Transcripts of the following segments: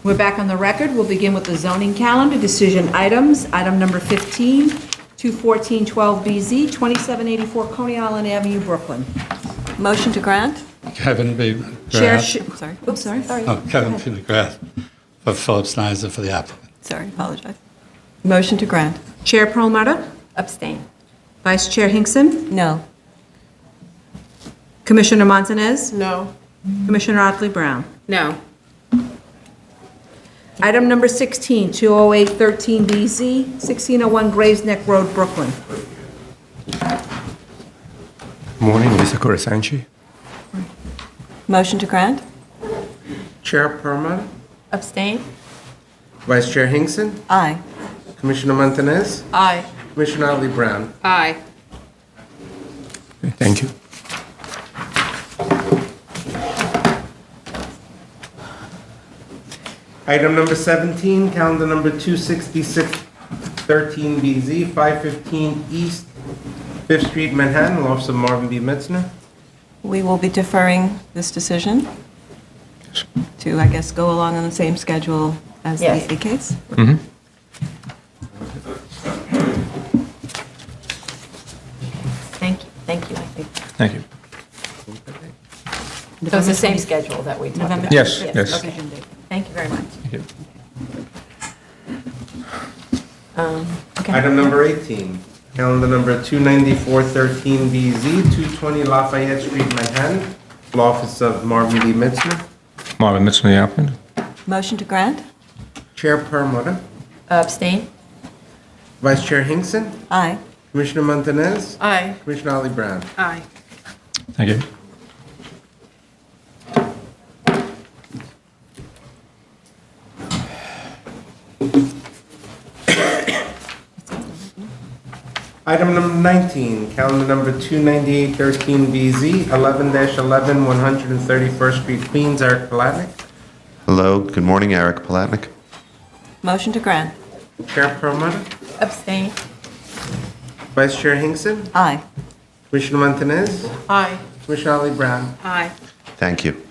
We're back on the record. We'll begin with the zoning calendar, decision items. Item number 15, 21412BZ, 2784 Coney Island Avenue, Brooklyn. Motion to grant? Chair, Kevin B. McGrath. Sorry. Oops, sorry. Kevin P. McGrath for Phillips Nizer for the applicant. Sorry, apologize. Motion to grant? Chair Perlmutter, Abstain. Vice Chair Hinkson, No. Commissioner Montanez, No. Commissioner Otley Brown. No. Item number 16, 20813BZ, 1601 Graves Neck Road, Brooklyn. Morning, Lisa Corasanchi. Motion to grant? Chair Perlmutter, Abstain? Vice Chair Hinkson, Aye. Commissioner Montanez, Aye. Commissioner Otley Brown. Aye. Okay, thank you. Item number 17, calendar number 26613BZ, 515 East 5th Street, Manhattan, Office of Marvin B. Mitzner. We will be deferring this decision to, I guess, go along on the same schedule as the Yes. A case? Thank you, I think. Thank you. So it's the same schedule that we talked November about? Yes, yes. Okay. Thank you very much. Thank you. Okay. Item number 18, calendar number 29413BZ, 220 Lafayette Street, Manhattan, Office of Marvin B. Mitzner. Marvin Mitchell, the applicant. Motion to grant? Chair Perlmutter, Abstain? Vice Chair Hinkson, Aye. Commissioner Montanez, Aye. Commissioner Otley Brown. Aye. Thank you. Item number 19, calendar number 29813BZ, 11-11, 131st Street, Queens, Eric Palatnik. Hello, good morning, Eric Palatnik. Motion to grant? Chair Perlmutter, Abstain? Vice Chair Hinkson, Aye. Commissioner Montanez, Aye. Commissioner Otley Brown. Aye. Thank you.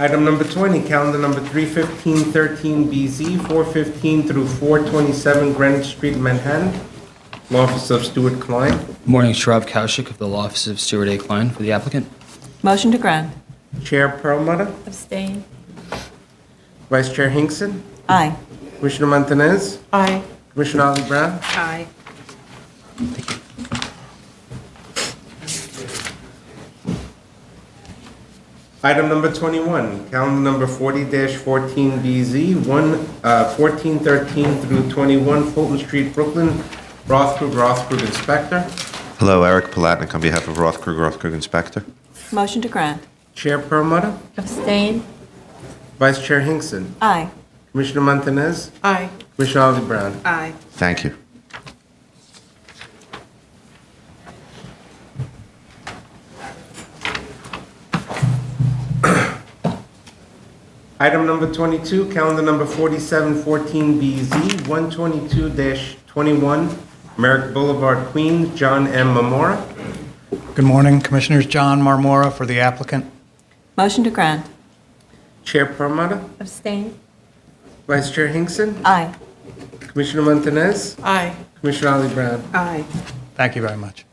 Item number 20, calendar number 31513BZ, 415 through 427 Greenwich Street, Manhattan, Law Office of Stuart Klein. Morning, Sharav Kaushik of the Law Office of Stewart A. Klein for the applicant. Motion to grant? Chair Perlmutter, Abstain? Vice Chair Hinkson, Aye. Commissioner Montanez, Aye. Commissioner Otley Brown. Aye. Item number 21, calendar number 40-14BZ, 1413 through 21 Fulton Street, Brooklyn, Rothkrug Inspector. Hello, Eric Palatnik on behalf of Rothkrug Inspector. Motion to grant? Chair Perlmutter, Abstain? Vice Chair Hinkson, Aye. Commissioner Montanez, Aye. Commissioner Otley Brown. Aye. Thank you. Item number 22, calendar number 4714BZ, 122-21 Merrick Boulevard, Queens, John M. Mamora. Good morning, Commissioners. John Marmora for the applicant. Motion to grant? Chair Perlmutter, Abstain? Vice Chair Hinkson, Aye. Commissioner Montanez, Aye. Commissioner Otley Brown. Aye. Thank you very much.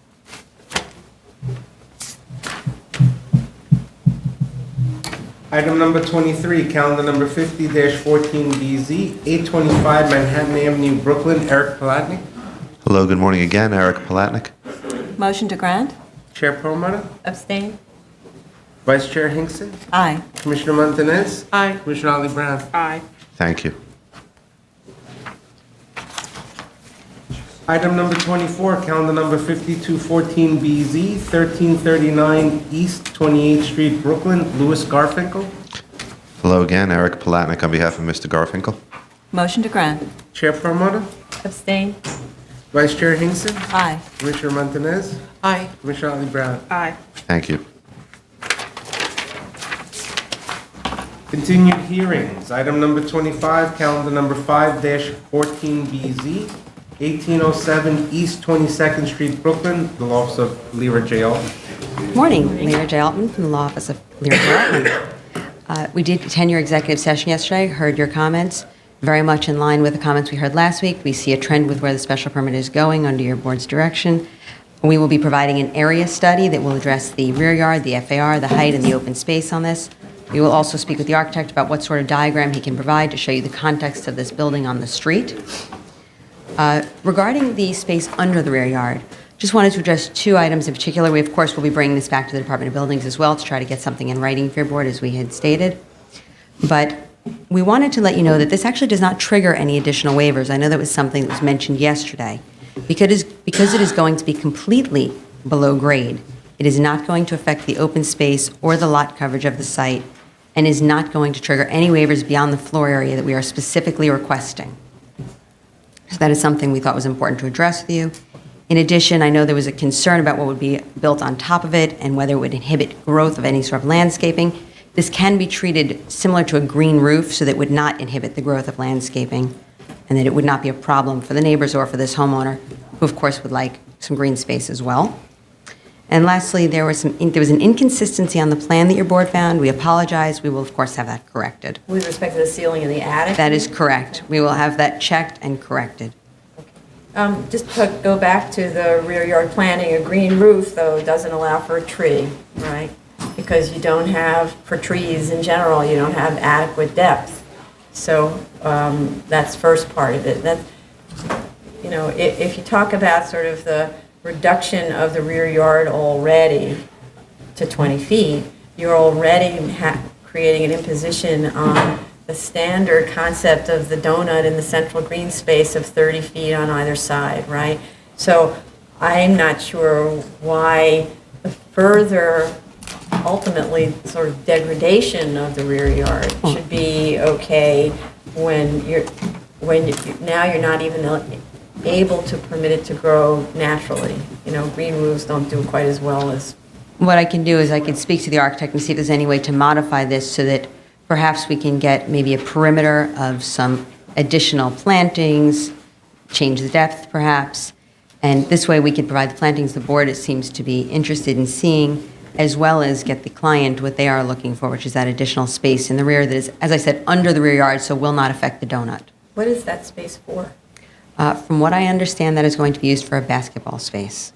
Item number 23, calendar number 50-14BZ, 825 Manhattan Avenue, Brooklyn, Eric Palatnik. Hello, good morning again, Eric Palatnik. Motion to grant? Chair Perlmutter, Abstain? Vice Chair Hinkson, Aye. Commissioner Montanez, Aye. Commissioner Otley Brown. Aye. Thank you. Item number 24, calendar number 5214BZ, 1339 East 28th Street, Brooklyn, Louis Garfinkel. Hello again, Eric Palatnik on behalf of Mr. Garfinkel. Motion to grant? Chair Perlmutter, Abstain? Vice Chair Hinkson, Aye. Commissioner Montanez, Aye. Commissioner Otley Brown. Aye. Thank you. Continued hearings. Item number 25, calendar number 5-14BZ, 1807 East 22nd Street, Brooklyn, the Law Office of Lira J. Alton. Morning, Lear J. Altman from the Law Office of Lear J. Altman. We did attend your executive session yesterday, heard your comments, very much in line with the comments we heard last week. We see a trend with where the special permit is going under your board's direction. We will be providing an area study that will address the rear yard, the FAR, the height, and the open space on this. We will also speak with the architect about what sort of diagram he can provide to show you the context of this building on the street. Regarding the space under the rear yard, just wanted to address two items in particular. We, of course, will be bringing this back to the Department of Buildings as well to try to get something in writing for your board, as we had stated. But we wanted to let you know that this actually does not trigger any additional waivers. I know that was something that was mentioned yesterday. Because it is going to be completely below grade, it is not going to affect the open space or the lot coverage of the site, and is not going to trigger any waivers beyond the floor area that we are specifically requesting. So that is something we thought was important to address with you. In addition, I know there was a concern about what would be built on top of it and whether it would inhibit growth of any sort of landscaping. This can be treated similar to a green roof, so that it would not inhibit the growth of landscaping, and that it would not be a problem for the neighbors or for this homeowner, who of course would like some green space as well. And lastly, there was an inconsistency on the plan that your board found. We apologize. We will of course have that corrected. With respect to the ceiling in the attic? That is correct. We will have that checked and corrected. Just to go back to the rear yard planning, a green roof, though, doesn't allow for a tree, right? Because you don't have, for trees in general, you don't have adequate depth. So that's first part of it. That, you know, if you talk about sort of the reduction of the rear yard already to 20 feet, you're already creating an imposition on the standard concept of the donut in the central green space of 30 feet on either side, right? So I'm not sure why the further, ultimately, sort of degradation of the rear yard should be okay when now you're not even able to permit it to grow naturally. You know, green roofs don't do quite as well as. What I can do is I can speak to the architect and see if there's any way to modify this so that perhaps we can get maybe a perimeter of some additional plantings, change the depth perhaps, and this way we could provide the plantings the board seems to be interested in seeing, as well as get the client what they are looking for, which is that additional space in the rear that is, as I said, under the rear yard, so will not affect the donut. What is that space for? From what I understand, that is going to be used for a basketball space.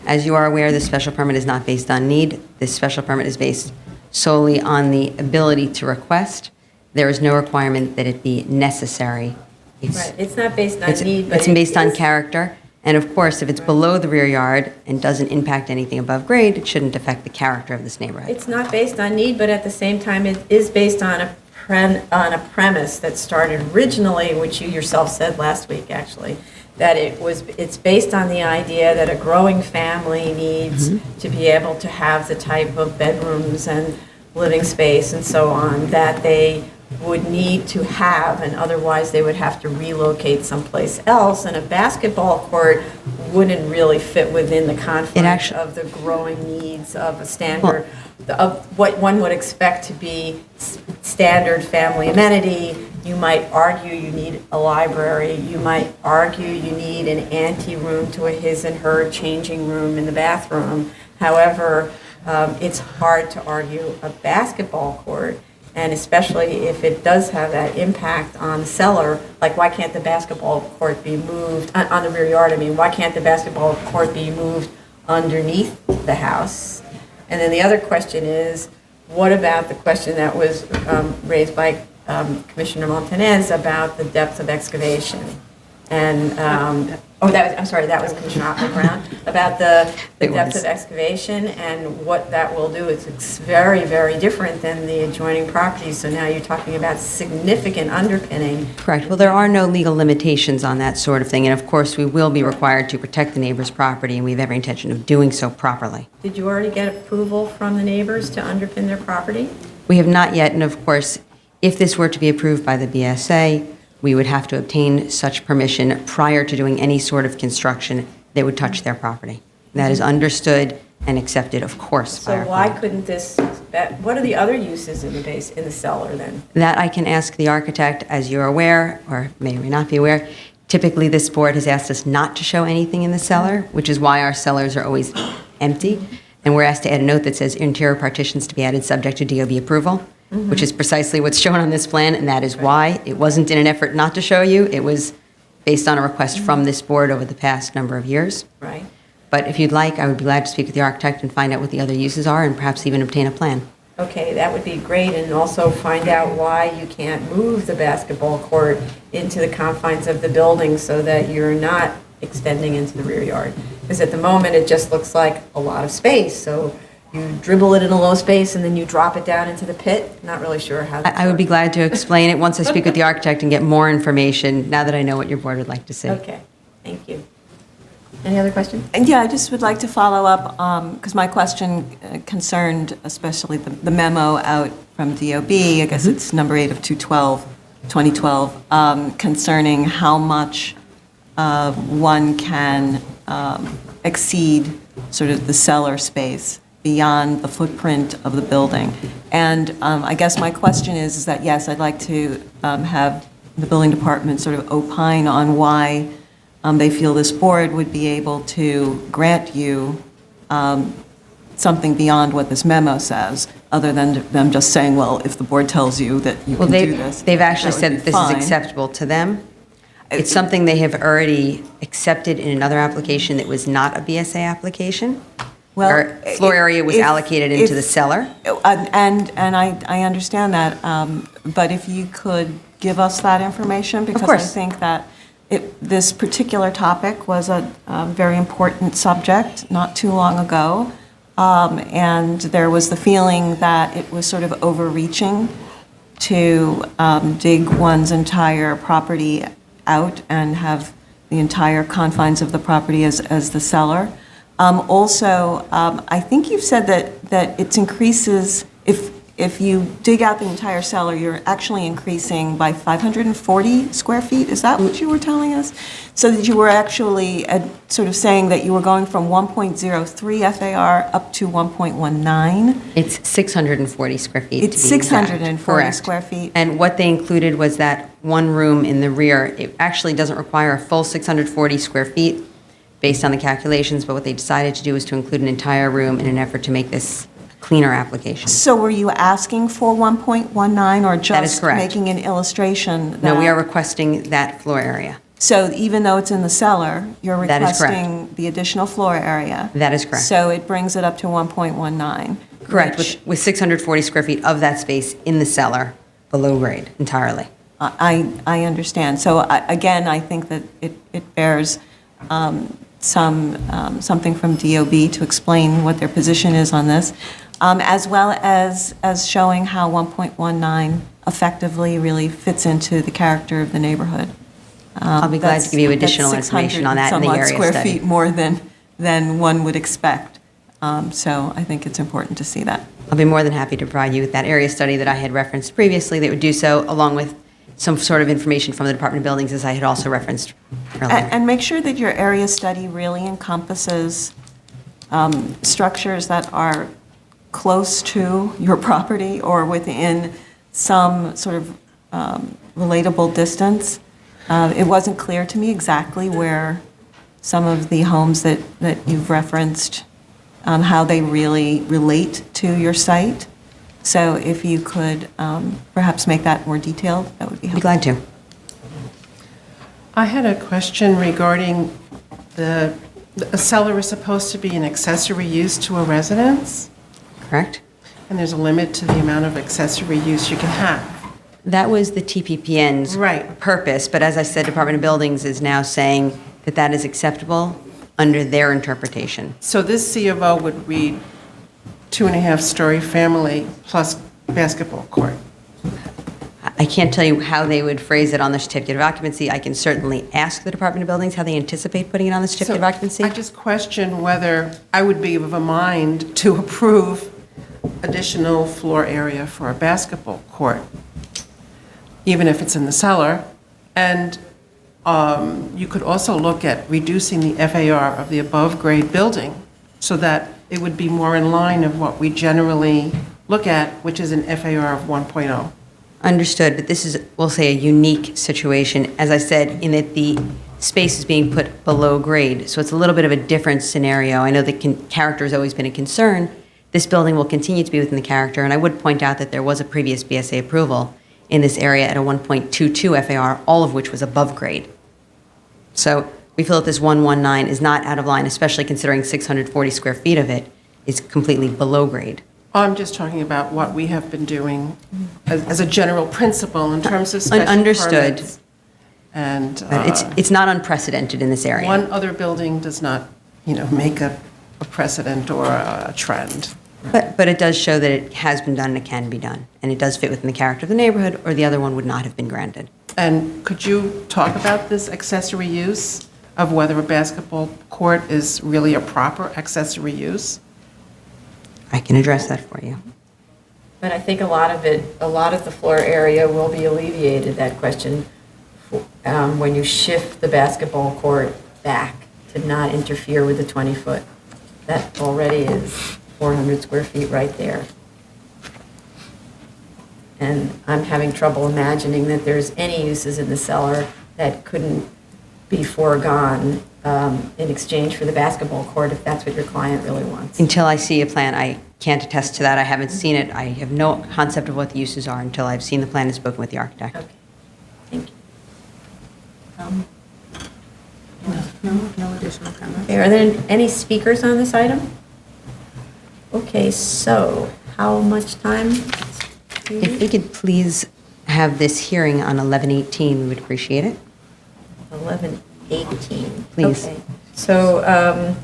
As you are aware, this special permit is not based on need. This special permit is based solely on the ability to request. There is no requirement that it be necessary. Right, it's not based on need, but it's based on character. And of course, if it's below the rear yard and doesn't impact anything above grade, it shouldn't affect the character of this neighborhood. It's not based on need, but at the same time, it is based on a premise that started originally, which you yourself said last week, actually, that it's based on the idea that a growing family needs to be able to have the type of bedrooms and living space and so on that they would need to have, and otherwise they would have to relocate someplace else, and a basketball court wouldn't really fit within the confines of the growing needs of a standard, of what one would expect to be standard family amenity. You might argue you need a library. You might argue you need an ante room to a his and her changing room in the bathroom. However, it's hard to argue a basketball court, and especially if it does have that impact on the cellar, like why can't the basketball court be moved, on the rear yard, I mean, why can't the basketball court be moved underneath the house? And then the other question is, what about the question that was raised by Commissioner Montanez about the depth of excavation? And, that was Commissioner Oppel-Brown, about the depth of excavation and what that will do. It's very, very different than the adjoining properties, so now you're talking about significant underpinning. Correct. Well, there are no legal limitations on that sort of thing, and of course, we will be required to protect the neighbor's property, and we have every intention of doing so properly. Did you already get approval from the neighbors to underpin their property? We have not yet, and of course, if this were to be approved by the BSA, we would have to obtain such permission prior to doing any sort of construction that would touch their property. That is understood and accepted, of course, by our So why client. couldn't this, what are the other uses in the cellar then? That I can ask the architect, as you're aware, or may or may not be aware, Typically, this board has asked us not to show anything in the cellar, which is why our cellars are always empty. And we're asked to add a note that says interior partitions to be added subject to DOB approval, which is precisely what's shown on this plan, and that is why. It wasn't in an effort not to show you. It was based on a request from this board over the past number of years. Right. But if you'd like, I would be glad to speak with the architect and find out what the other uses are and perhaps even obtain a plan. Okay, that would be great, and also find out why you can't move the basketball court into the confines of the building so that you're not extending into the rear yard. Because at the moment, it just looks like a lot of space, so you dribble it in a low space and then you drop it down into the pit. Not really sure how that I would be works. glad to explain it once I speak with the architect and get more information, now that I know what your board would like to see. Okay, thank you. Any other questions? And yeah, I just would like to follow up, because my question concerned especially the memo out from DOB, I guess it's number 8 of 2012, concerning how much one can exceed sort of the cellar space beyond the footprint of the building. And I guess my question is that, yes, I'd like to have the building department sort of opine on why they feel this board would be able to grant you something beyond what this memo says, other than them just saying, well, if the board tells you that you Well, can do this. they've actually that would said be that this is fine. acceptable to them. It's something they have already accepted in another application that was not a BSA application, where floor area was allocated into the cellar. And I understand that, but if you could give us that information, because I course. think that this particular topic was a very important subject not too long ago, and there was the feeling that it was sort of overreaching to dig one's entire property out and have the entire confines of the property as the cellar. Also, I think you've said that it increases, if you dig out the entire cellar, you're actually increasing by 540 square feet. Is that what you were telling us? So that you were actually sort of saying that you were going from 1.03 FAR up to 1.19? It's 640 square feet. It's to be exact. 640 Correct. square feet. And what they included was that one room in the rear. It actually doesn't require a full 640 square feet based on the calculations, but what they decided to do was to include an entire room in an effort to make this a cleaner application. So were you asking for 1.19 or That is just correct. making an illustration? No, we that- are requesting that floor area. So even though it's in the cellar, you're That is correct. requesting the additional floor area? That is correct. So it brings it up to 1.19? Correct, which with 640 square feet of that space in the cellar, below grade entirely. I understand. So again, I think that it bears something from DOB to explain what their position is on this, as well as showing how 1.19 effectively really fits into the character of the neighborhood. I'll be glad to give you additional information on that in the area That's 600 and some odd study. square feet more than one would expect. So I think it's important to see that. I'll be more than happy to provide you with that area study that I had referenced previously that would do so, along with some sort of information from the Department of Buildings, as I had also referenced earlier. And make sure that your area study really encompasses structures that are close to your property or within some sort of relatable distance. It wasn't clear to me exactly where some of the homes that you've referenced, how they really relate to your site. So if you could perhaps make that more detailed, that would be I'd be helpful. glad to. I had a question regarding a cellar is supposed to be an accessory use to a residence, Correct? and there's a limit to the amount of accessory use you can have. That was the TPPN's Right. purpose, but as I said, Department of Buildings is now saying that that is acceptable under their interpretation. So this C of O would read 2.5-story family plus basketball court. I can't tell you how they would phrase it on the certificate of occupancy. I can certainly ask the Department of Buildings how they anticipate putting it on the certificate of occupancy. I just question whether I would be of a mind to approve additional floor area for a basketball court, even if it's in the cellar. And you could also look at reducing the FAR of the above-grade building so that it would be more in line of what we generally look at, which is an FAR of 1.0. Understood, but this is, we'll say, a unique situation, as I said, in that the space is being put below grade, so it's a little bit of a different scenario. I know that character has always been a concern. This building will continue to be within the character, and I would point out that there was a previous BSA approval in this area at a 1.22 FAR, all of which was above grade. So we feel that this 119 is not out of line, especially considering 640 square feet of it is completely below grade. I'm just talking about what we have been doing as a general principle in terms of special Understood. permits. And But it's not unprecedented in this area. one other building does not, make a precedent or a trend. But it does show that it has been done and it can be done, and it does fit within the character of the neighborhood, or the other one would not have been granted. And could you talk about this accessory use, of whether a basketball court is really a proper accessory use? I can address that for you. But I think a lot of the floor area will be alleviated, that question, when you shift the basketball court back to not interfere with the 20-foot. That already is 400 square feet right there. And I'm having trouble imagining that there's any uses in the cellar that couldn't be foregone in exchange for the basketball court, if that's what your client really wants. Until I see a plan, I can't attest to that. I haven't seen it. I have no concept of what the uses are until I've seen the plan and spoken with the architect. Okay, thank you. No additional comments. Okay, are there any speakers on this item? Okay, so how much time do you If need? we could please have this hearing on 11/18, we would appreciate it. 11/18. Please. Okay. So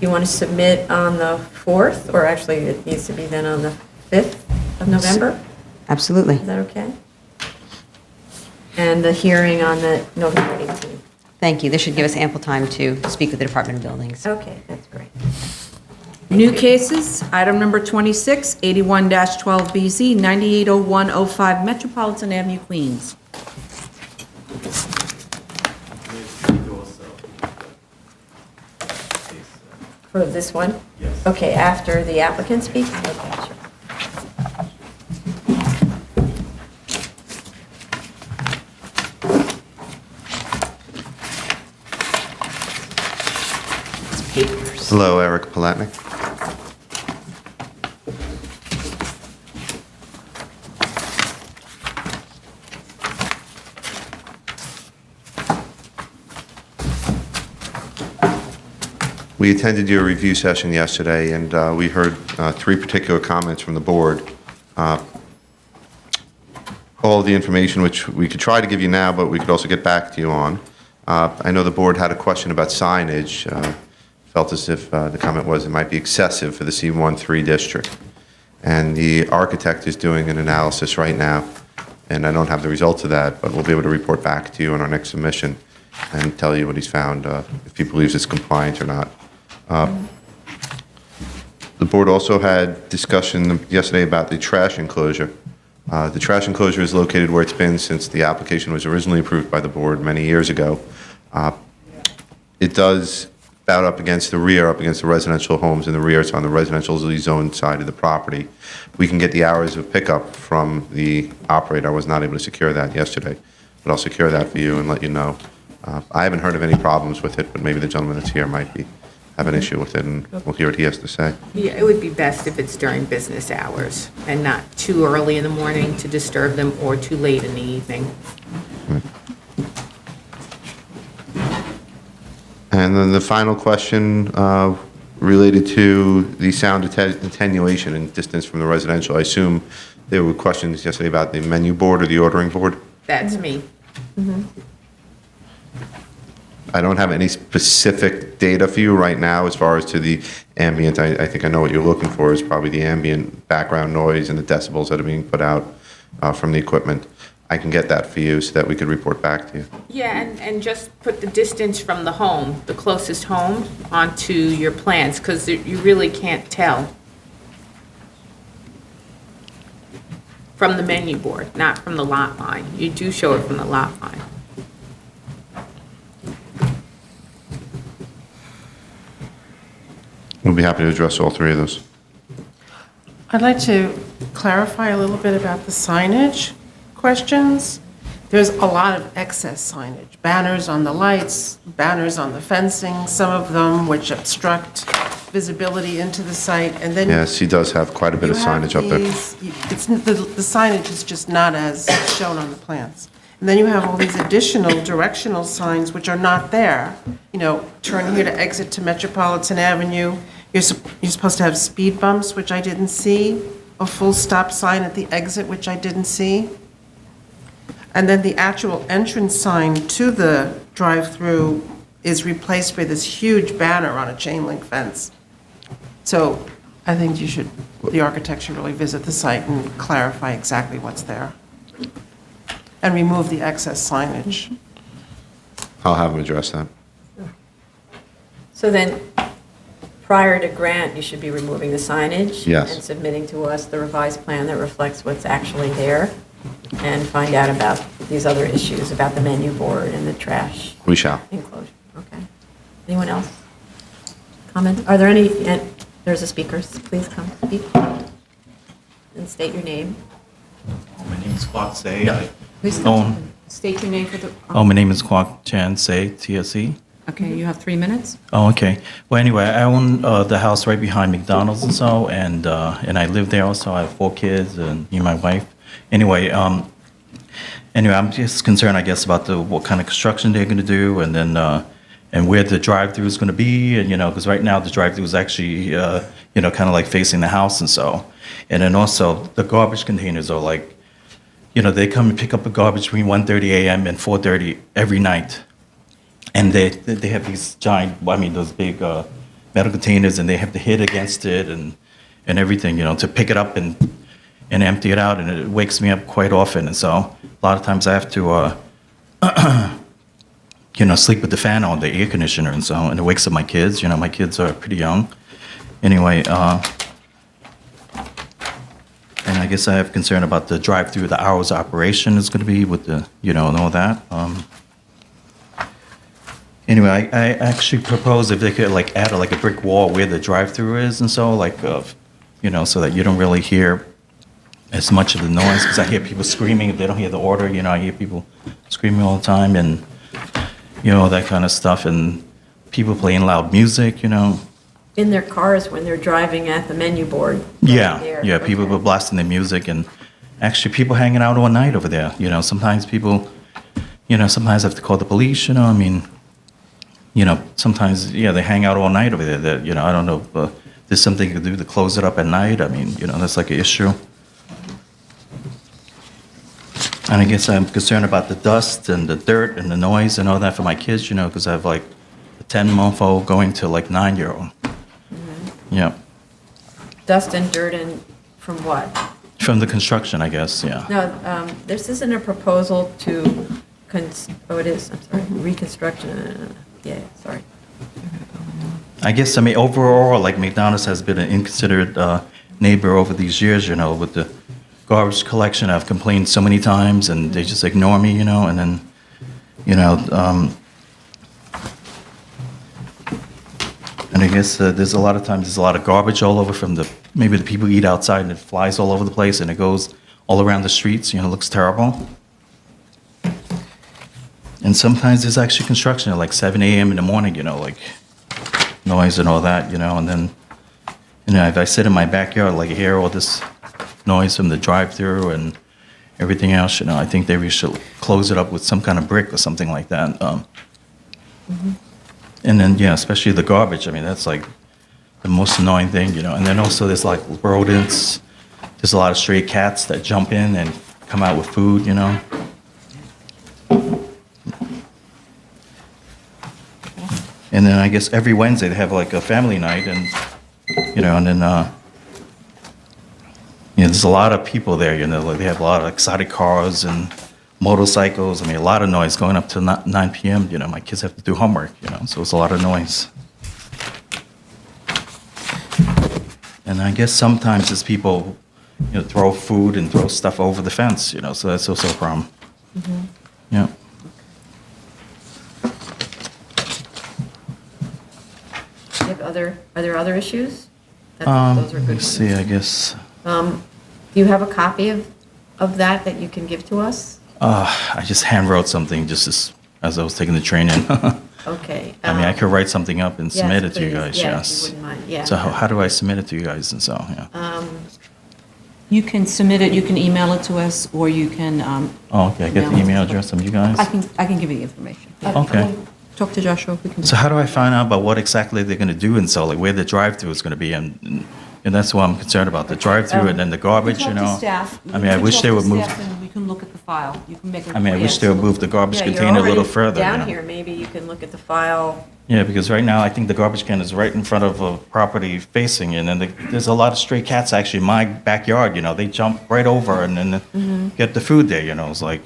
you want to submit on the 4th, or actually it needs to be then on the 5th of November? Absolutely. Is that okay? And the hearing on the November 18th. Thank you. This should give us ample time to speak with the Department of Buildings. Okay, that's great. New cases, item number 26, 81-12BZ, 980105 Metropolitan Avenue, Queens. For this one? Yes. Okay, after the applicant speaks? Okay, sure. It's papers. Hello, Eric Palatnik. We attended your review session yesterday, and we heard three particular comments from the board. All the information which we could try to give you now, but we could also get back to you on. I know the board had a question about signage. Felt as if the comment was it might be excessive for the C13 district. And the architect is doing an analysis right now, and I don't have the results of that, but we'll be able to report back to you on our next submission and tell you what he's found, if he believes it's compliant or not. The board also had discussion yesterday about the trash enclosure. The trash enclosure is located where it's been since the application was originally approved by the board many years ago. It does bout up against the rear, up against the residential homes in the rear. It's on the residential zone side of the property. We can get the hours of pickup from the operator. I was not able to secure that yesterday, but I'll secure that for you and let you know. I haven't heard of any problems with it, but maybe the gentleman that's here might have an issue with it, and we'll hear what he has to say. Yeah, it would be best if it's during business hours and not too early in the morning to disturb them or too late in the evening. And then the final question related to the sound attenuation and distance from the residential. I assume there were questions yesterday about the menu board or the ordering board? That's me. I don't have any specific data for you right now as far as to the ambient. I think I know what you're looking for is probably the ambient background noise and the decibels that are being put out from the equipment. I can get that for you so that we could report back to you. Yeah, and just put the distance from the home, the closest home, onto your plans, because you really can't tell from the menu board, not from the lot line. You do show it from the lot line. We'll be happy to address all three of those. I'd like to clarify a little bit about the signage. questions. There's a lot of excess signage, banners on the lights, banners on the fencing, some of them which obstruct visibility into the site, and then Yes, he does have quite a bit of you have signage up there. the signage is just not as shown on the plans. And then you have all these additional directional signs which are not there. You know, turn here to exit to Metropolitan Avenue. You're supposed to have speed bumps, which I didn't see, a full stop sign at the exit, which I didn't see. And then the actual entrance sign to the drive-through is replaced by this huge banner on a chain link fence. So I think the architect should really visit the site and clarify exactly what's there. And remove the excess signage. I'll have him address that. So then, prior to grant, you should be removing the signage? Yes. And submitting to us the revised plan that reflects what's actually there? And find out about these other issues, about the menu board and the trash We shall. enclosure? Okay. Anyone else? Comment? Are there any, there's a speaker, please come speak. And state your name. My name is Kwok Say. Please state your name for the... My name is Kwok Chan Say, TSE. Okay, you have 3 minutes. Oh, okay. Well, anyway, I own the house right behind McDonald's and so, and I live there also. I have 4 kids and me and my wife. Anyway, I'm just concerned, I guess, about what kind of construction they're going to do, and then and where the drive-through is going to be, and because right now the drive-through is actually kind of like facing the house and so, and then also the garbage containers are like, they come and pick up the garbage between 1:30 a.m. and 4:30 every night, and they have these giant, those big metal containers, and they have to hit against it and everything, to pick it up and empty it out, and it wakes me up quite often. And so a lot of times I have to, sleep with the fan on, the air conditioner, and so, and it wakes up my kids. My kids are pretty young. Anyway, and I guess I have concern about the drive-through, the hours of operation is going to be with the, and all that. Anyway, I actually propose if they could add a brick wall where the drive-through is, and so so that you don't really hear as much of the noise, because I hear people screaming if they don't hear the order. I hear people screaming all the time, and all that kind of stuff, and people playing loud music. In their cars when they're driving at the menu board? Yeah, people were blasting their music, and actually people hanging out all night over there. Sometimes people, sometimes have to call the police. Sometimes they hang out all night over there. That I don't know, if there's something you could do to close it up at night. That's like an issue. And I guess I'm concerned about the dust and the dirt and the noise and all that for my kids, because I have a 10-month-old going to 9-year-old. Mm-hmm. Yeah. Dust and dirt and from what? From the construction, I guess, yeah. No, this isn't a proposal to, it is, I'm sorry, reconstruction, yeah, sorry. I guess, overall, McDonald's has been an inconsiderate neighbor over these years, with the garbage collection. I've complained so many times, and they just ignore me, and then, and I guess there's a lot of garbage all over from maybe the people eat outside, and it flies all over the place, and it goes all around the streets, it looks terrible. And sometimes there's actually construction at 7 a.m. in the morning, noise and all that, and then, if I sit in my backyard, hear all this noise from the drive-through and everything else, I think they should close it up with some kind of brick or something like that. Mm-hmm. And then, especially the garbage. That's the most annoying thing, And then also there's rodents. There's a lot of stray cats that jump in and come out with food, And then I guess every Wednesday they have a family night, and and then there's a lot of people there. They have a lot of exotic cars and motorcycles. A lot of noise going up to 9 p.m. My kids have to do homework. So it's a lot of noise. And I guess sometimes it's people, throw food and throw stuff over the fence. So that's also a problem. Mm-hmm. Yeah. Are there other issues? Those are good. Let's see, I guess. Do you have a copy of of that that you can give to us? I just hand wrote something just as I was taking the train in. Okay. I mean, I could write something up and yes, submit it to you please. guys, Yeah, if yes. you wouldn't mind, yeah. So how do I submit it to you guys and so, yeah? You can submit it, you can email it to us, or you can, Oh, okay, I get the email address from you guys? I can give you the information. Okay. Talk to Joshua if we can. So how do I find out about what exactly they're going to do in Salt Lake, where the drive-through is going to be? And that's what I'm concerned about, the drive-through and then the garbage, you know? Talk to staff. I mean, I wish they would move, And we can look at the file. You can make a. I mean, I wish they would move the garbage Yeah, you're container a little already further, you down know? here, maybe you can look at the file. Yeah, because right now, I think the garbage can is right in front of a property facing, and then there's a lot of stray cats actually in my backyard, you know, they jump right over and then get the food there, you know, it's like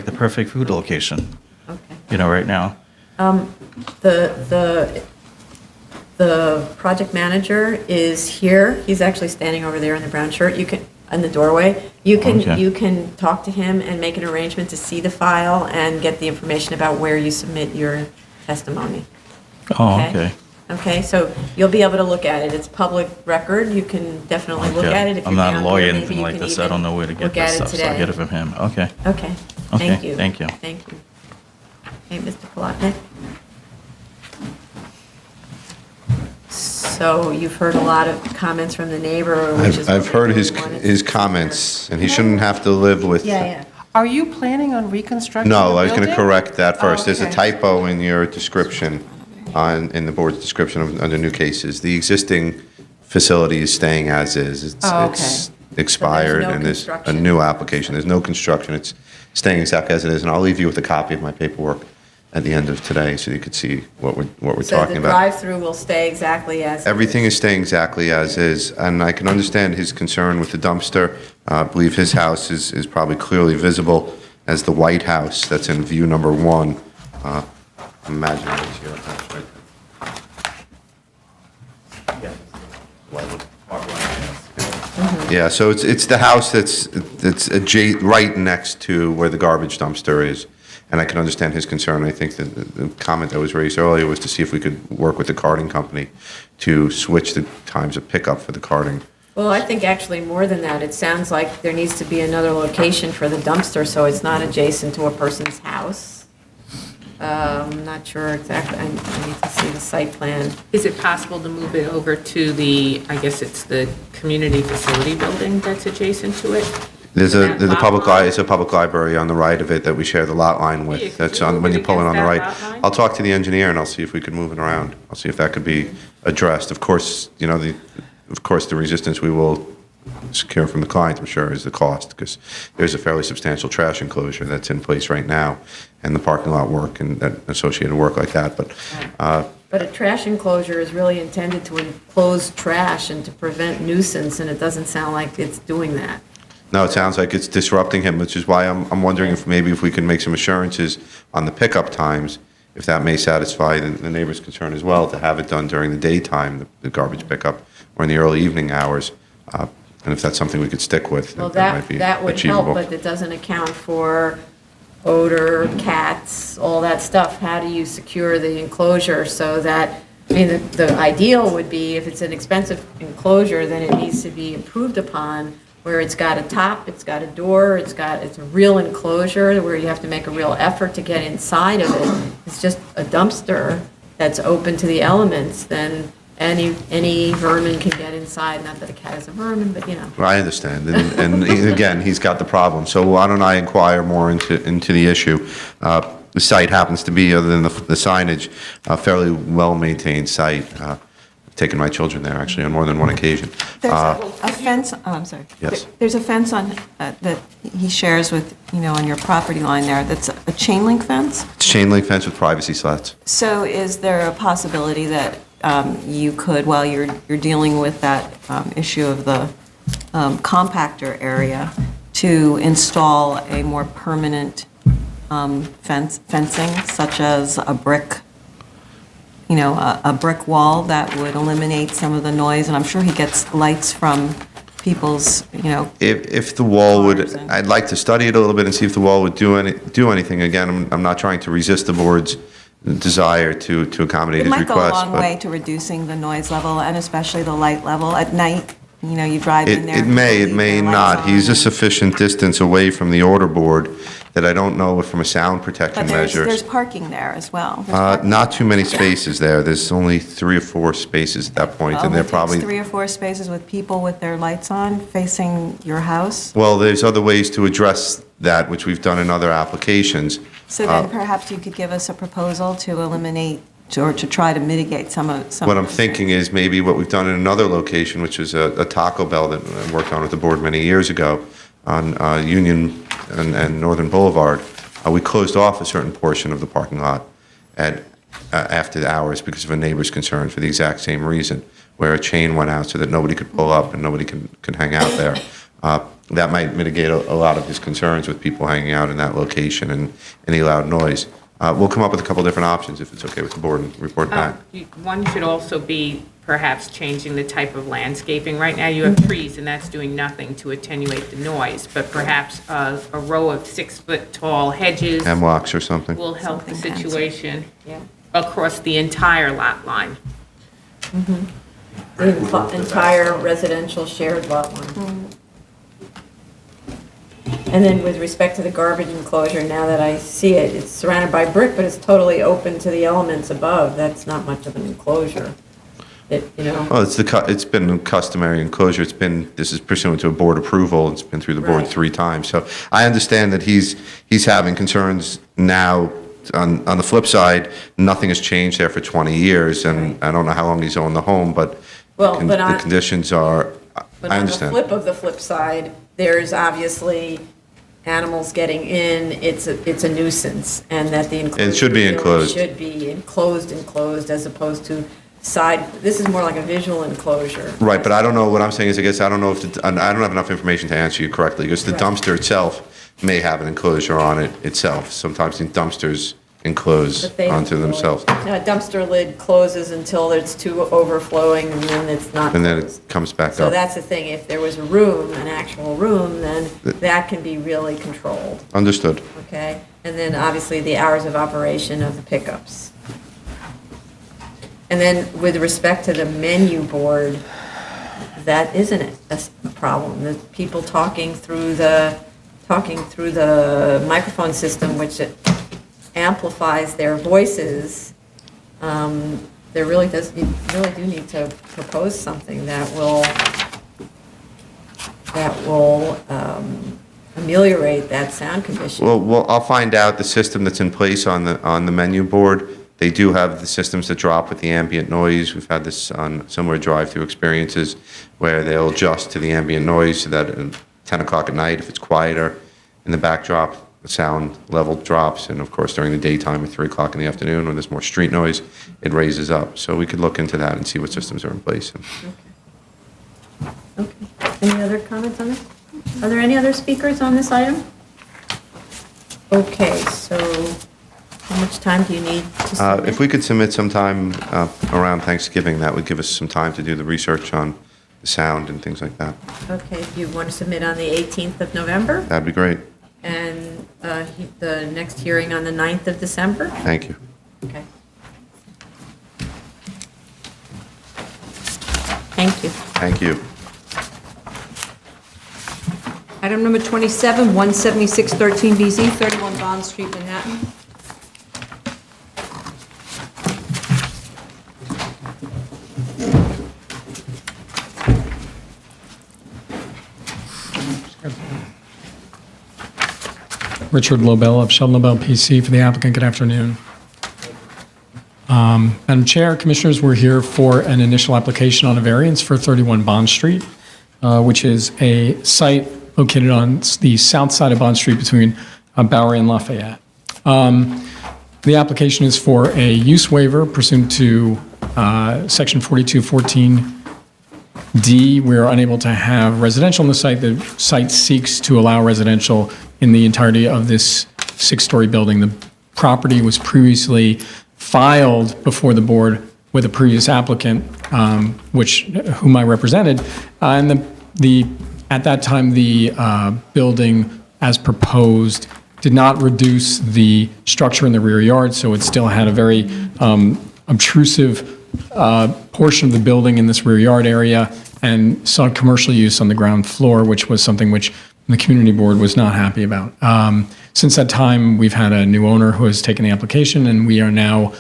the perfect food location, Okay. you know, right now. The project manager is here. He's actually standing over there in the brown shirt. You can, in the doorway. Okay. You can talk to him and make an arrangement to see the file and get the information about where you submit your testimony. Oh, okay. Okay, so you'll be able to look at it. It's public record. You can definitely look Okay. at it. If I'm you're not a down lawyer or here, maybe anything you like can this, I even don't know where to get look this at it stuff, so I'll today. get it from him, okay. Okay, Okay, thank you. thank you. Thank you. Okay, Mr. Palatnik? So you've heard a lot of comments from the neighbor, which is. I've heard his what they wanted his to comments, and he shouldn't have to live with. hear. Yeah, Are you planning on reconstructing No, the I was going to building? correct that first. There's a okay. typo in your description, in the board's description under new cases. The existing facility is staying as is. Oh, okay. It's expired, no and there's a construction. new application. There's no construction. It's staying exactly as it is, and I'll leave you with a copy of my paperwork at the end of today, so you could see what we're So talking the about. drive-through will stay exactly as. Everything is staying exactly as is, and I can understand his concern with the dumpster. I believe his house is probably clearly visible as the White House that's in view number one. Imagine it's here. That's right. Yeah, so it's the house that's right next to where the garbage dumpster is, and I can understand his concern. I think that the comment that was raised earlier was to see if we could work with the carting company to switch the times of pickup for the carting. Well, I think actually more than that. It sounds like there needs to be another location for the dumpster, so it's not adjacent to a person's house. I'm not sure exactly. I need to see the site plan. Is it possible to move it over to the, I guess it's the community facility building that's adjacent to it? There's That lot public line? it's a public library on the right of it that we share the lot line Yeah, with. could That's you on, move when it you pull in on the right. against that lot line? I'll talk to the engineer and I'll see if we could move it around. I'll see if that could be addressed. Of course, you know, the resistance we will secure from the client, I'm sure, is the cost, because there's a fairly substantial trash enclosure that's in place right now, and the parking lot work and that associated work like that, but, But a trash enclosure is really intended to enclose trash and to prevent nuisance, and it doesn't sound like it's doing that. no, it sounds like it's disrupting him, which is why I'm wondering if maybe if we can make some assurances on the pickup times, if that may satisfy the neighbor's concern as well, to have it done during the daytime, the garbage pickup, or in the early evening hours, and if that's something we could stick with, Well, that might be that would help, achievable. but it doesn't account for odor, cats, all that stuff. How do you secure the enclosure so that, I mean, the ideal would be if it's an expensive enclosure, then it needs to be improved upon, where it's got a top, it's got a door, it's a real enclosure where you have to make a real effort to get inside of it. It's just a dumpster that's open to the elements, then any vermin can get inside. Not that a cat is a vermin, but you know. Well, I understand, and again, he's got the problem, so why don't I inquire more into the issue? The site happens to be, other than the signage, a fairly well-maintained site. I've taken my children there, actually, on more than one occasion. There's a fence, oh, I'm sorry. Yes. There's a fence on, that he shares with, on your property line there, that's a chain link fence? It's chain link fence with privacy slats. So is there a possibility that you could, while you're dealing with that issue of the compactor area, to install a more permanent fencing, such as a brick, a brick wall that would eliminate some of the noise? And I'm sure he gets lights from people's, If the wall would, cars and- I'd like to study it a little bit and see if the wall would do anything. Again, I'm not trying to resist the board's desire to accommodate it his might request. go a long but- way to reducing the noise level and especially the light level at night. you drive in there. It and may, people it may leave their lights not. He's a on. sufficient distance away from the order board that I don't know if from a sound protection But there's measures. parking there as well. There's parking. Not too many spaces there. There's only 3 or 4 spaces at that point, and they're Only takes probably, 3 or 4 spaces with people with their lights on facing your house. well, there's other ways to address that, which we've done in other applications. So then perhaps you could give us a proposal to eliminate or to try to mitigate some of. What I'm thinking is maybe what we've done in another location, which is a Taco Bell that I worked on with the board many years ago on Union and Northern Boulevard. We closed off a certain portion of the parking lot after the hours because of a neighbor's concern for the exact same reason, where a chain went out so that nobody could pull up and nobody can hang out there. That might mitigate a lot of his concerns with people hanging out in that location and any loud noise. We'll come up with a couple different options if it's okay with the board and report back. One should also be perhaps changing the type of landscaping. Right now, you have trees, and that's doing nothing to attenuate the noise, but perhaps a row of 6-foot-tall hedges Hemlocks or something. will help the situation across the entire lot line. The entire residential shared lot line. And then with respect to the garbage enclosure, now that I see it, it's surrounded by brick, but it's totally open to the elements above. That's not much of an enclosure. Well, it's been a customary enclosure. This is pursuant to a board approval. It's been through the board Right. 3 times. So I understand that he's having concerns now. On the flip side, nothing has changed there for 20 years, and I don't know how long he's owned the home, but the conditions are, But I on understand. the flip side, there's obviously animals getting in, it's a nuisance, and that the enclosure. It should be really enclosed. Should be enclosed as opposed to this is more like a visual enclosure. Right, but I don't know, what I'm saying is, I guess I don't know if, I don't have enough information to answer you correctly, because the Right. dumpster itself may have an enclosure on it itself. Sometimes the dumpsters enclose But they onto don't themselves, Now, a dumpster lid closes until it's too overflowing, and then it's not and then closed. it comes back So up. that's the thing, if there was a room, an actual room, then that can be really controlled, Understood. okay? And then obviously the hours of operation of the pickups. And then with respect to the menu board, that isn't a problem. The people talking through the microphone system, which it amplifies their voices, you really do need to propose something that will ameliorate that sound condition. Well, I'll find out the system that's in place on the menu board. They do have the systems that drop with the ambient noise. We've had this on similar drive-through experiences where they'll adjust to the ambient noise so that at 10 o'clock at night, if it's quieter in the backdrop, the sound level drops. And of course, during the daytime at 3 o'clock in the afternoon, when there's more street noise, it raises up. So we could look into that and see what systems are in place. Okay. Any other comments on this? Are there any other speakers on this item? Okay, so how much time do you need to submit? If we could submit sometime around Thanksgiving, that would give us some time to do the research on the sound and things like that. Okay, if you want to submit on the 18th of November, That'd be great. and the next hearing on the 9th of December? Thank you. Okay. Thank you. Thank you. Item number 27, 17613BZ, 31 Bond Street, Manhattan. Richard Lobel of Sheldon Lobel PC for the applicant. Good afternoon. Madam Chair, Commissioners, we're here for an initial application on a variance for 31 Bond Street, which is a site located on the south side of Bond Street between Bowery and Lafayette. The application is for a use waiver pursuant to Section 4214D. We are unable to have residential on the site. The site seeks to allow residential in the entirety of this 6-story building. The property was previously filed before the board with a previous applicant, whom I represented, and at that time the building, as proposed, did not reduce the structure in the rear yard, so it still had a very obtrusive portion of the building in this rear yard area and saw commercial use on the ground floor, which was something which the community board was not happy about. Since that time, we've had a new owner who has taken the application, and we are now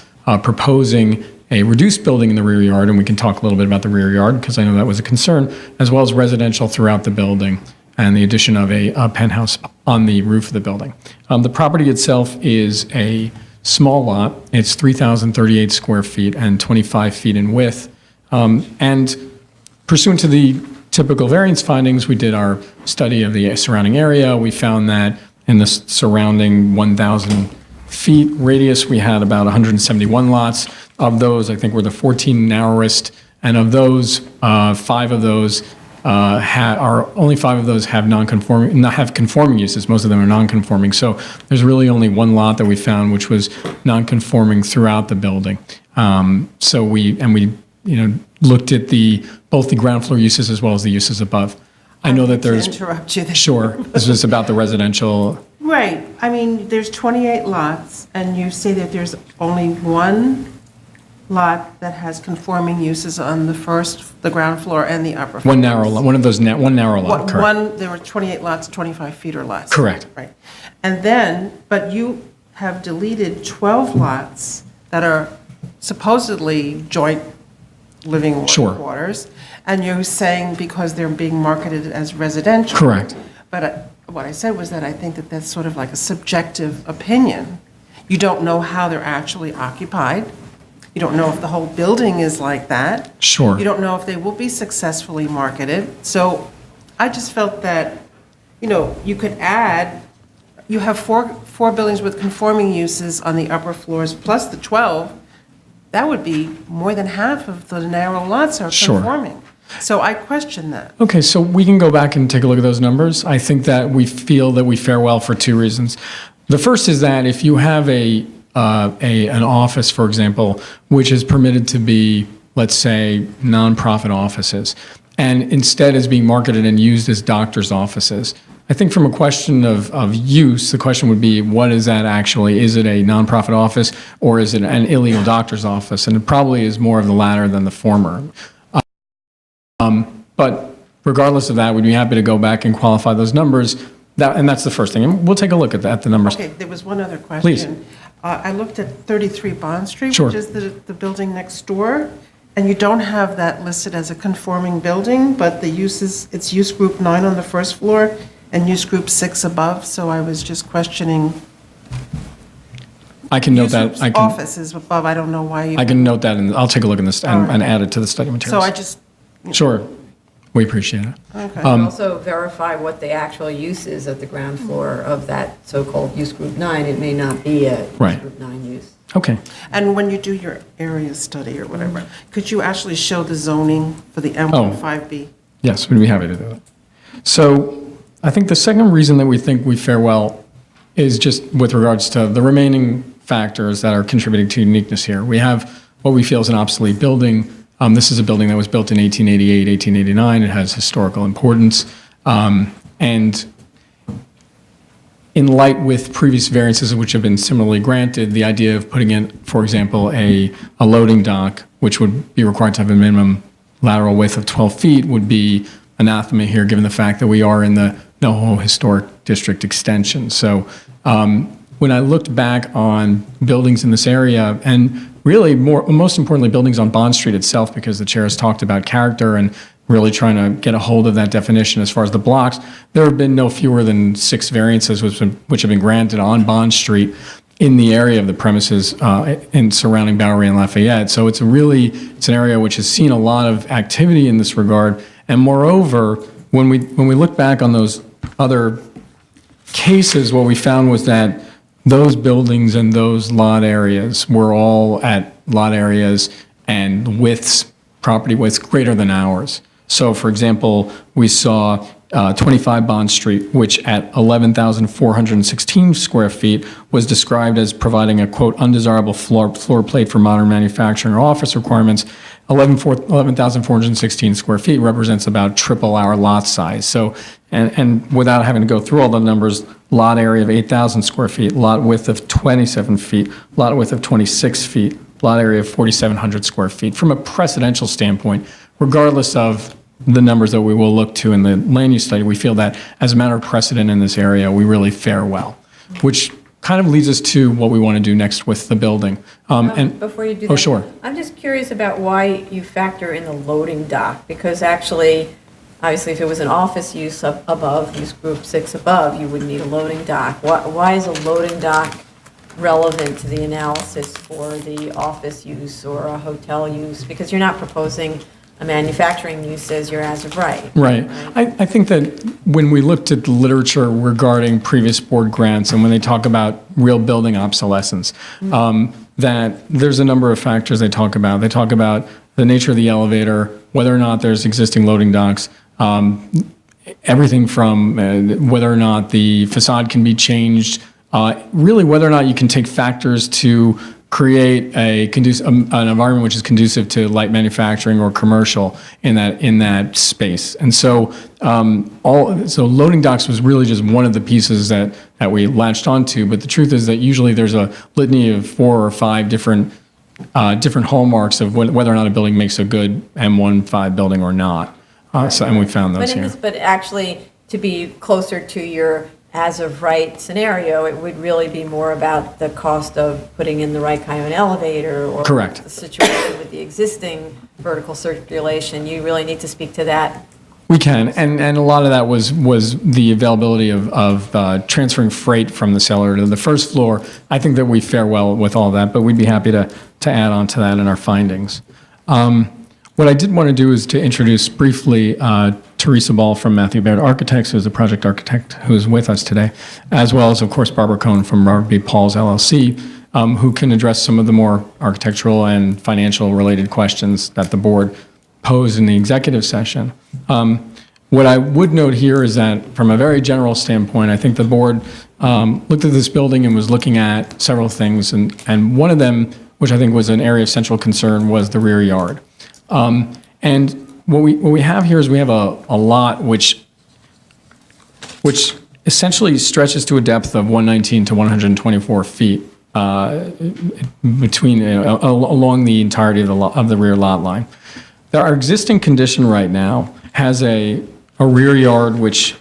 proposing a reduced building in the rear yard, and we can talk a little bit about the rear yard because I know that was a concern, as well as residential throughout the building and the addition of a penthouse on the roof of the building. The property itself is a small lot. It's 3,038 square feet and 25 feet in width. And pursuant to the typical variance findings, we did our study of the surrounding area. We found that in the surrounding 1,000 feet radius, we had about 171 lots. Of those, I think were the 14 narrowest, and of those, only 5 of those have conforming uses. Most of them are non-conforming. So there's really only one lot that we found which was non-conforming throughout the building. So we looked at both the ground floor uses as well as the uses above. I know that there's. To interrupt you there. Sure. This was about the residential. Right. I mean, there's 28 lots, and you say that there's only one lot that has conforming uses on the ground floor and the upper floor. One narrow lot. One narrow lot. Correct. There were 28 lots, 25 feet or less. Correct. Right. And then, but you have deleted 12 lots that are supposedly joint living Sure. quarters, and you're saying because they're being marketed as residential. Correct. But what I said was that I think that that's sort of like a subjective opinion. You don't know how they're actually occupied. You don't know if the whole building is like that. Sure. You don't know if they will be successfully marketed. So I just felt that, you could add, you have four buildings with conforming uses on the upper floors plus the 12. That would be more than half of the narrow lots are Sure. conforming. So I question that. Okay, so we can go back and take a look at those numbers. I think that we feel that we fare well for 2 reasons. The first is that if you have an office, for example, which is permitted to be, let's say, nonprofit offices, and instead is being marketed and used as doctors' offices, I think from a question of use, the question would be, what is that actually? Is it a nonprofit office or is it an illegal doctor's office? And it probably is more of the latter than the former. But regardless of that, we'd be happy to go back and qualify those numbers. And that's the first thing. And we'll take a look at the numbers. Okay, there was one other question. Please. I looked at 33 Bond Street, Sure. which is the building next door, and you don't have that listed as a conforming building, but it's use group 9 on the first floor and use group 6 above, so I was just questioning. I can note Use that. group's office is above, I don't know why you. I can note that, and I'll take a look at this and add it to the study So materials. I just. Sure. We appreciate it. Okay. Also verify what the actual use is at the ground floor of that so-called use group 9. It may not be a use Right. group 9 use. Okay. And when you do your area study or whatever, could you actually show the zoning for the M15B? Yes, we'd be happy to do that. So I think the second reason that we think we fare well is just with regards to the remaining factors that are contributing to uniqueness here. We have what we feel is an obsolete building. This is a building that was built in 1888, 1889. It has historical importance. And in light with previous variances which have been similarly granted, the idea of putting in, for example, a loading dock, which would be required to have a minimum lateral width of 12 feet, would be anathema here, given the fact that we are in the NoHo Historic District extension. So when I looked back on buildings in this area, and really most importantly, buildings on Bond Street itself, because the chair has talked about character and really trying to get a hold of that definition as far as the blocks, there have been no fewer than 6 variances which have been granted on Bond Street in the area of the premises in surrounding Bowery and Lafayette. So it's an area which has seen a lot of activity in this regard. And moreover, when we look back on those other cases, what we found was that those buildings and those lot areas were all at lot areas and widths, property widths greater than ours. So for example, we saw 25 Bond Street, which at 11,416 square feet was described as providing a, quote, undesirable floor plate for modern manufacturing or office requirements. 11,416 square feet represents about triple our lot size. So, and without having to go through all the numbers, lot area of 8,000 square feet, lot width of 27 feet, lot width of 26 feet, lot area of 4,700 square feet. From a precedential standpoint, regardless of the numbers that we will look to in the land use study, we feel that as a matter of precedent in this area, we really fare well, which kind of leads us to what we want to do next with the building. And Before you do that. Oh, sure. I'm just curious about why you factor in the loading dock, because actually, obviously, if it was an office use above, use group 6 above, you would need a loading dock. Why is a loading dock relevant to the analysis for the office use or a hotel use? Because you're not proposing a manufacturing use as your as of right. Right. I think that when we looked at the literature regarding previous board grants and when they talk about real building obsolescence, that there's a number of factors they talk about. They talk about the nature of the elevator, whether or not there's existing loading docks, everything from whether or not the facade can be changed, really whether or not you can take factors to create an environment which is conducive to light manufacturing or commercial in that space. And so loading docks was really just one of the pieces that we latched onto. But the truth is that usually there's a litany of 4 or 5 different hallmarks of whether or not a building makes a good M15 building or not. And we found those here. But actually, to be closer to your as-of-right scenario, it would really be more about the cost of putting in the right kind of an elevator or Correct. the situation with the existing vertical circulation. You really need to speak to that. We can, and a lot of that was the availability of transferring freight from the cellar to the first floor. I think that we fare well with all that, but we'd be happy to add on to that in our findings. What I did want to do is to introduce briefly Teresa Ball from Matthew Baird Architects, who's the project architect who is with us today, as well as, of course, Barbara Cohn from Robert B. Paul's LLC, who can address some of the more architectural and financial related questions that the board posed in the executive session. What I would note here is that from a very general standpoint, I think the board looked at this building and was looking at several things, and one of them, which I think was an area of central concern, was the rear yard. And what we have here is we have a lot which essentially stretches to a depth of 119 to 124 feet between along the entirety of the rear lot line. Our existing condition right now has a rear yard which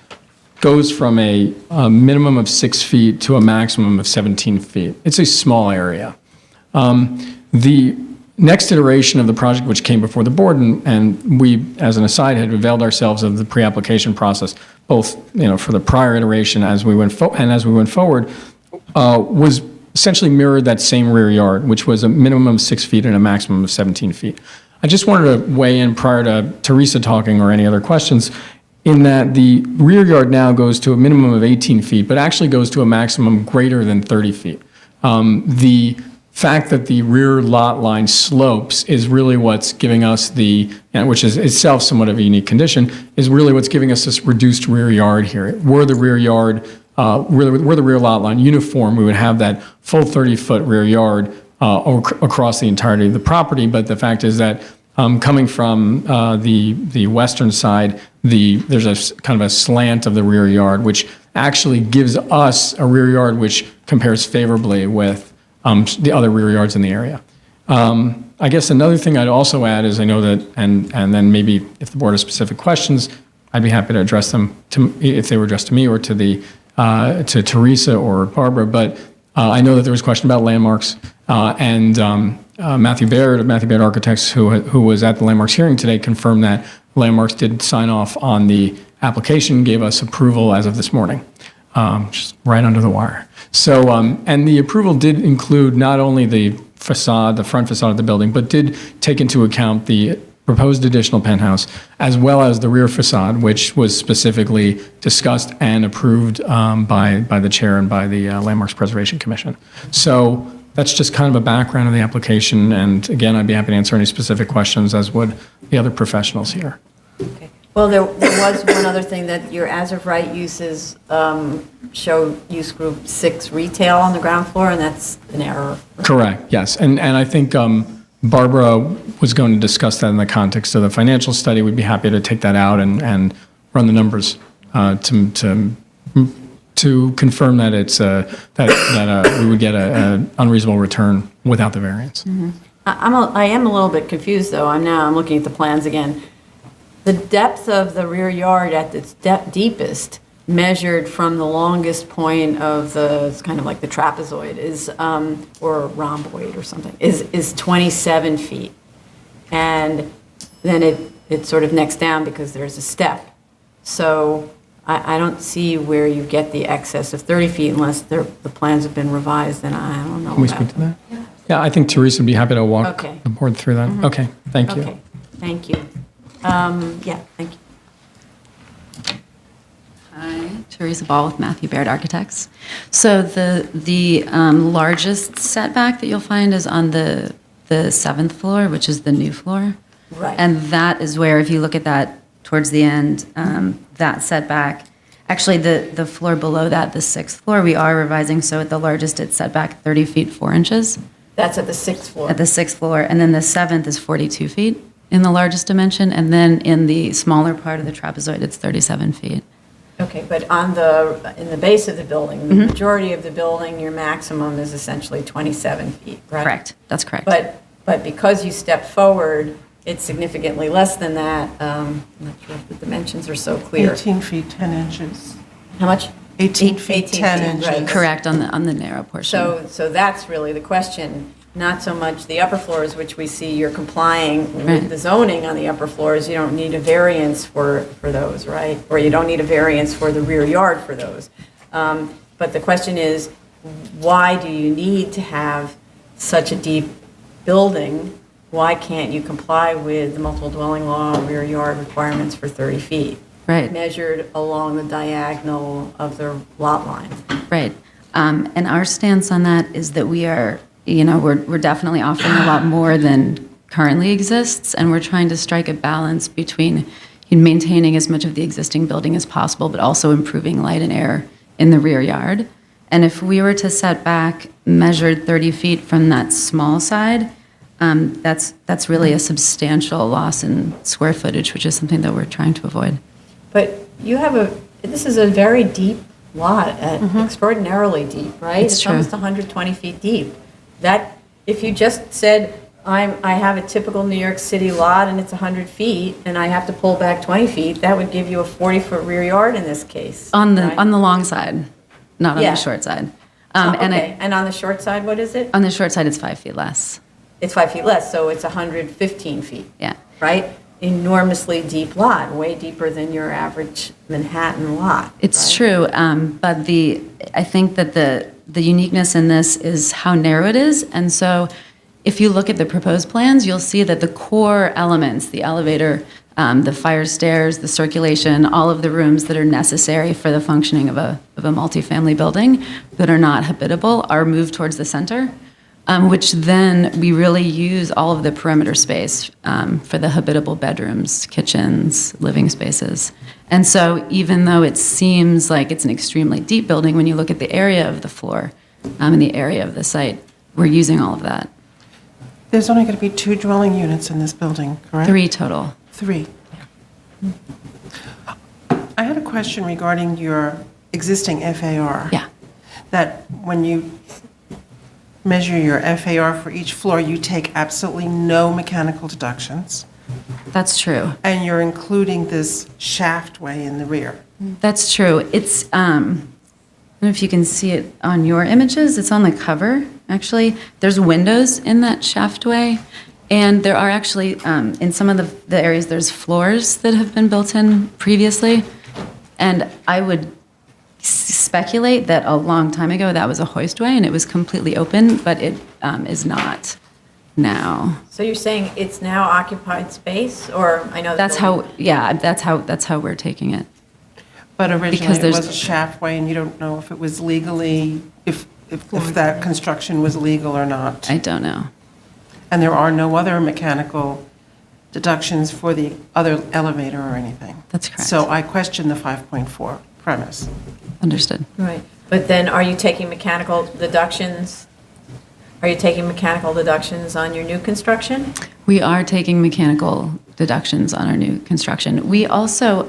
goes from a minimum of 6 feet to a maximum of 17 feet. It's a small area. The next iteration of the project, which came before the board, and we, as an aside, had availed ourselves of the pre-application process, both for the prior iteration as we went forward, was essentially mirrored that same rear yard, which was a minimum of 6 feet and a maximum of 17 feet. I just wanted to weigh in prior to Teresa talking or any other questions, in that the rear yard now goes to a minimum of 18 feet, but actually goes to a maximum greater than 30 feet. The fact that the rear lot line slopes is really what's giving us which is itself somewhat of a unique condition, is really what's giving us this reduced rear yard here. Were the rear yard, were the rear lot line uniform, we would have that full 30-foot rear yard across the entirety of the property. But the fact is that coming from the western side, there's a kind of a slant of the rear yard, which actually gives us a rear yard which compares favorably with the other rear yards in the area. I guess another thing I'd also add is I know that, and then maybe if the board has specific questions, I'd be happy to address them if they were addressed to me or to Teresa or Barbara. But I know that there was a question about landmarks, and Matthew Baird of Matthew Baird Architects, who was at the landmarks hearing today, confirmed that landmarks did sign off on the application, gave us approval as of this morning, just right under the wire. So, and the approval did include not only the facade, the front facade of the building, but did take into account the proposed additional penthouse, as well as the rear facade, which was specifically discussed and approved by the chair and by the Landmarks Preservation Commission. So that's just kind of a background of the application. And again, I'd be happy to answer any specific questions, as would the other professionals here. Okay. Well, there was one other thing, that your as-of-right uses show use group 6 retail on the ground floor, and that's an error. Correct, yes. And I think Barbara was going to discuss that in the context of the financial study. We'd be happy to take that out and run the numbers to confirm that it's that we would get an unreasonable return without the variance. Mm-hmm. I am a little bit confused, though. I'm looking at the plans again. The depth of the rear yard at its deepest, measured from the longest point of it's kind of like the trapezoid, or rhomboid or something, is 27 feet. And then it sort of necks down because there's a step. So I don't see where you get the excess of 30 feet unless the plans have been revised, and I don't know Can we about speak to that? Yeah, I think Teresa would be happy to walk Okay. the board through that. Okay, thank you. Okay, thank you. Yeah, thank you. Hi, Teresa Ball with Matthew Baird Architects. So the largest setback that you'll find is on the 7th floor, which is the new floor. Right. And that is where, if you look at that towards the end, that setback, actually the floor below that, the 6th floor, we are revising, so at the largest it's setback 30 feet 4 inches. That's at the 6th floor. At the 6th floor, and then the 7th is 42 feet in the largest dimension, and then in the smaller part of the trapezoid, it's 37 feet. Okay, but in the base of the building, the majority of the building, your maximum is essentially 27 feet, right? Correct, that's correct. But because you step forward, it's significantly less than that. I'm not sure if the dimensions are so clear. 18 feet, 10 inches. How much? 18 feet, 18 10 feet, inches. right. Correct, on the narrow portion. So that's really the question, not so much the upper floors, which we see you're complying Right. with the zoning on the upper floors. You don't need a variance for those, right? Or you don't need a variance for the rear yard for those. But the question is, why do you need to have such a deep building? Why can't you comply with the multiple dwelling law rear yard requirements for 30 feet? Right. Measured along the diagonal of the lot line. Right. And our stance on that is that we're definitely offering a lot more than currently exists, and we're trying to strike a balance between maintaining as much of the existing building as possible, but also improving light and air in the rear yard. And if we were to set back measured 30 feet from that small side, that's really a substantial loss in square footage, which is something that we're trying to avoid. But this is a very deep lot, extraordinarily deep, right? It's true. Almost 120 feet deep. That, if you just said, I have a typical New York City lot and it's 100 feet and I have to pull back 20 feet, that would give you a 40-foot rear yard in this case. On the right? long side, not on Yeah. the short side. Okay, and on the short side, what is it? On the short side, it's 5 feet less. It's 5 feet less, so it's 115 feet. Yeah. Right? Enormously deep lot, way deeper than your average Manhattan lot. It's right? true, but I think that the uniqueness in this is how narrow it is, and so if you look at the proposed plans, you'll see that the core elements, the elevator, the fire stairs, the circulation, all of the rooms that are necessary for the functioning of a multifamily building that are not habitable are moved towards the center, which then we really use all of the perimeter space for the habitable bedrooms, kitchens, living spaces. And so even though it seems like it's an extremely deep building, when you look at the area of the floor and the area of the site, we're using all of that. There's only going to be 2 dwelling units in this building, correct? 3 total. 3. I had a question regarding your existing FAR. Yeah. That when you measure your FAR for each floor, you take absolutely no mechanical deductions. That's true. And you're including this shaftway in the rear. That's true. It's, I don't know if you can see it on your images. It's on the cover, actually. There's windows in that shaftway. And there are actually, in some of the areas, there's floors that have been built in previously. And I would speculate that a long time ago that was a hoistway and it was completely open, but it is not now. So you're saying it's now occupied space, or I know That's how we're taking it. But originally Because it there's- was a shaftway, and you don't know if it was legally, if that construction was legal or not. I don't know. And there are no other mechanical deductions for the other elevator or anything. That's correct. So I question the 5.4 premise. Understood. Right. But then are you taking mechanical deductions? Are you taking mechanical deductions on your new construction? We are taking mechanical deductions on our new construction. We also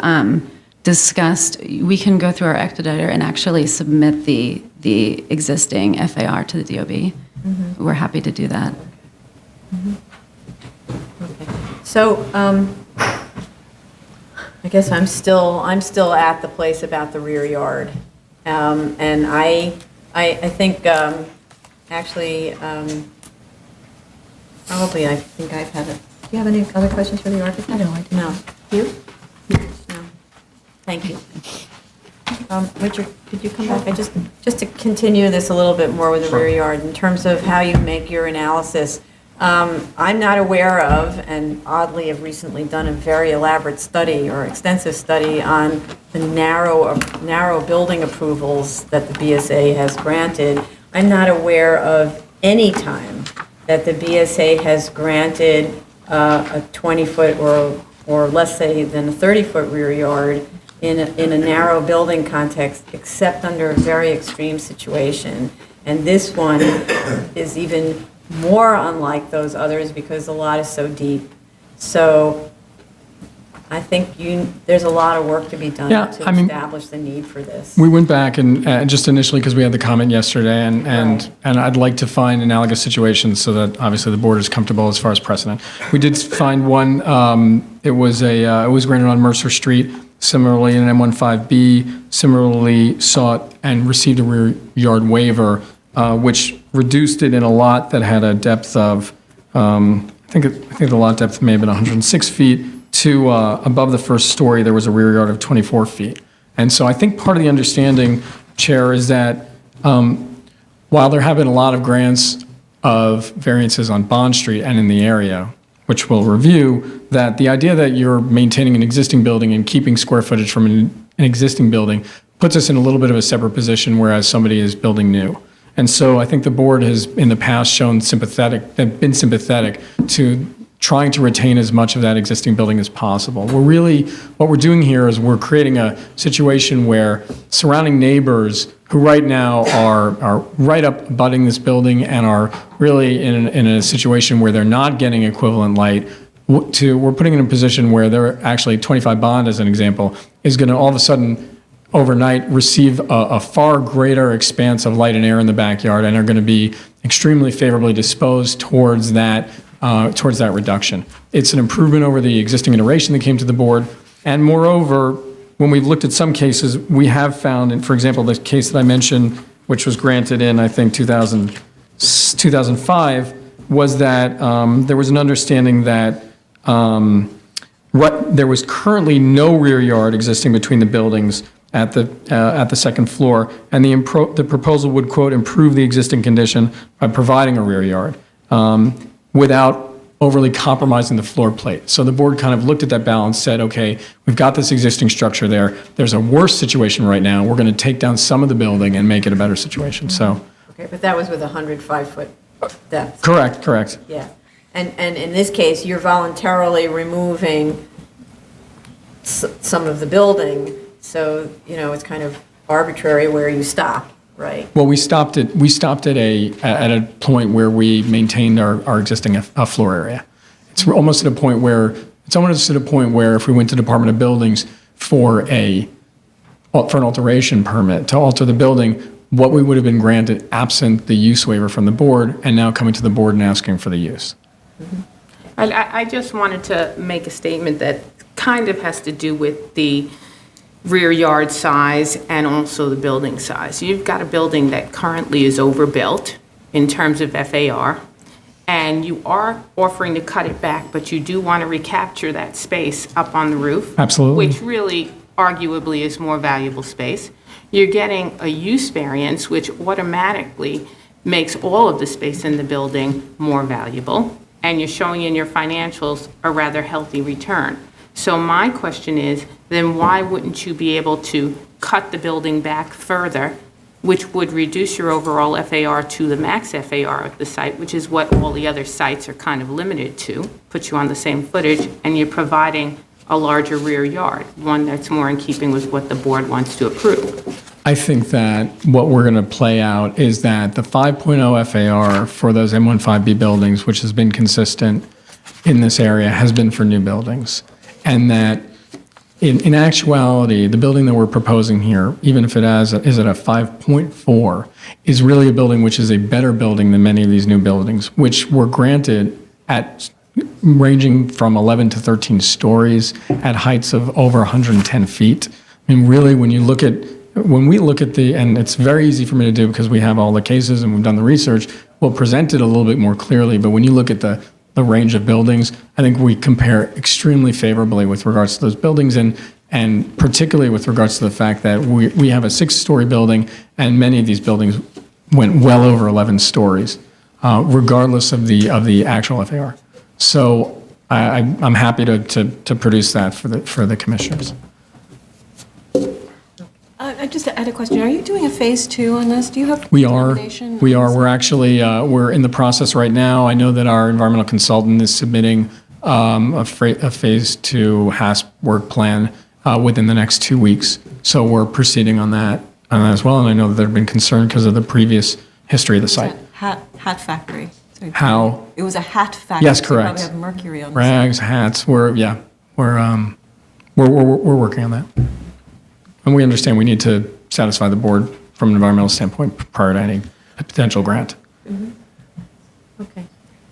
discussed, we can go through our expediter and actually submit the existing FAR to the DOB. We're happy to do that. So, I guess I'm still at the place about the rear yard. And I think, actually, probably, I think I've had do you have any other questions for the architect? No, I do not. You? No. Thank you. Richard, could you come back? Just to continue this a little bit more with the rear yard, in terms of how you make your analysis. I'm not aware of, and oddly have recently done a very elaborate study or extensive study on the narrow building approvals that the BSA has granted. I'm not aware of any time that the BSA has granted a 20-foot or less say than a 30-foot rear yard in a narrow building context, except under a very extreme situation. And this one is even more unlike those others because the lot is so deep. So I think there's a lot of work to be done to establish the need for this. We went back and just initially, because we had the comment yesterday, and I'd like to find analogous situations so that obviously the board is comfortable as far as precedent. We did find one, it was granted on Mercer Street, similarly an M15B, similarly sought and received a rear yard waiver, which reduced it in a lot that had a depth of, I think the lot depth may have been 106 feet, to above the first story, there was a rear yard of 24 feet. And so I think part of the understanding, Chair, is that while there have been a lot of grants of variances on Bond Street and in the area, which we'll review, that the idea that you're maintaining an existing building and keeping square footage from an existing building puts us in a little bit of a separate position, whereas somebody is building new. And so I think the board has, in the past, been sympathetic to trying to retain as much of that existing building as possible. What we're doing here is we're creating a situation where surrounding neighbors who right now are right up abutting this building and are really in a situation where they're not getting equivalent light, we're putting in a position where they're actually, 25 Bond as an example, is going to all of a sudden overnight receive a far greater expanse of light and air in the backyard and are going to be extremely favorably disposed towards that reduction. It's an improvement over the existing iteration that came to the board. And moreover, when we've looked at some cases, we have found, and for example, the case that I mentioned, which was granted in, I think, 2005, was that there was an understanding that there was currently no rear yard existing between the buildings at the second floor, and the proposal would, quote, improve the existing condition by providing a rear yard without overly compromising the floor plate. So the board kind of looked at that balance, said, okay, we've got this existing structure there. There's a worse situation right now. We're going to take down some of the building and make it a better situation. So. Okay, but that was with 105-foot depth. Correct. Yeah. And in this case, you're voluntarily removing some of the building, so, it's kind of arbitrary where you stop, right? Well, we stopped at a point where we maintained our existing floor area. It's almost at a point where if we went to Department of Buildings for an alteration permit to alter the building, what we would have been granted absent the use waiver from the board, and now coming to the board and asking for the use. Mm-hmm. I just wanted to make a statement that kind of has to do with the rear yard size and also the building size. You've got a building that currently is overbuilt in terms of FAR, and you are offering to cut it back, but you do want to recapture that space up on the roof. Absolutely. Which really arguably is more valuable space. You're getting a use variance, which automatically makes all of the space in the building more valuable, and you're showing in your financials a rather healthy return. So my question is, then why wouldn't you be able to cut the building back further, which would reduce your overall FAR to the max FAR of the site, which is what all the other sites are kind of limited to, put you on the same footage, and you're providing a larger rear yard, one that's more in keeping with what the board wants to approve? I think that what we're going to play out is that the 5.0 FAR for those M15B buildings, which has been consistent in this area, has been for new buildings. And that in actuality, the building that we're proposing here, even if it is at a 5.4, is really a building which is a better building than many of these new buildings, which were granted at ranging from 11 to 13 stories at heights of over 110 feet. I mean, really, when we look at and it's very easy for me to do because we have all the cases and we've done the research, we'll present it a little bit more clearly, but when you look at the range of buildings, I think we compare extremely favorably with regards to those buildings and particularly with regards to the fact that we have a 6-story building and many of these buildings went well over 11 stories, regardless of the actual FAR. So I'm happy to produce that for the commissioners. I just had a question. Are you doing a phase 2 on this? Do you have We are. determination? We're actually, we're in the process right now. I know that our environmental consultant is submitting a phase 2 HASP work plan within the next 2 weeks. So we're proceeding on that as well. And I know that there have been concern because of the previous history of the site. Hat factory. So How? It was a hat factory. Yes, so you correct. probably have mercury on Rags, hats. We're working on that. And we understand we need to satisfy the board from an environmental standpoint prior to any potential grant. Okay.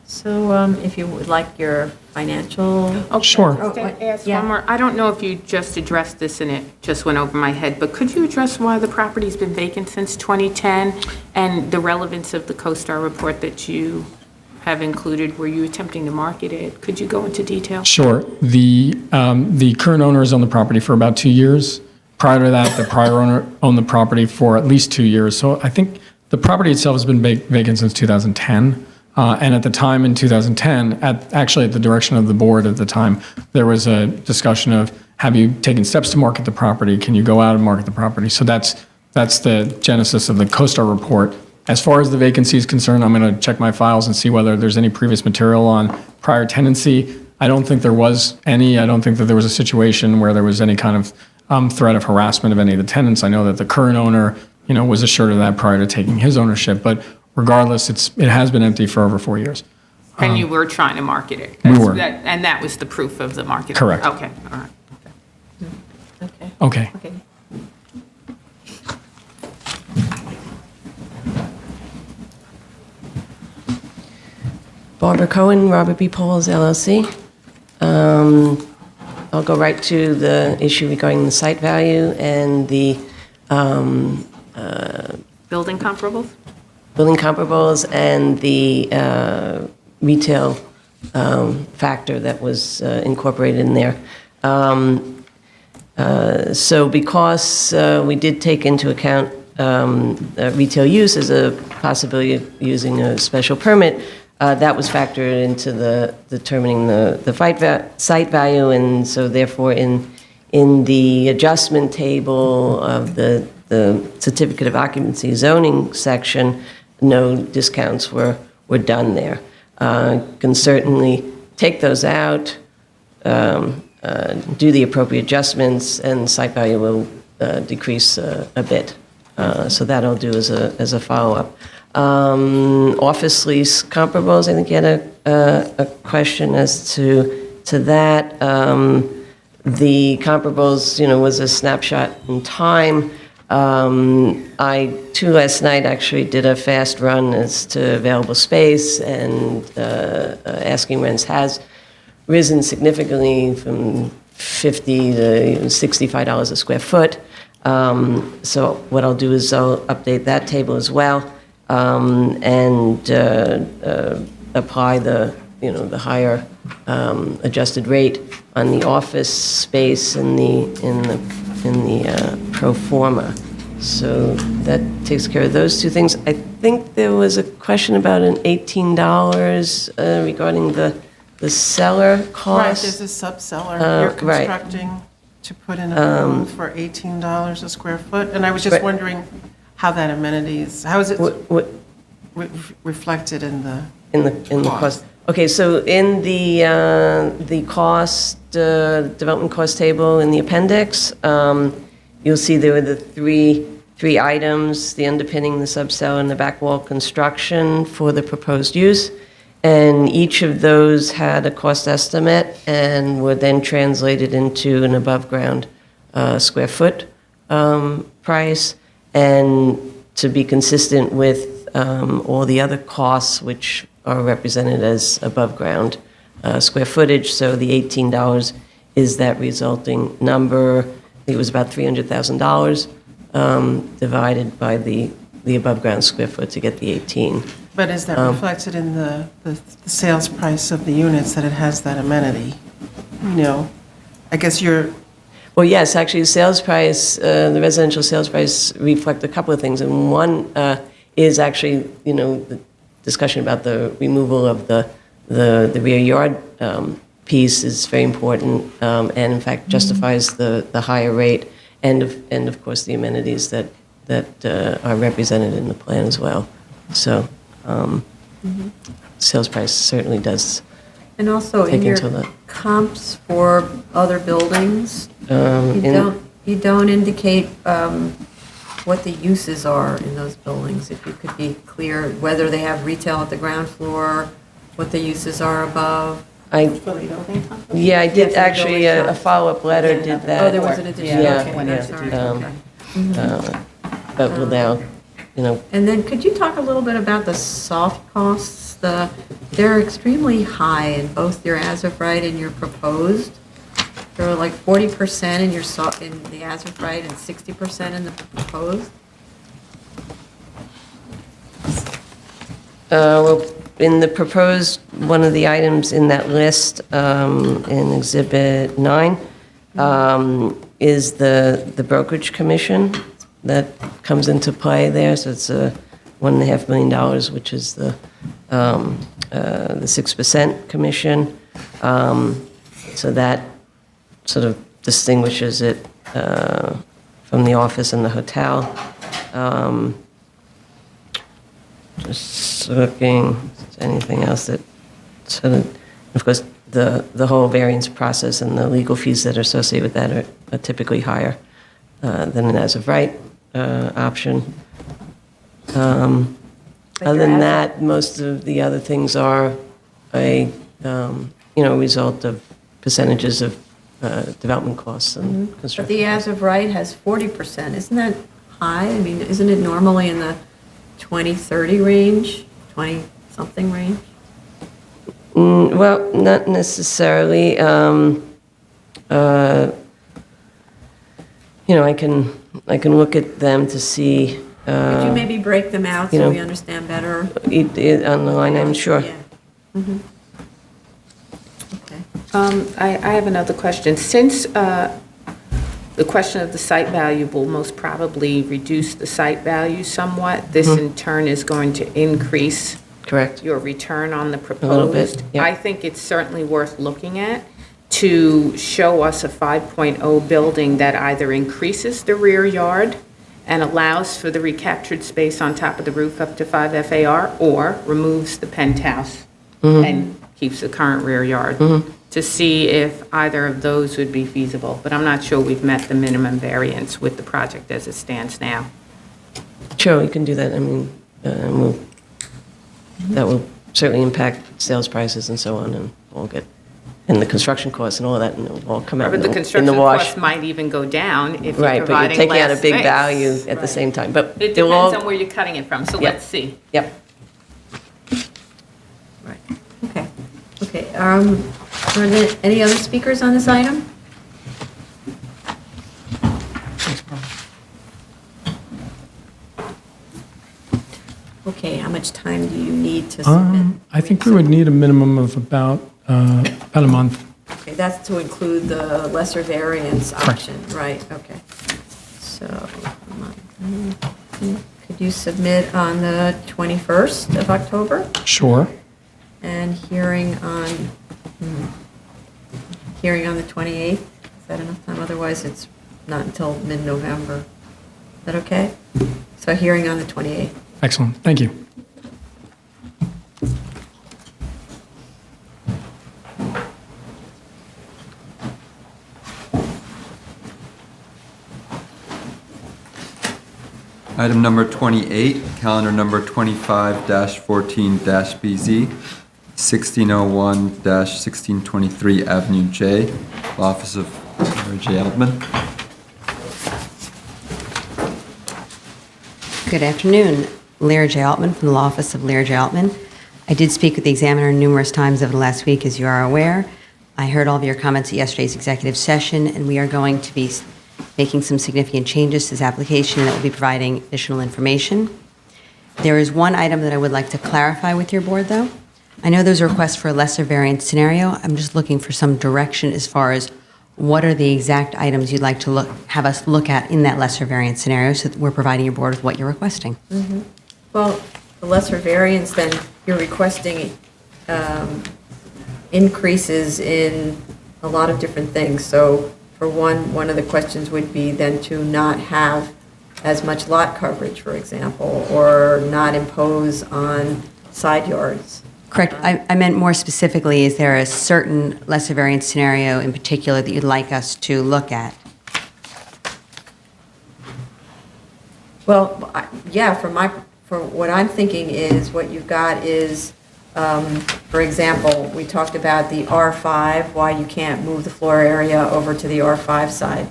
So if you would like your financial. Sure. Ask one more. I don't know if you just addressed this and it just went over my head, but could you address why the property's been vacant since 2010 and the relevance of the CoStar report that you have included? Were you attempting to market it? Could you go into detail? Sure. The current owner has owned the property for about 2 years. Prior to that, the prior owner owned the property for at least 2 years. So I think the property itself has been vacant since 2010. And at the time in 2010, actually at the direction of the board at the time, there was a discussion of, have you taken steps to market the property? Can you go out and market the property? So that's the genesis of the CoStar report. As far as the vacancy is concerned, I'm going to check my files and see whether there's any previous material on prior tenancy. I don't think there was any. I don't think that there was a situation where there was any kind of threat of harassment of any of the tenants. I know that the current owner, was assured of that prior to taking his ownership. But regardless, it has been empty for over 4 years. And you were trying to market it? We were. And that was the proof of the market? Correct. Okay, all right. Okay. Okay. Barbara Cohen, Robert B. Pauls, LLC. I'll go right to the issue regarding the site value and the Building comparables? building comparables and the retail factor that was incorporated in there. So because we did take into account retail use as a possibility of using a special permit, that was factored into the determining the site value, and so therefore in the adjustment table of the certificate of occupancy zoning section, no discounts were done there. Can certainly take those out, do the appropriate adjustments, and site value will decrease a bit. So that I'll do as a follow-up. Office lease comparables, I think you had a question as to that. The comparables, was a snapshot in time. I, too, last night actually did a fast run as to available space, and asking rents has risen significantly from $50 to $65 a square foot. So what I'll do is I'll update that table as well, and apply the higher adjusted rate on the office space in the pro forma. So that takes care of those two things. I think there was a question about an $18 regarding the cellar cost. Right, there's a sub-cellar you're right. constructing to put in a room for $18 a square foot. And I was just Right. wondering how that amenities, how is it reflected in the cost? Okay, so in the cost, development cost table in the appendix, you'll see there were the three items, the underpinning, the subcell, and the back wall construction for the proposed use. And each of those had a cost estimate and were then translated into an above-ground square foot price. And to be consistent with all the other costs, which are represented as above-ground square footage, so the $18 is that resulting number. I think it was about $300,000 divided by the above-ground square foot to get the 18. But is that reflected in the sales price of the units, that it has that amenity? You know, I guess you're... Well, yes, actually, the sales price, the residential sales price reflect a couple of things. And one is actually, the discussion about the removal of the rear yard piece is very important, and in fact justifies the higher rate, and of course the amenities that are represented in the plan as well. So, sales price certainly does. And also in Take your into the- comps for other buildings, you don't indicate what the uses are in those buildings. If you could be clear whether they have retail at the ground floor, what the uses are above. Yeah, I did actually, a follow-up letter did that. Oh, there was an addition, Yeah, okay, yeah. sorry, okay. But will now, And then could you talk a little bit about the soft costs? They're extremely high in both your as-of-right and your proposed. They're like 40% in in the as-of-right and 60% in the proposed. well, in the proposed, one of the items in that list, in Exhibit 9, is the brokerage commission that comes into play there. So it's $1.5 million, which is the 6% commission. So that sort of distinguishes it from the office and the hotel. Just looking, is there anything else that sort of course, the whole variance process and the legal fees that are associated with that are typically higher than an as-of-right option. Other than that, most of the other things are a result of percentages of development costs and But construction. the as-of-right has 40%. Isn't that high? I mean, isn't it normally in the 20-30 range, 20-something range? Well, not necessarily. I can look at them to see. Could you maybe break them out you so know, we understand better? On the line, I'm sure. Yeah. Mhm. Okay. I have another question. Since the question of the site value will most probably reduce the site value somewhat, this in turn is going to increase Correct. your return on the proposed. little bit, yeah. I think it's certainly worth looking at to show us a 5.0 building that either increases the rear yard and allows for the recaptured space on top of the roof up to 5 FAR, or removes the penthouse and keeps the current rear yard, to see if either of those would be feasible. But I'm not sure we've met the minimum variance with the project as it stands now. Sure, we can do that. I mean, that will certainly impact sales prices and so on, and and the construction costs and all of that, and it'll all come out But the in the construction wash. costs might even go down if you're Right, but you're providing taking out less a big space. value at the same time, but It they'll all. depends on where you're cutting it from, so Yep. let's see. Yep. Right. Okay. Are there any other speakers on this item? Okay, how much time do you need to submit? I think we would need a minimum of about a month. Okay, that's to include the lesser variance option, right, okay. So, could you submit on the 21st of October? Sure. And hearing on the 28th? Is that enough time? Otherwise, it's not until mid-November. Is that okay? So hearing on the 28th. Excellent. Thank you. Item number 28, calendar number 25-14-BZ, 1601-1623 Avenue J, Office of Mary J. Altman. Good afternoon. Lear J. Altman from the Law Office of Lear J. Altman. I did speak with the examiner numerous times over the last week, as you are aware. I heard all of your comments at yesterday's executive session, and we are going to be making some significant changes to this application that will be providing additional information. There is one item that I would like to clarify with your board, though. I know there's a request for a lesser variance scenario. I'm just looking for some direction as far as what are the exact items you'd like to have us look at in that lesser variance scenario, so that we're providing your board with what you're requesting. Mhm. Well, the lesser variance, then you're requesting increases in a lot of different things. So for one of the questions would be then to not have as much lot coverage, for example, or not impose on side yards. Correct. I meant more specifically, is there a certain lesser variance scenario in particular that you'd like us to look at? Well, yeah, for what I'm thinking is, what you've got is, for example, we talked about the R5, why you can't move the floor area over to the R5 side.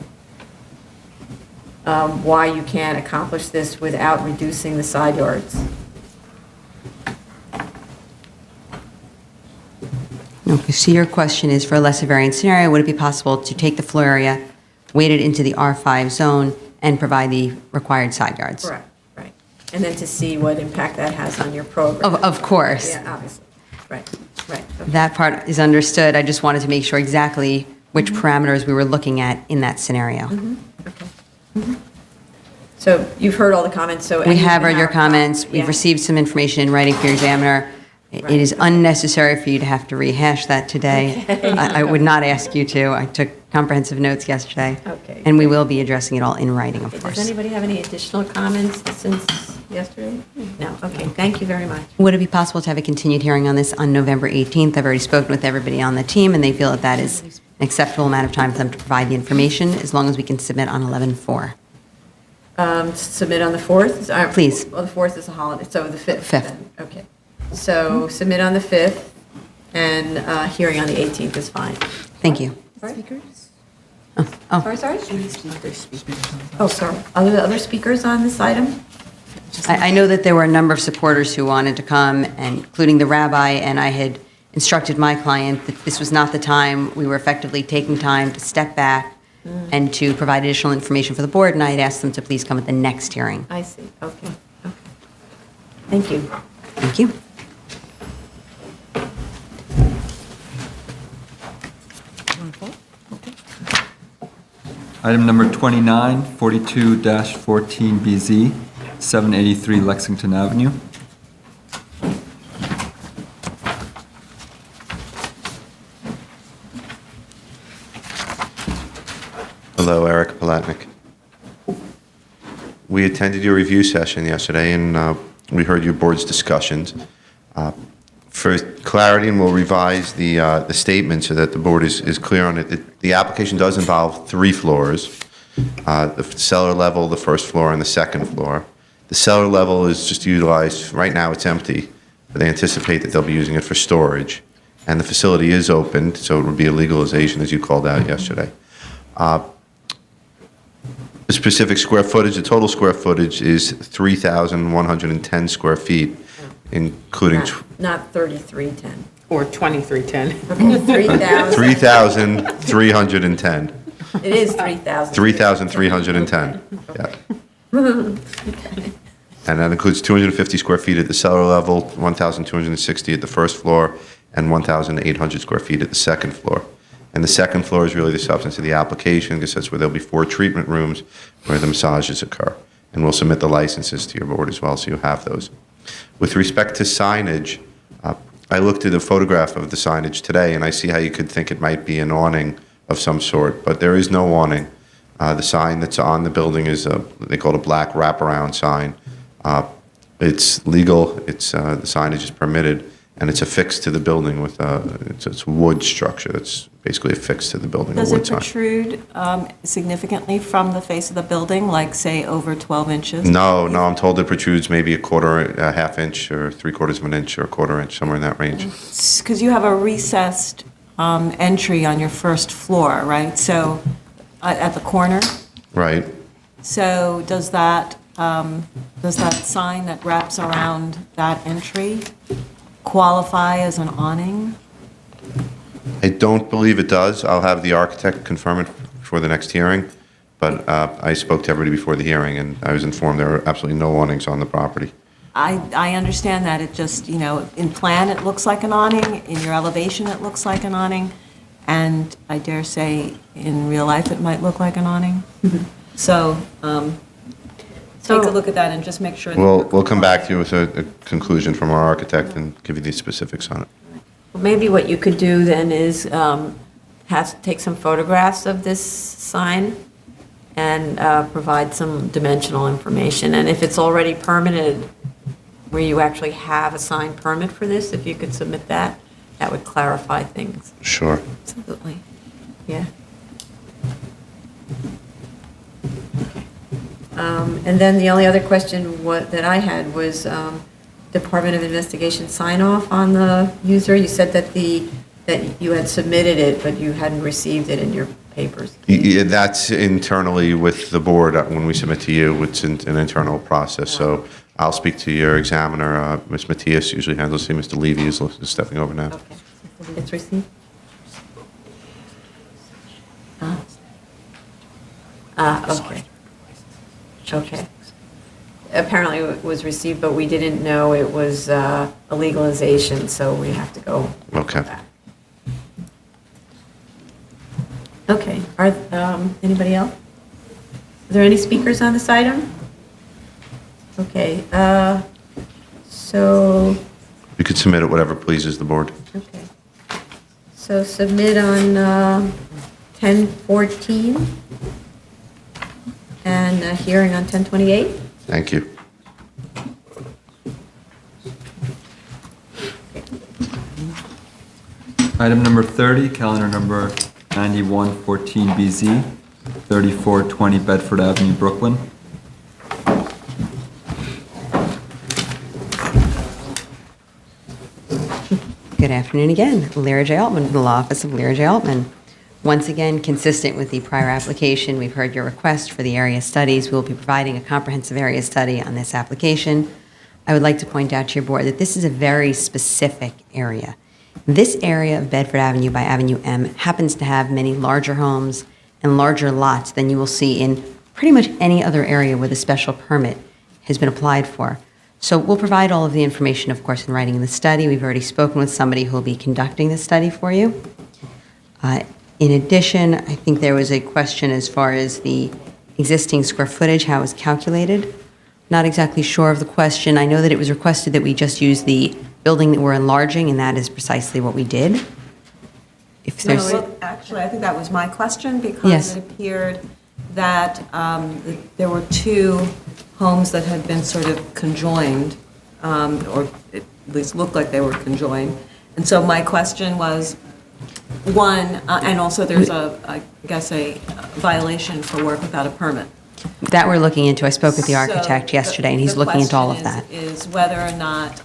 Why you can't accomplish this without reducing the side yards. Okay, so your question is, for a lesser variance scenario, would it be possible to take the floor area, weight it into the R5 zone, and provide the required side yards? Correct, right. And then to see what impact that has on your program. Of course. Yeah, obviously. Right, right. Okay. That part is understood. I just wanted to make sure exactly which parameters we were looking at in that scenario. Okay. So you've heard all the comments, so. We have heard your Yeah. comments. We've received some information in writing for your examiner. It is unnecessary for you to have to rehash that today. Okay. I would not ask you to. I took comprehensive notes yesterday. Okay. And we will be addressing it all in writing, of Does course. anybody have any additional comments since yesterday? No, okay, thank you very much. Would it be possible to have a continued hearing on this on November 18th? I've already spoken with everybody on the team, and they feel that that is an acceptable amount of time for them to provide the information, as long as we can submit on 11/4. Submit on the 4th? Please. Well, the 4th is a holiday, so the 5th. 5th. then. Okay. So submit on the 5th, and hearing on the 18th is fine. Thank you. Speakers? Oh. Sorry? Oh, sorry. Are there other speakers on this item? I know that there were a number of supporters who wanted to come, and including the rabbi, and I had instructed my client that this was not the time. We were effectively taking time to step back and to provide additional information for the board, and I had asked them to please come at the next hearing. I see, okay, okay. Thank you. Thank you. Item number 29, 42-14BZ, 783 Lexington Avenue. Hello, Eric Palatnik. We attended your review session yesterday, and we heard your board's discussions. For clarity, and we'll revise the statement so that the board is clear on it. The application does involve 3 floors, the cellar level, the first floor, and the second floor. The cellar level is just utilized, right now it's empty, but they anticipate that they'll be using it for storage. And the facility is opened, so it would be a legalization, as you called out yesterday. The specific square footage, the total square footage is 3,110 square feet, including Not 3310. Or 2310. Okay, 3,000. 3,310. It is 3,000. 3,310, yeah. And that includes 250 square feet at the cellar level, 1,260 at the first floor, and 1,800 square feet at the second floor. And the second floor is really the substance of the application, because that's where there'll be 4 treatment rooms where the massages occur. And we'll submit the licenses to your board as well, so you have those. With respect to signage, I looked at a photograph of the signage today, and I see how you could think it might be an awning of some sort, but there is no awning. The sign that's on the building is they call it a black wraparound sign. It's legal, the signage is permitted, and it's affixed to the building with it's a wood structure that's basically affixed to the building. Does a wood it sign. protrude significantly from the face of the building, like, say, over 12 inches? No, I'm told it protrudes maybe a half inch, or 3/4 of an inch, or a quarter inch, somewhere in that range. Because you have a recessed entry on your first floor, right? So, at the corner? Right. So does that sign that wraps around that entry qualify as an awning? I don't believe it does. I'll have the architect confirm it for the next hearing, but I spoke to everybody before the hearing, and I was informed there are absolutely no awnings on the property. I understand that. It just, in plan, it looks like an awning. In your elevation, it looks like an awning. And I dare say, in real life, it might look like an awning. So take a look at that and just make sure. That We'll come back to you with a conclusion from our architect and give you the specifics on it. Well, maybe what you could do then is take some photographs of this sign and provide some dimensional information. And if it's already permitted, where you actually have a sign permit for this, if you could submit that, that would clarify things. Sure. Absolutely. Yeah. And then the only other question that I had was Department of Investigation sign-off on the user. You said that that you had submitted it, but you hadn't received it in your papers. Yeah, that's internally with the board. When we submit to you, it's an internal process. So I'll speak to your examiner. Ms. Matias usually handles it. Mr. Levy is stepping over now. Okay. It's received? Okay. Okay. Apparently it was received, but we didn't know it was a legalization, so we have to go. Okay. Back. Okay. Anybody else? Are there any speakers on this item? Okay. So. You could submit it whatever pleases the board. Okay. So submit on 10/14 and a hearing on 10/28. Thank you. Item number 30, calendar number 9114BZ, 3420 Bedford Avenue, Brooklyn. Good afternoon again. Lyra J. Altman from the Law Office of Lyra J. Altman. Once again, consistent with the prior application, we've heard your request for the area studies. We'll be providing a comprehensive area study on this application. I would like to point out to your board that this is a very specific area. This area of Bedford Avenue by Avenue M happens to have many larger homes and larger lots than you will see in pretty much any other area where the special permit has been applied for. So we'll provide all of the information, of course, in writing the study. We've already spoken with somebody who will be conducting the study for you. In addition, I think there was a question as far as the existing square footage, how it was calculated. Not exactly sure of the question. I know that it was requested that we just use the building that we're enlarging, and that is precisely what we did. If there's... Actually, I think that was my question because Yes. it appeared that there were two homes that had been sort of conjoined, or at least looked like they were conjoined. And so my question was, one, and also there's I guess a violation for work without a permit. That we're looking into. I spoke with the architect yesterday, and he's looking into all of that. The question is whether or not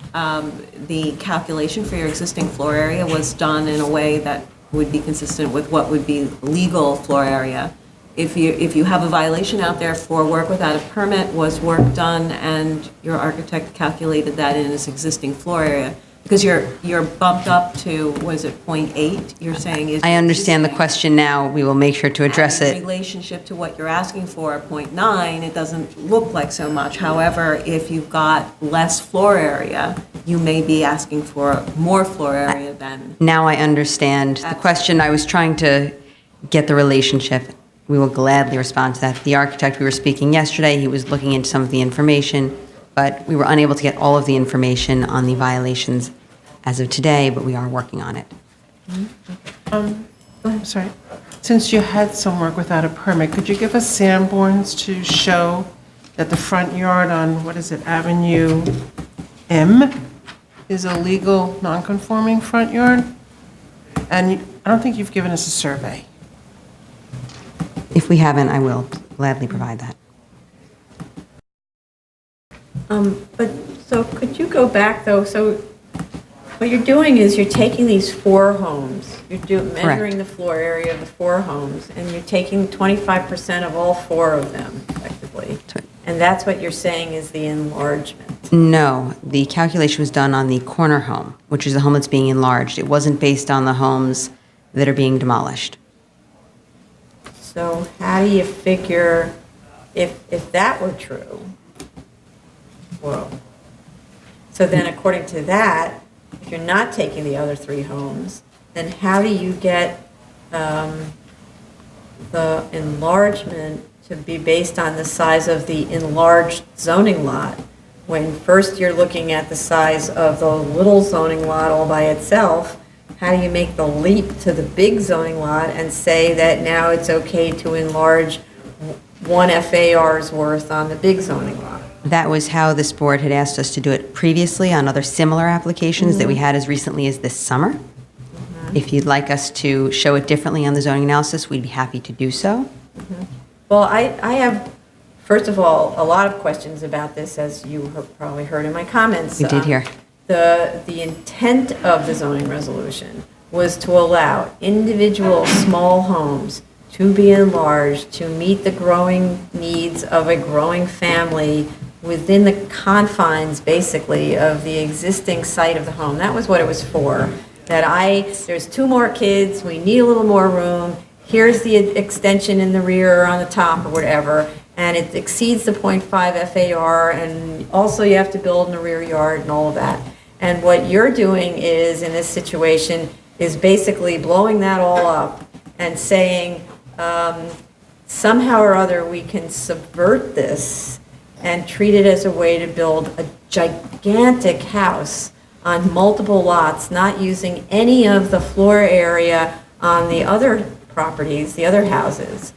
the calculation for your existing floor area was done in a way that would be consistent with what would be legal floor area. If you have a violation out there for work without a permit, was work done and your architect calculated that in its existing floor area? Because you're bumped up to, was it 0.8? You're saying is... I understand the question now. We will make sure to address In it. relationship to what you're asking for, 0.9, it doesn't look like so much. However, if you've got less floor area, you may be asking for more floor area than... Now I understand the question. I was trying to get the relationship. We will gladly respond to that. The architect we were speaking yesterday, he was looking into some of the information, but we were unable to get all of the information on the violations as of today, but we are working on it. I'm sorry. Since you had some work without a permit, could you give us Sanborns to show that the front yard on, what is it, Avenue M is a legal, non-conforming front yard? And I don't think you've given us a survey. If we haven't, I will gladly provide that. But, so could you go back, though? So what you're doing is you're taking these four homes, measuring the floor area of the four homes, and you're taking 25% of all four of them, effectively. And that's what you're saying is the enlargement. No, the calculation was done on the corner home, which is the home that's being enlarged. It wasn't based on the homes that are being demolished. So how do you figure, if that were true, whoa. So then according to that, if you're not taking the other 3 homes, then how do you get the enlargement to be based on the size of the enlarged zoning lot? When first you're looking at the size of the little zoning lot all by itself, how do you make the leap to the big zoning lot and say that now it's okay to enlarge 1 FAR's worth on the big zoning lot? That was how this board had asked us to do it previously on other similar applications that we had as recently as this summer. If you'd like us to show it differently on the zoning analysis, we'd be happy to do so. Well, I have, first of all, a lot of questions about this, as you have probably heard in my comments. We did hear. The intent of the zoning resolution was to allow individual small homes to be enlarged to meet the growing needs of a growing family within the confines, basically, of the existing site of the home. That was what it was for. There's 2 more kids, we need a little more room, here's the extension in the rear or on the top or whatever, and it exceeds the .5 FAR, and also you have to build in the rear yard and all of that. And what you're doing is, in this situation, is basically blowing that all up and saying, somehow or other we can subvert this and treat it as a way to build a gigantic house on multiple lots, not using any of the floor area on the other properties, the other houses,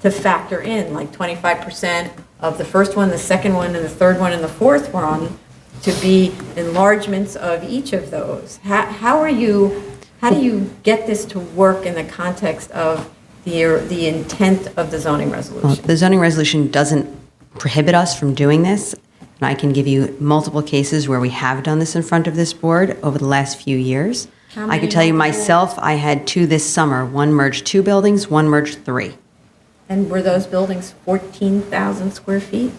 to factor in, like 25% of the first one, the second one, and the third one, and the fourth one, to be enlargements of each of those. How do you get this to work in the context of the intent of the zoning resolution? Well, the zoning resolution doesn't prohibit us from doing this, and I can give you multiple cases where we have done this in front of this board over the last few years. I could tell you myself, I had 2 this summer. One merged 2 buildings, one merged 3. And were those buildings 14,000 square feet?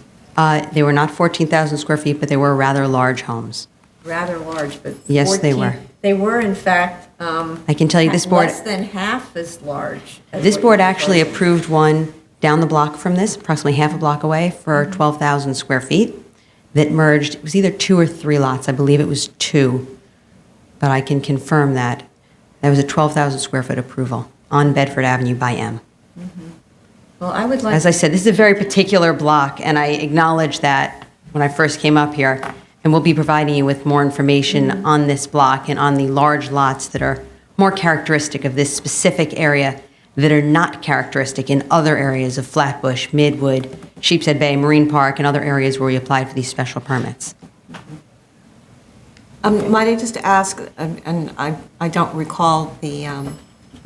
They were not 14,000 square feet, but they were rather large homes. Rather large, but Yes, they 14 were. They were, in fact, I can tell you this board. less than half as large. as This what board you're actually proposing. approved one down the block from this, approximately half a block away, for 12,000 square feet that merged. It was either 2 or 3 lots. I believe it was 2, but I can confirm that. That was a 12,000 square foot approval on Bedford Avenue by M. Well, I would like. As I said, this is a very particular block, and I acknowledge that when I first came up here, and we'll be providing you with more information on this block and on the large lots that are more characteristic of this specific area that are not characteristic in other areas of Flatbush, Midwood, Sheepshead Bay, Marine Park, and other areas where we applied for these special permits. Might I just ask, and I don't recall the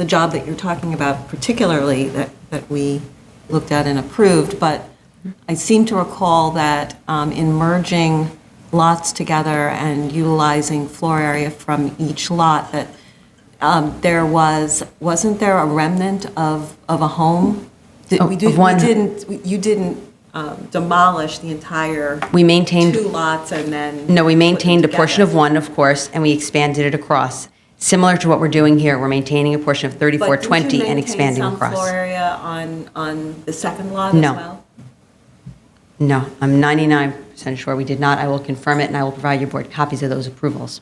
job that you're talking about particularly that we looked at and approved, but I seem to recall that in merging lots together and utilizing floor area from each lot, that wasn't there a remnant of a home? You didn't demolish the entire We maintained 2 lots and then... No, we put them maintained a portion together. of one, of course, and we expanded it across. Similar to what we're doing here, we're maintaining a portion of 3420 and expanding But did you maintain some across. floor area on the second lot No. as well? No, I'm 99% sure we did not. I will confirm it, and I will provide your board copies of those approvals.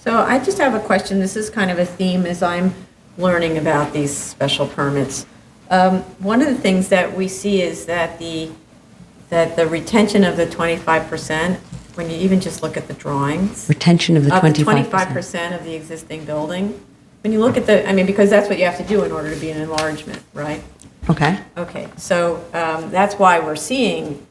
So I just have a question. This is kind of a theme as I'm learning about these special permits. One of the things that we see is that the retention of the 25%, when you even just look at the drawings. Retention of the 25%. 25% of the existing building. When you look at because that's what you have to do in order to be an enlargement, right? Okay. Okay, so that's why we're seeing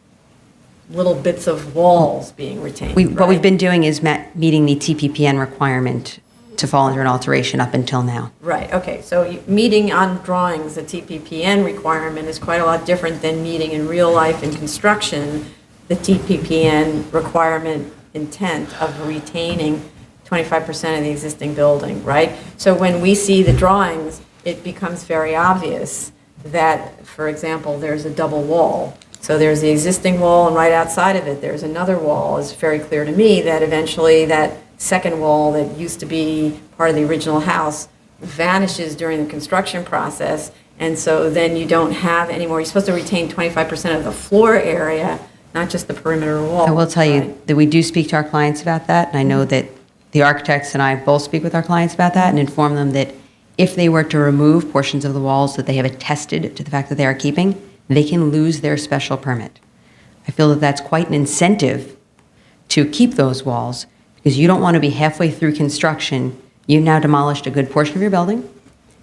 little bits of walls being retained. What we've been doing is meeting the TPPN requirement to fall under an alteration up until now. Right, okay, so meeting on drawings, the TPPN requirement is quite a lot different than meeting in real life in construction, the TPPN requirement intent of retaining 25% of the existing building, right? So when we see the drawings, it becomes very obvious that, for example, there's a double wall. So So there's the existing wall, and right outside of it, there's another wall. It's very clear to me that eventually that second wall that used to be part of the original house vanishes during the construction process, and so then you don't have any more. You're supposed to retain 25% of the floor area, not just the perimeter wall. I will tell you that we do speak to our clients about that, and I know that the architects and I both speak with our clients about that and inform them that if they were to remove portions of the walls that they have attested to the fact that they are keeping, they can lose their special permit. I feel that that's quite an incentive to keep those walls, because you don't want to be halfway through construction. You've now demolished a good portion of your building.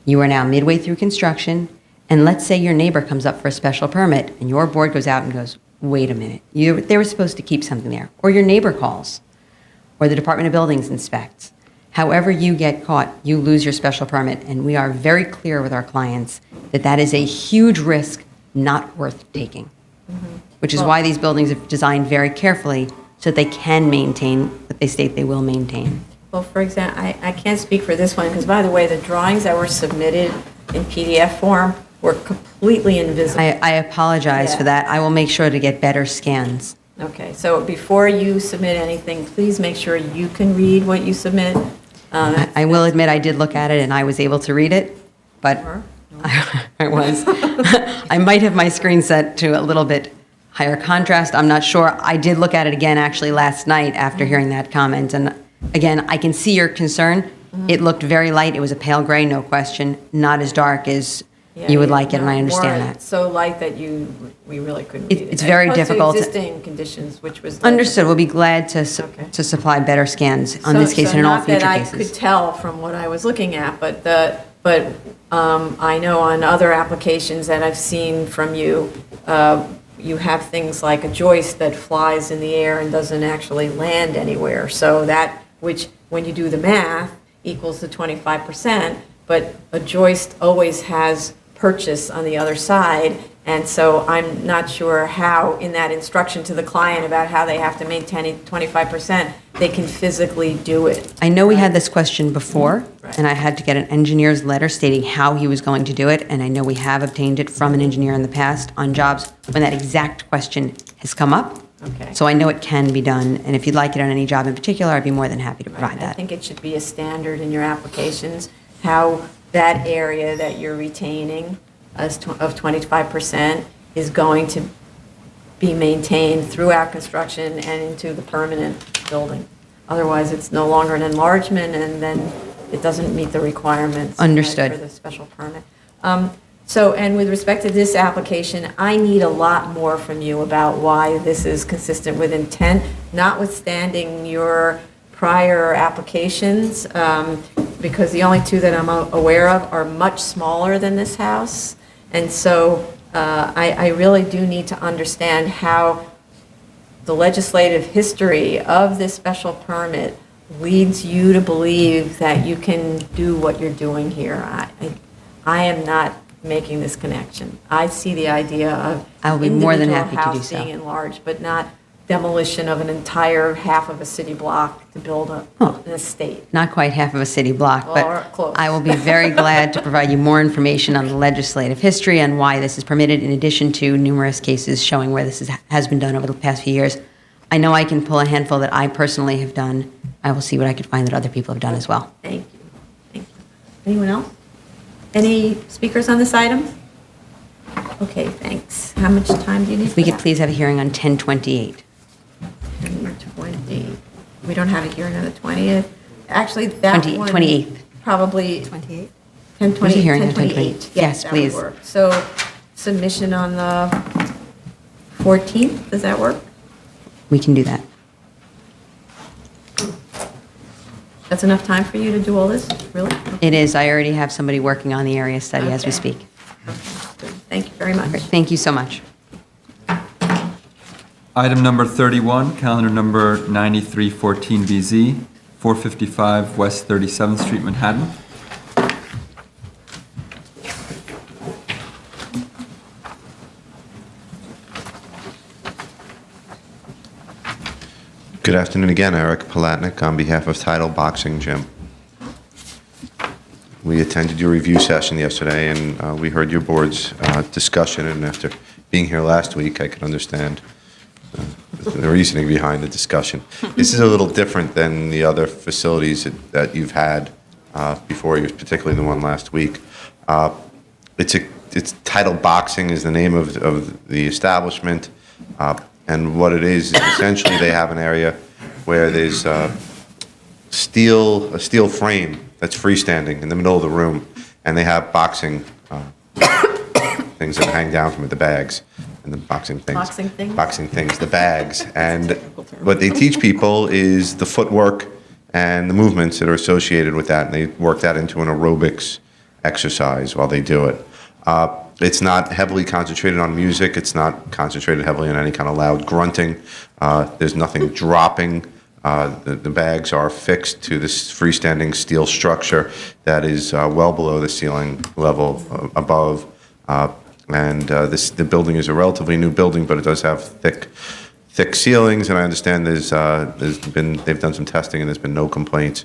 You are now midway through construction, and let's say your neighbor comes up for a special permit, and your board goes out and goes, wait a minute, they were supposed to keep something there. Or your neighbor calls, or the Department of Buildings inspects. However you get caught, you lose your special permit, and we are very clear with our clients that that is a huge risk not worth taking, which is why these buildings are designed very carefully so that they can maintain what they state they will maintain. Well, for example, I can't speak for this one, because by the way, the drawings that were submitted in PDF form were completely invisible. I apologize for that. I will make sure to get better scans. Okay, so before you submit anything, please make sure you can read what you submit. I will admit I did look at it and I was able to read it, but I might have my screen set to a little bit higher contrast. I'm not sure. I did look at it again actually last night after hearing that comment. And again, I can see your concern. It looked very light. It was a pale gray, no question, not as dark as you would like it, and I understand that. So light that we really couldn't read it. It's very difficult. As opposed to existing conditions, which was... Understood. We'll be glad to supply better scans on this case and in all future cases. Not that I could tell from what I was looking at, but I know on other applications that I've seen from you, you have things like a joist that flies in the air and doesn't actually land anywhere. So that, which when you do the math, equals the 25%, but a joist always has purchase on the other side, and so I'm not sure how in that instruction to the client about how they have to maintain 25%, they can physically do it. I know we had this question before, and I had to get an engineer's letter stating how he was going to do it, and I know we have obtained it from an engineer in the past on jobs when that exact question has come up. Okay. So I know it can be done, and if you'd like it on any job in particular, I'd be more than happy to provide I that. think it should be a standard in your applications, how that area that you're retaining of 25% is going to be maintained throughout construction and into the permanent building. Otherwise, it's no longer an enlargement, and then it doesn't meet the requirements. Understood. For the special permit. And with respect to this application, I need a lot more from you about why this is consistent with intent, notwithstanding your prior applications, because the only two that I'm aware of are much smaller than this house. And so I really do need to understand how the legislative history of this special permit leads you to believe that you can do what you're doing here. I am not making this connection. I see the idea of I will be more than happy to do house so. being enlarged, but not demolition of an entire half of a city block to build an estate. Not quite half of a city block, Well, but close. I will be very glad to provide you more information on the legislative history and why this is permitted, in addition to numerous cases showing where this has been done over the past few years. I know I can pull a handful that I personally have done. I will see what I could find that other people have done as well. Thank you. Thank you. Anyone else? Any speakers on this item? Okay, thanks. How much time do you need If we for could that? please have a hearing on 1028. 10/20. We don't have a hearing on the 20th. Actually, that 28th. Probably. 28th? 10/20. There's a hearing on 10/28. Yes, that would please. work. So submission on the 14th, does that work? We can do that. That's enough time for you to do all this, really? It is. I already have somebody working on the area study as we Okay. speak. Thank you very much. Great. Thank you so much. Item number 31, calendar number 9314BZ, 455 West 37th Street, Manhattan. Good afternoon again, Eric Palatnik on behalf of Title Boxing Gym. We attended your review session yesterday, and we heard your board's discussion, and after being here last week, I can understand the reasoning behind the discussion. This is a little different than the other facilities that you've had before you, particularly the one last week. It's titled Boxing is the name of the establishment, and what it is essentially they have an area where there's a steel frame that's freestanding in the middle of the room, and they have boxing things that hang down from it, the bags, and the boxing things. Boxing things? Boxing things, the bags. And what they teach people is the footwork and the movements that are associated with that, and they work that into an aerobics exercise while they do it. It's not heavily concentrated on music. It's not concentrated heavily on any kind of loud grunting. There's nothing dropping. The bags are fixed to this freestanding steel structure that is well below the ceiling level above. The building is a relatively new building, but it does have thick ceilings, and I understand they've done some testing and there's been no complaints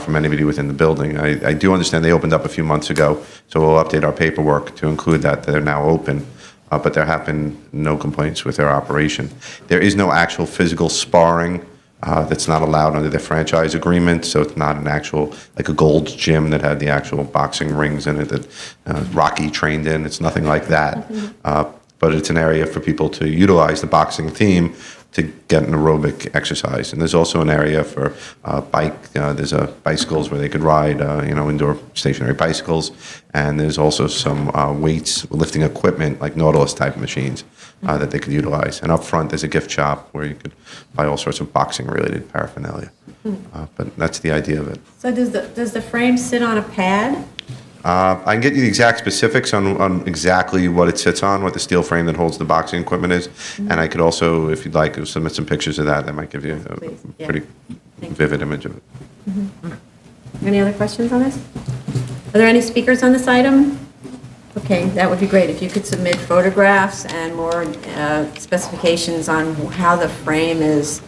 from anybody within the building. I do understand they opened up a few months ago, so we'll update our paperwork to include that they're now open. But there have been no complaints with their operation. There is no actual physical sparring that's not allowed under the franchise agreement, so it's not an actual, like a Gold's Gym that had the actual boxing rings in it that Rocky trained in. It's nothing like that. But it's an area for people to utilize the boxing theme to get an aerobic exercise. And there's also an area for there's bicycles where they could ride, indoor stationary bicycles. And there's also some weights, lifting equipment, like Nautilus type machines that they could utilize. And up front, there's a gift shop where you could buy all sorts of boxing related paraphernalia. But that's the idea of it. So does the frame sit on a pad? I can get you the exact specifics on exactly what it sits on, what the steel frame that holds the boxing equipment is. And I could also, if you'd like, submit some pictures of that. That might give you a pretty vivid image of it. Any other questions on this? Are there any speakers on this item? Okay, that would be great. If you could submit photographs and more specifications on how the frame is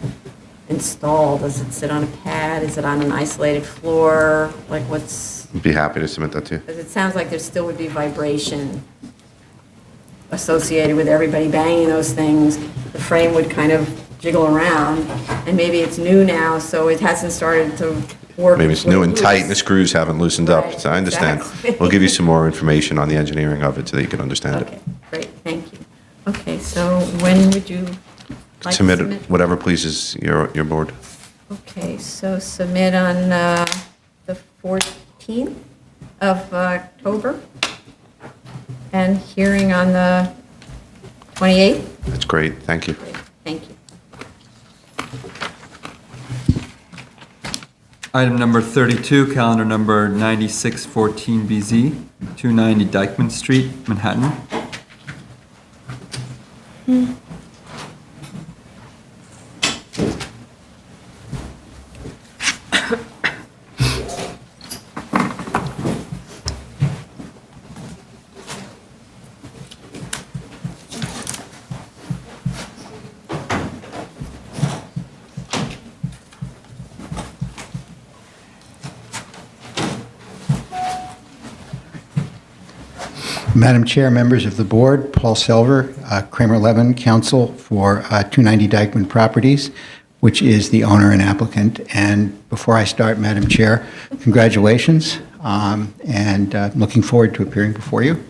installed. Does it sit on a pad? Is it on an isolated floor? Like what's... I'd be happy to submit that to you. Because it sounds like there still would be vibration associated with everybody banging those things. The frame would kind of jiggle around, and maybe it's new now, so it hasn't started to work. Maybe it's new and tight, and the screws haven't loosened up. So I understand. Exactly. We'll give you some more information on the engineering of it so that you can understand Okay, it. great, thank you. Okay, so when would you like to Submit whatever pleases your board. Okay, so submit on the 14th of October, and hearing on the 28th? That's great. Thank you. Thank you. Item number 32, calendar number 9614BZ, 290 Dyckman Street, Manhattan. Madam Chair, members of the board, Paul Selver, Kramer Levin, counsel for 290 Dyckman Properties, which is the owner and applicant. And before I start, Madam Chair, congratulations, and looking forward to appearing before you.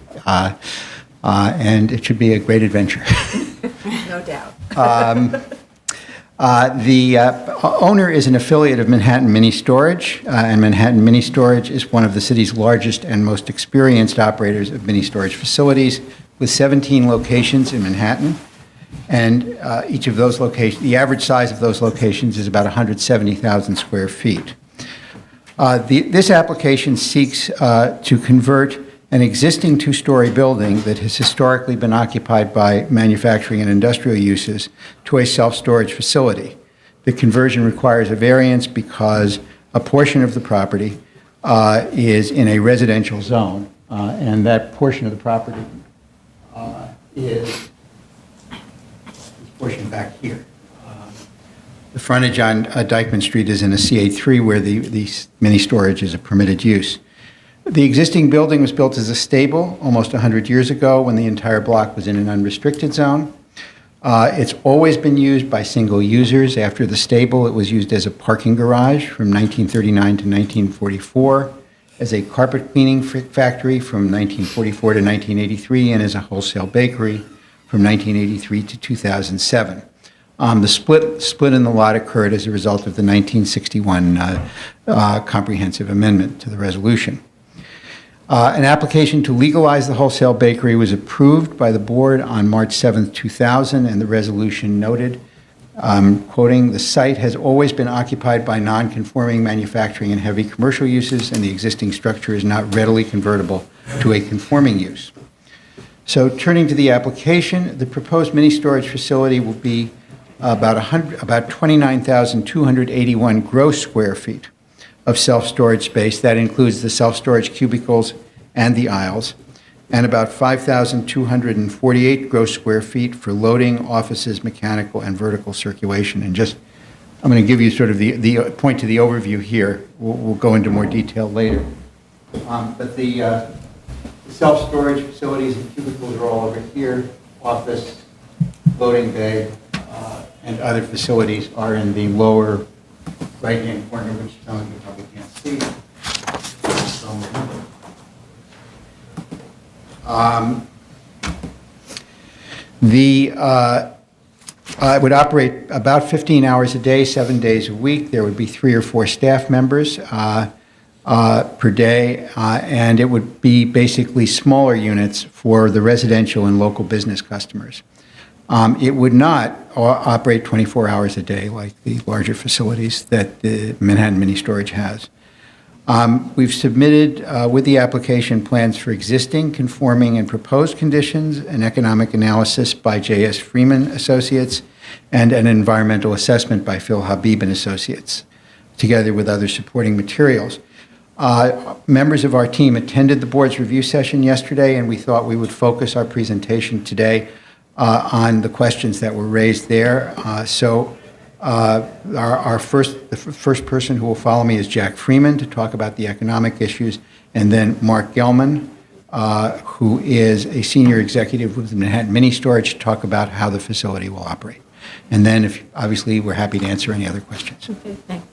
And it should be a great adventure. No doubt. The owner is an affiliate of Manhattan Mini Storage, and Manhattan Mini Storage is one of the city's largest and most experienced operators of mini storage facilities, with 17 locations in Manhattan. And each of those locations, the average size of those locations is about 170,000 square feet. This application seeks to convert an existing two-story building that has historically been occupied by manufacturing and industrial uses to a self-storage facility. The conversion requires a variance because a portion of the property is in a residential zone, and that portion of the property is this portion back here. The frontage on Dyckman Street is in a CA3 where the mini storage is a permitted use. The existing building was built as a stable almost 100 years ago when the entire block was in an unrestricted zone. It's always been used by single users. After the stable, it was used as a parking garage from 1939 to 1944, as a carpet cleaning factory from 1944 to 1983, and as a wholesale bakery from 1983 to 2007. The split in the lot occurred as a result of the 1961 comprehensive amendment to the resolution. An application to legalize the wholesale bakery was approved by the board on March 7, 2000, and the resolution noted, quoting, "The site has always been occupied by non-conforming manufacturing and heavy commercial uses, and the existing structure is not readily convertible to a conforming use." So turning to the application, the proposed mini-storage facility will be about 29,281 gross square feet of self-storage space. That includes the self-storage cubicles and the aisles, and about 5,248 gross square feet for loading, offices, mechanical, and vertical circulation. And just, I'm going to give you sort of the point to the overview here. We'll go into more detail later. But the self-storage facilities and cubicles are all over here. Office, loading bay, and other facilities are in the lower right-hand corner, which some of you probably can't see. It would operate about 15 hours a day, 7 days a week. There would be 3 or 4 staff members per day, and it would be basically smaller units for the residential and local business customers. It would not operate 24 hours a day like the larger facilities that the Manhattan Mini Storage has. We've submitted with the application plans for existing, conforming, and proposed conditions, an economic analysis by J.S. Freeman Associates, and an environmental assessment by Phil Habib and Associates, together with other supporting materials. Members of our team attended the board's review session yesterday, and we thought we would focus our presentation today on the questions that were raised there. The first person who will follow me is Jack Freeman to talk about the economic issues, and then Mark Gelman, who is a senior executive with Manhattan Mini Storage, to talk about how the facility will operate. And then, obviously, we're happy to answer any other questions. Okay, thanks.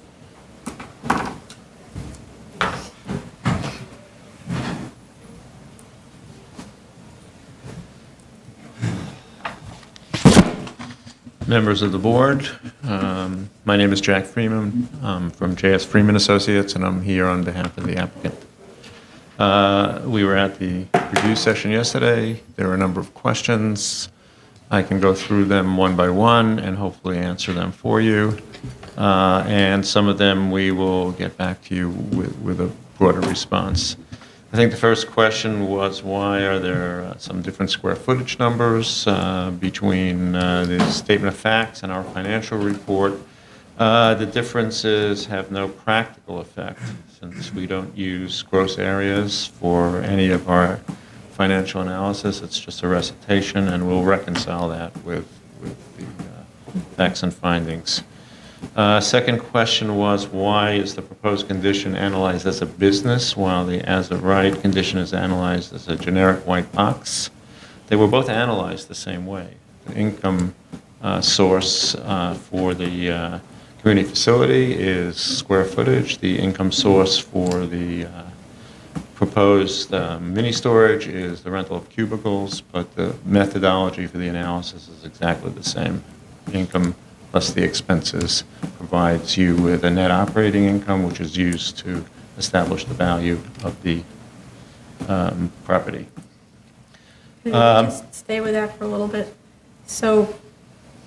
Members of the board, my name is Jack Freeman. I'm from J.S. Freeman Associates, and I'm here on behalf of the applicant. We were at the review session yesterday. There were a number of questions. I can go through them one by one and hopefully answer them for you. And some of them we will get back to you with a broader response. I think the first question was, why are there some different square footage numbers between the statement of facts and our financial report? The differences have no practical effect, since we don't use gross areas for any of our financial analysis. It's just a recitation, and we'll reconcile that with the facts and findings. Second question was, why is the proposed condition analyzed as a business while the as-of-right condition is analyzed as a generic white box? They were both analyzed the same way. The income source for the community facility is square footage. The income source for the proposed mini storage is the rental of cubicles, but the methodology for the analysis is exactly the same. Income plus the expenses provides you with a net operating income, which is used to establish the value of the property. Can we just stay with that for a little bit? So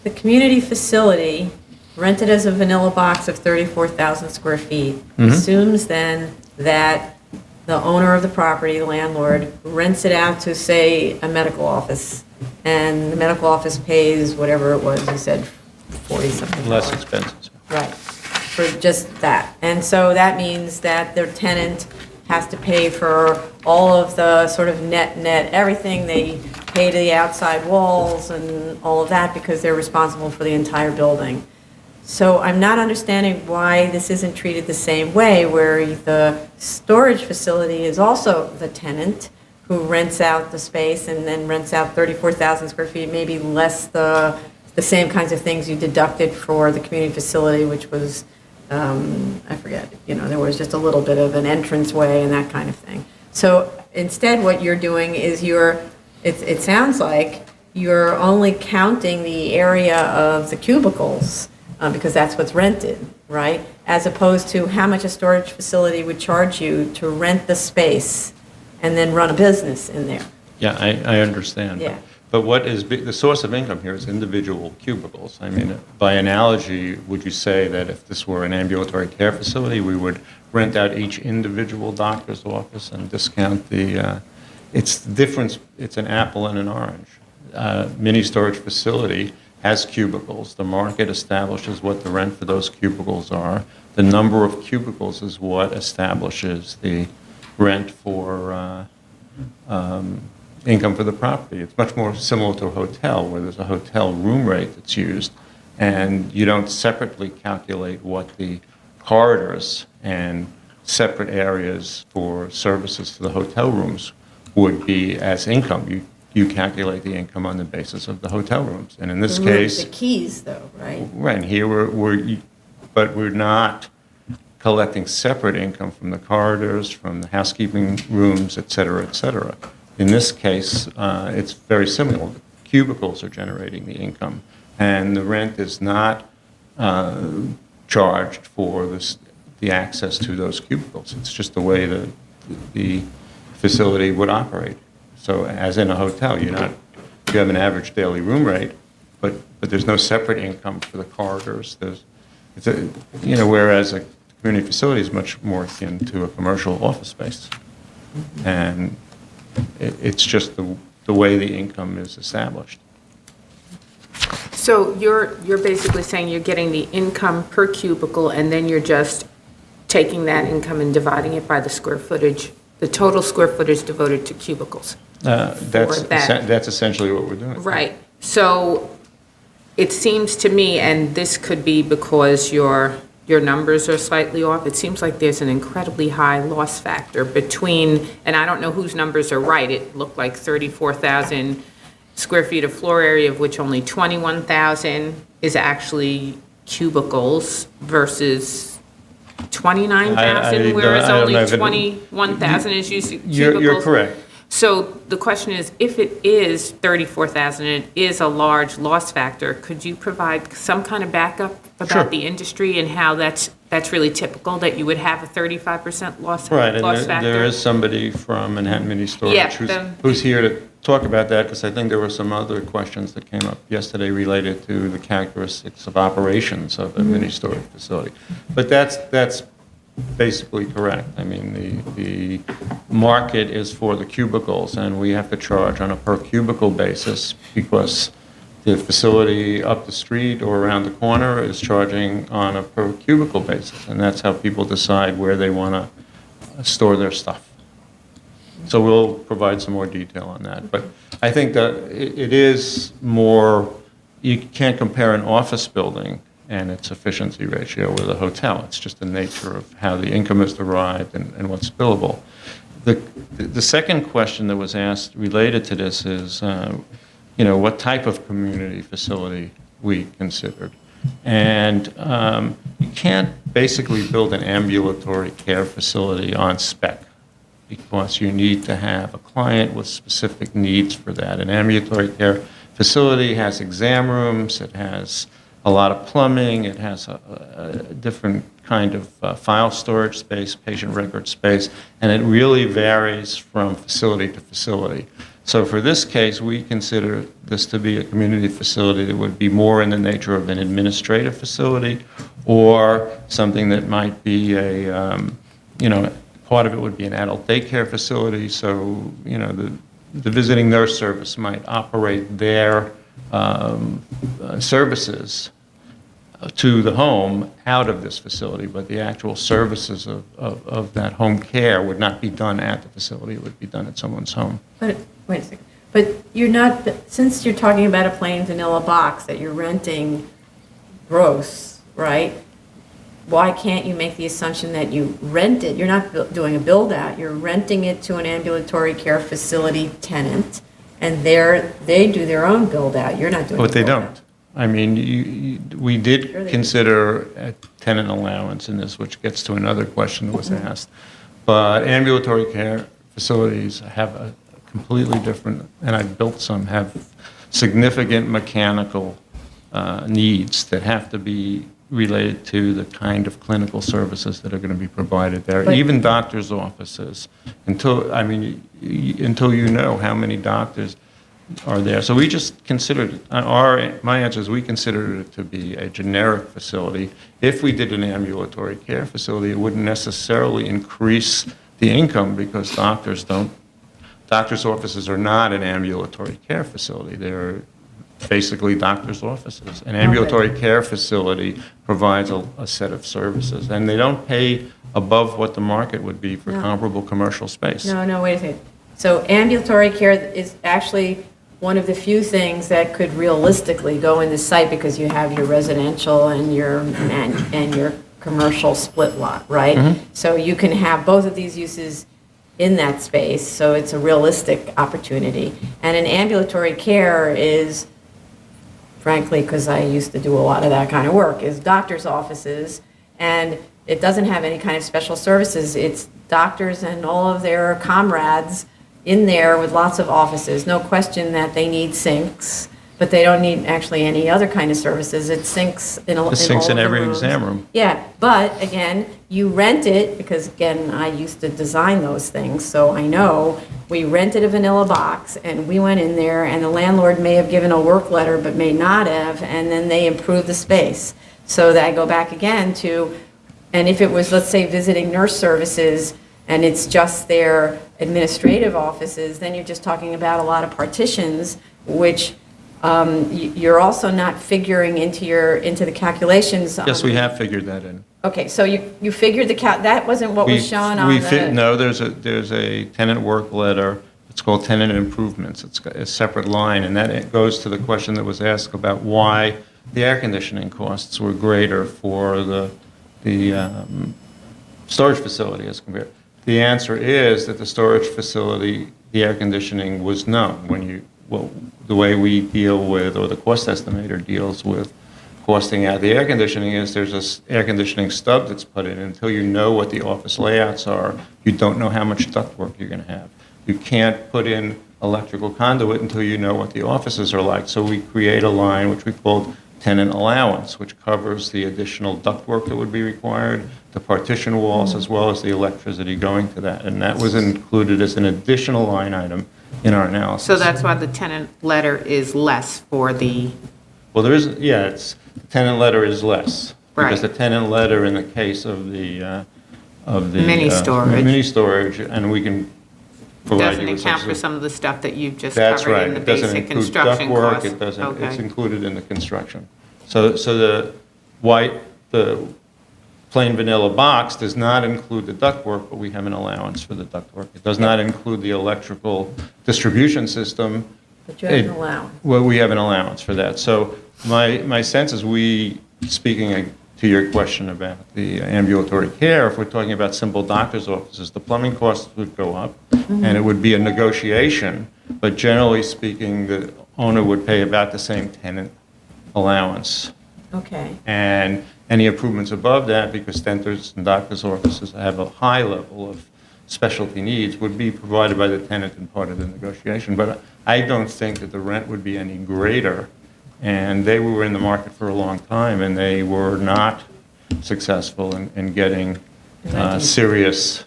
the community facility, rented as a vanilla box of 34,000 square feet, assumes then that the owner of the property, the landlord, rents it out to, say, a medical office, and the medical office pays whatever it was, you said, 40-something. Less expenses. Right, for just that. And so that means that their tenant has to pay for all of the sort of net, everything. They pay to the outside walls and all of that because they're responsible for the entire building. So I'm not understanding why this isn't treated the same way, where the storage facility is also the tenant who rents out the space and then rents out 34,000 square feet, maybe less the same kinds of things you deducted for the community facility, which was, I forget, there was just a little bit of an entranceway and that kind of thing. So instead, what you're doing is it sounds like you're only counting the area of the cubicles, because that's what's rented, right? As opposed to how much a storage facility would charge you to rent the space and then run a business in there. Yeah, I understand. Yeah. But what is the source of income here is individual cubicles. I mean, by analogy, would you say that if this were an ambulatory care facility, we would rent out each individual doctor's office and discount it's the difference, it's an apple and an orange. Mini storage facility has cubicles. The market establishes what the rent for those cubicles are. The number of cubicles is what establishes the rent for income for the property. It's much more similar to a hotel, where there's a hotel room rate that's used, and you don't separately calculate what the corridors and separate areas for services to the hotel rooms would be as income. You calculate the income on the basis of the hotel rooms. And in this case... The keys, though, right? Right, and here but we're not collecting separate income from the corridors, from the housekeeping rooms, et cetera, et cetera. In this case, it's very similar. The cubicles are generating the income, and the rent is not charged for the access to those cubicles. It's just the way the facility would operate. So as in a hotel, you have an average daily room rate, but there's no separate income for the corridors. Whereas a community facility is much more akin to a commercial office space. And it's just the way the income is established. So you're basically saying you're getting the income per cubicle, and then you're just taking that income and dividing it by the square footage, the total square footage devoted to cubicles. That's essentially what we're doing. Right. So it seems to me, and this could be because your numbers are slightly off, it seems like there's an incredibly high loss factor between, and I don't know whose numbers are right, it looked like 34,000 square feet of floor area, of which only 21,000 is actually cubicles versus 29,000, whereas only 21,000 is used cubicles. You're correct. So the question is, if it is 34,000, and it is a large loss factor, could you provide some kind of backup about the industry and how that's really typical, that you would have a 35% loss factor? Right, and there is somebody from Manhattan Mini Storage who's here to talk about that, because I think there were some other questions that came up yesterday related to the characteristics of operations of a mini storage facility. But that's basically correct. I mean, the market is for the cubicles, and we have to charge on a per cubicle basis because the facility up the street or around the corner is charging on a per cubicle basis, and that's how people decide where they want to store their stuff. So we'll provide some more detail on that. But I think that it is more, you can't compare an office building and its efficiency ratio with a hotel. It's just the nature of how the income is derived and what's billable. The second question that was asked related to this is, what type of community facility we considered. And you can't basically build an ambulatory care facility on spec, because you need to have a client with specific needs for that. An ambulatory care facility has exam rooms, it has a lot of plumbing, it has a different kind of file storage space, patient record space, and it really varies from facility to facility. So for this case, we consider this to be a community facility that would be more in the nature of an administrative facility, or something that might be part of it would be an adult daycare facility. So, the visiting nurse service might operate their services to the home out of this facility, but the actual services of that home care would not be done at the facility. It would be done at someone's home. But, wait a second. But you're not, since you're talking about a plain vanilla box that you're renting gross, right? Why can't you make the assumption that you rent it? You're not doing a build-out, you're renting it to an ambulatory care facility tenant, and they do their own build-out. You're not doing But they a build-out. don't. I mean, we did Sure they do. consider a tenant allowance in this, which gets to another question that was asked. But ambulatory care facilities have a completely different, and I've built some, have significant mechanical needs that have to be related to the kind of clinical services that are going to be provided there. But- Even doctors' offices, until you know how many doctors are there. So we just considered, my answer is we considered it to be a generic facility. If we did an ambulatory care facility, it wouldn't necessarily increase the income because doctors' offices are not an ambulatory care facility. They're basically doctors' offices. An ambulatory care facility provides a set of services, and they don't pay above what the market would be for No. comparable commercial space. No, wait a second. So ambulatory care is actually one of the few things that could realistically go in the site because you have your residential and your commercial split lot, right? Mm-hmm. So you can have both of these uses in that space, so it's a realistic opportunity. And an ambulatory care is, frankly, because I used to do a lot of that kind of work, is doctors' offices, and it doesn't have any kind of special services. It's doctors and all of their comrades in there with lots of offices. No question that they need sinks, but they don't need actually any other kind of services. It's sinks in all The sinks of in the every rooms. exam room. Yeah, but again, you rent it, because again, I used to design those things, so I know. We rented a vanilla box, and we went in there, and the landlord may have given a work letter, but may not have, and then they improved the space. So that I go back again to, and if it was, let's say, visiting nurse services, and it's just their administrative offices, then you're just talking about a lot of partitions, which you're also not figuring into the calculations. Yes, we have figured that in. Okay, so you figured that wasn't what was shown on the... No, there's a tenant work letter. It's called tenant improvements. It's a separate line, and that it goes to the question that was asked about why the air conditioning costs were greater for the storage facility as compared. The answer is that the storage facility, the air conditioning was known the way we deal with, or the cost estimator deals with costing out the air conditioning is there's this air conditioning stub that's put in. Until you know what the office layouts are, you don't know how much ductwork you're going to have. You can't put in electrical conduit until you know what the offices are like. So we create a line which we called tenant allowance, which covers the additional ductwork that would be required, the partition walls, as well as the electricity going to that. And that was included as an additional line item in our analysis. So that's why the tenant letter is less for the, Well, the tenant letter is less. Because the Right. tenant letter in the case of the Mini storage. Mini storage, and we can provide doesn't you with account for some. some of the stuff that you've just That's covered right. in the It doesn't basic include construction ductwork. costs? It doesn't. Okay. It's included in the construction. So the plain vanilla box does not include the ductwork, but we have an allowance for the ductwork. It does not include the electrical distribution system. But you have an allowance. Well, we have an allowance for that. So my sense is speaking to your question about the ambulatory care, if we're talking about simple doctor's offices, the plumbing costs would go up, and it would be a negotiation, but generally speaking, the owner would pay about the same tenant allowance. Okay. And any improvements above that, because dentists and doctor's offices have a high level of specialty needs, would be provided by the tenant and part of the negotiation. But I don't think that the rent would be any greater. And they were in the market for a long time, and they were not successful in getting serious,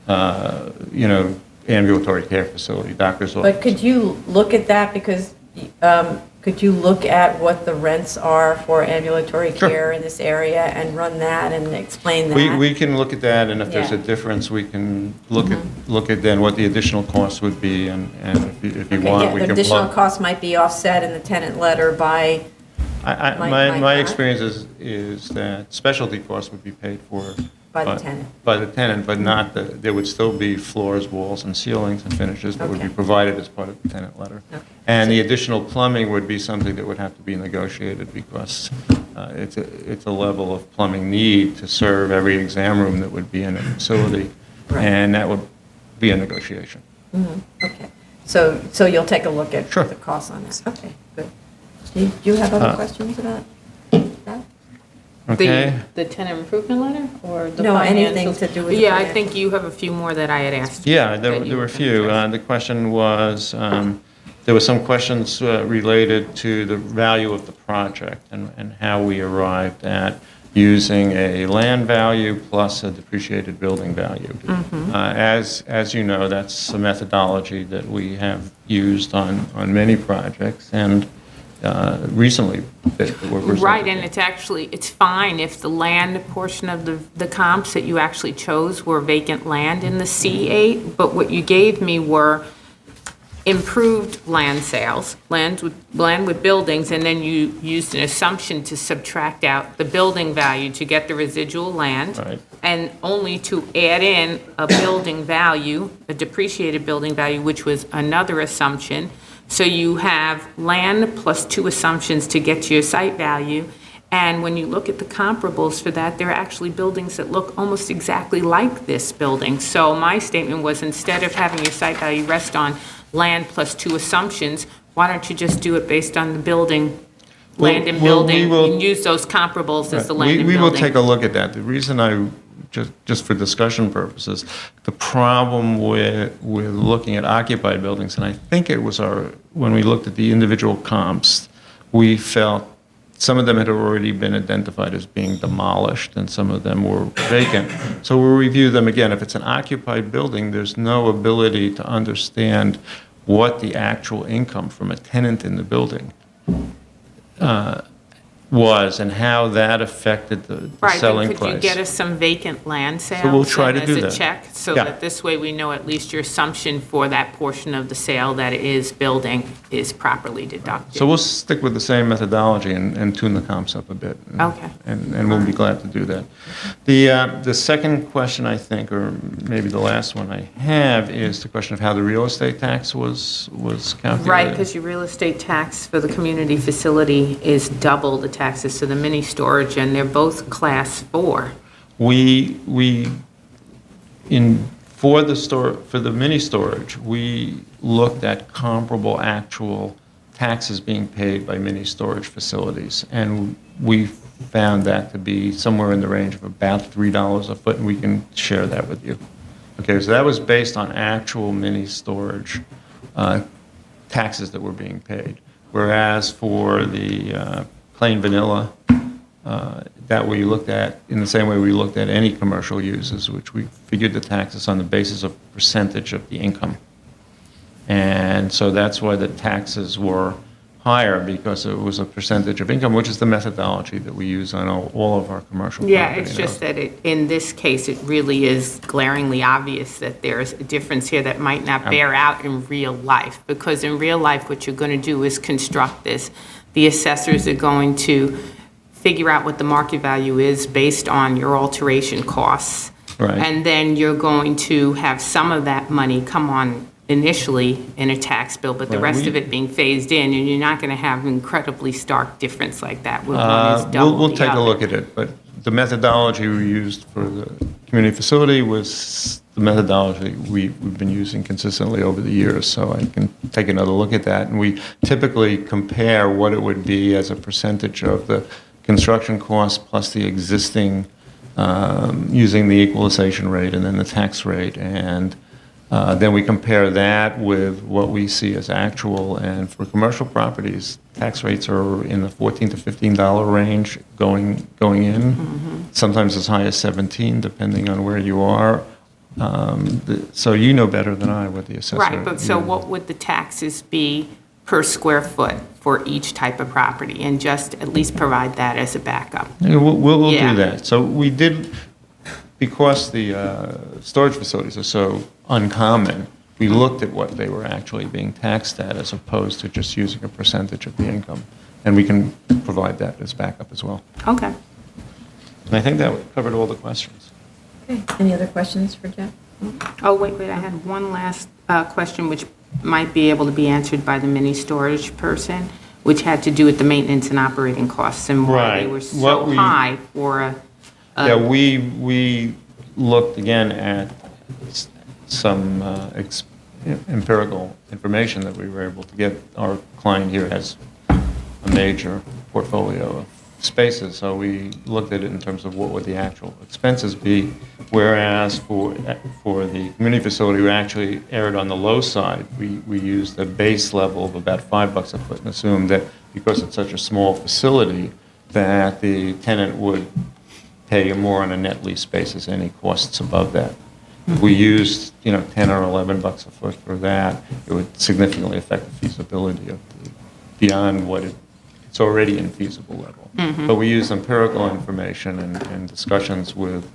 ambulatory care facility, doctor's office. But could you look at that, because, could you look at what the rents are for ambulatory care in this area and run that and explain that? We can look at that, and if there's a Yeah. difference, we can look at then what the additional cost would be, and if you want, we The can additional plug. costs might be offset in the tenant letter by, might My not. experience is that specialty costs would be paid for. By the tenant. By the tenant, but not, there would still be floors, walls, and ceilings and finishes that would be Okay. provided as part of the tenant letter. Okay. And the additional plumbing would be something that would have to be negotiated, because it's a level of plumbing need to serve every exam room that would be in a facility, and that would be a negotiation. Okay. So you'll take a look at the costs on this? Okay, good. Do you have other questions about that? Okay. The tenant improvement letter or the No, anything financials? to do with the Yeah, I financials. think you have a few more that I had asked. Yeah, that there you were a can few. address. The question was, there were some questions related to the value of the project and how we arrived at using a land value plus a depreciated building value. As you know, that's a methodology that we have used on many projects, and recently that we're Right, and it's fine if the land portion of the comps that you actually chose were vacant land in the C8, but what you gave me were improved land sales, land with buildings, and then you used an assumption to subtract out the building value to get the residual land. Right. And only to add in a building value, a depreciated building value, which was another assumption. So you have land plus two assumptions to get to your site value. And when you look at the comparables for that, there are actually buildings that look almost exactly like this building. So my statement was, instead of having your site value rest on land plus two assumptions, why don't you just do it based on the building, land and building, and use those comparables as the land and we building? will take a look at that. The reason just for discussion purposes, the problem with looking at occupied buildings, and I think it was when we looked at the individual comps, we felt some of them had already been identified as being demolished and some of them were vacant. So we'll review them again. If it's an occupied building, there's no ability to understand what the actual income from a tenant in the building was and how that affected the Right, selling but price. could you get us some vacant land sales? So we'll try to do As that. a check, so Yeah. that this way we know at least your assumption for that portion of the sale that it is building is properly deducted. So we'll stick with the same methodology and tune the comps up a bit. Okay. And we'll be glad to do that. The second question, I think, or maybe the last one I have, is the question of how the real estate tax was calculated. Right, because your real estate tax for the community facility is double the taxes to the mini storage, and they're both class 4. For the mini storage, we looked at comparable actual taxes being paid by mini storage facilities, and we found that to be somewhere in the range of about $3 a foot, and we can share that with you. Okay, so that was based on actual mini storage taxes that were being paid, whereas for the plain vanilla, that we looked at in the same way we looked at any commercial uses, which we figured the taxes on the basis of percentage of the income. And so that's why the taxes were higher, because it was a percentage of income, which is the methodology that we use on all of our commercial property. Yeah, it's just that in this case, it really is glaringly obvious that there's a difference here that might not bear out in real life, because in real life, what you're going to do is construct this. The assessors are going to figure out what the market value is based on your alteration costs. Right. And then you're going to have some of that money come on initially in a tax bill, but the Right, rest of it being phased in, and you're not going to have an incredibly stark difference like that where one is double We'll the take a other. look at it, but the methodology we used for the community facility was the methodology we've been using consistently over the years, so I can take another look at that. And we typically compare what it would be as a percentage of the construction cost plus the existing, using the equalization rate and then the tax rate, and then we compare that with what we see as actual. And for commercial properties, tax rates are in the $14 to $15 range going in, sometimes as high as 17, depending on where you are. So you know better than I what the assessor. Right, but so what would the taxes be per square foot for each type of property? And just at least provide that as a backup. Yeah, we'll Yeah. do that. So we did, because the storage facilities are so uncommon, we looked at what they were actually being taxed at as opposed to just using a percentage of the income. And we can provide that as backup as well. Okay. And I think that covered all the questions. Okay, any other questions for Jeff? Oh, wait, I had one last question, which might be able to be answered by the mini storage person. which had to do with the maintenance and operating costs and why they Right. were so What we- high for a. Yeah, we looked again at some empirical information that we were able to get. Our client here has a major portfolio of spaces, so we looked at it in terms of what would the actual expenses be, whereas for the community facility, we actually erred on the low side. We used a base level of about $5 a foot and assumed that because it's such a small facility, that the tenant would pay more on a net lease basis, any costs above that. If we used, 10 or $11 a foot for that, it would significantly affect the feasibility of beyond what it's already infeasible level. Mhm. But we use empirical information and discussions with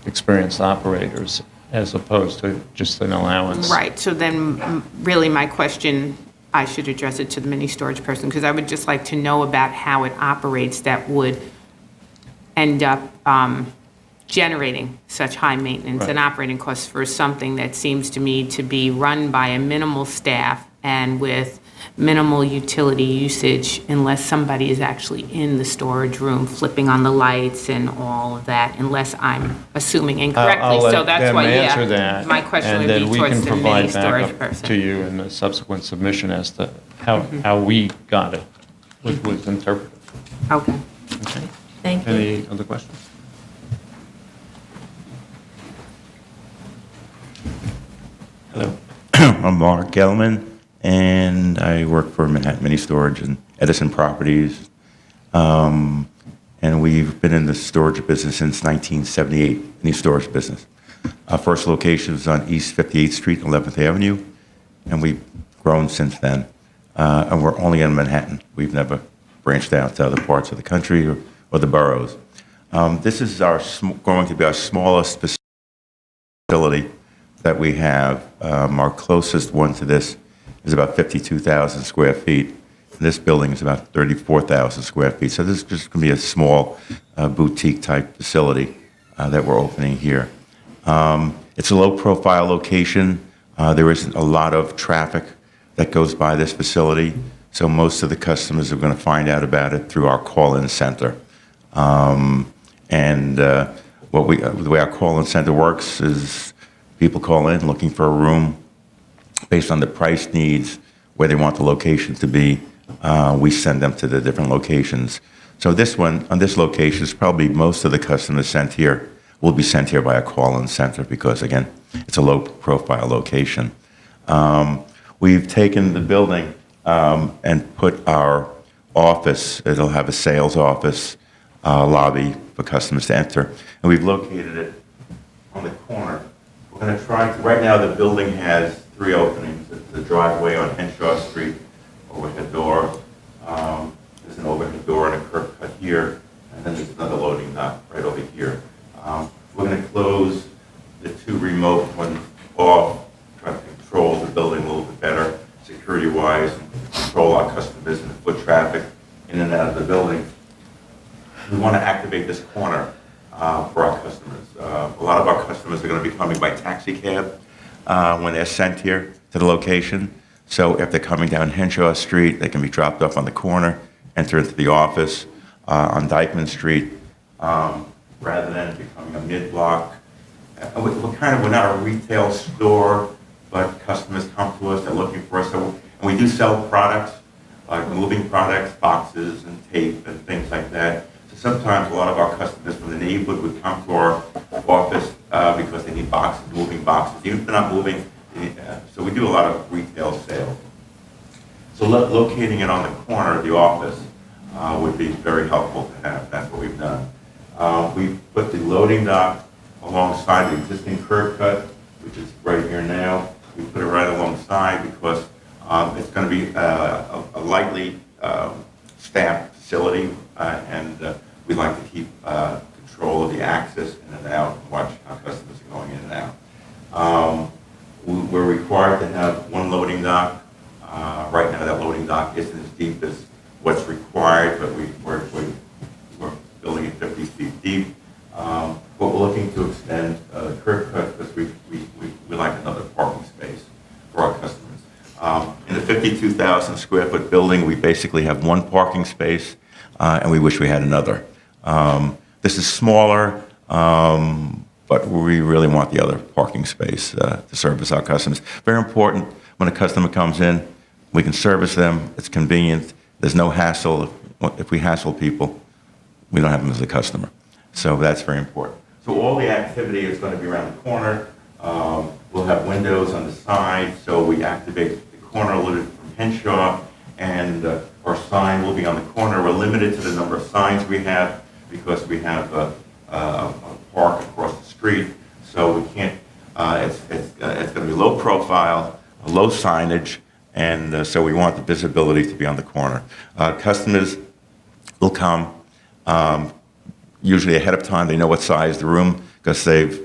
experienced operators as opposed to just an allowance. Right, so then really my question, I should address it to the mini storage person, because I would just like to know about how it operates that would end up generating such high maintenance and operating costs for something that seems to me to be run by a minimal staff and with minimal utility usage unless somebody is actually in the storage room flipping on the lights and all of that, unless I'm assuming incorrectly. I'll let So that's them why, answer that, my question would and be then we towards can the mini provide storage backup person. to you in the subsequent submission as to how we got it, which was interpreted. Okay. Okay. Thank you. Any other questions? Hello, I'm Mark Gelman, and I work for Manhattan Mini Storage and Edison Properties. And we've been in the storage business since 1978, mini storage business. Our first location was on East 58th Street, 11th Avenue, and we've grown since then. And we're only in Manhattan. We've never branched out to other parts of the country or the boroughs. This is going to be our smallest facility that we have. Our closest one to this is about 52,000 square feet. This building is about 34,000 square feet. So this is just going to be a small boutique type facility that we're opening here. It's a low profile location. There isn't a lot of traffic that goes by this facility. So most of the customers are going to find out about it through our call-in center. The way our call-in center works is people call in looking for a room based on the price needs, where they want the location to be. We send them to the different locations. So this one, on this location, is probably most of the customers sent here will be sent here by a call-in center because, again, it's a low-profile location. We've taken the building and put our office, it'll have a sales office, lobby for customers to enter, and we've located it on the corner. We're going to try, right now the building has 3 openings. The driveway on Henshaw Street, overhead door. There's an overhead door and a curb cut here, and then there's another loading dock right over here. We're going to close the 2 remote ones off, try to control the building a little bit better, security-wise, and control our customers and the foot traffic in and out of the building. We want to activate this corner for our customers. A lot of our customers are going to be coming by taxi cab when they're sent here to the location. So if they're coming down Henshaw Street, they can be dropped off on the corner, enter into the office on Dyckman Street, rather than becoming a mid-block. We're not a retail store, but customers come to us, they're looking for us. And we do sell products, like moving products, boxes and tape and things like that. So sometimes a lot of our customers from the neighborhood would come to our office because they need boxes, moving boxes. Even if they're not moving, so we do a lot of retail sales. So locating it on the corner of the office would be very helpful to have. That's what we've done. We put the loading dock alongside the existing curb cut, which is right here now. We put it right alongside because it's going to be a lightly staffed facility, and we like to keep control of the access in and out, and watch how customers are going in and out. We're required to have 1 loading dock. Right now, that loading dock isn't as deep as what's required, but we're building it 50 feet deep. But we're looking to extend the curb cut because we like another parking space for our customers. In the 52,000 square foot building. We basically have one parking space, and we wish we had another. This is smaller, but we really want the other parking space to service our customers. Very important, when a customer comes in, we can service them, it's convenient, there's no hassle. If we hassle people, we don't have them as a customer. So that's very important. So all the activity is going to be around the corner. We'll have windows on the side, so we activate the corner a little bit from Henshaw, and our sign will be on the corner. We're limited to the number of signs we have because we have a park across the street, so we can't, it's going to be low profile, low signage, and so we want the visibility to be on the corner. Customers will come usually ahead of time. They know what size the room, because they've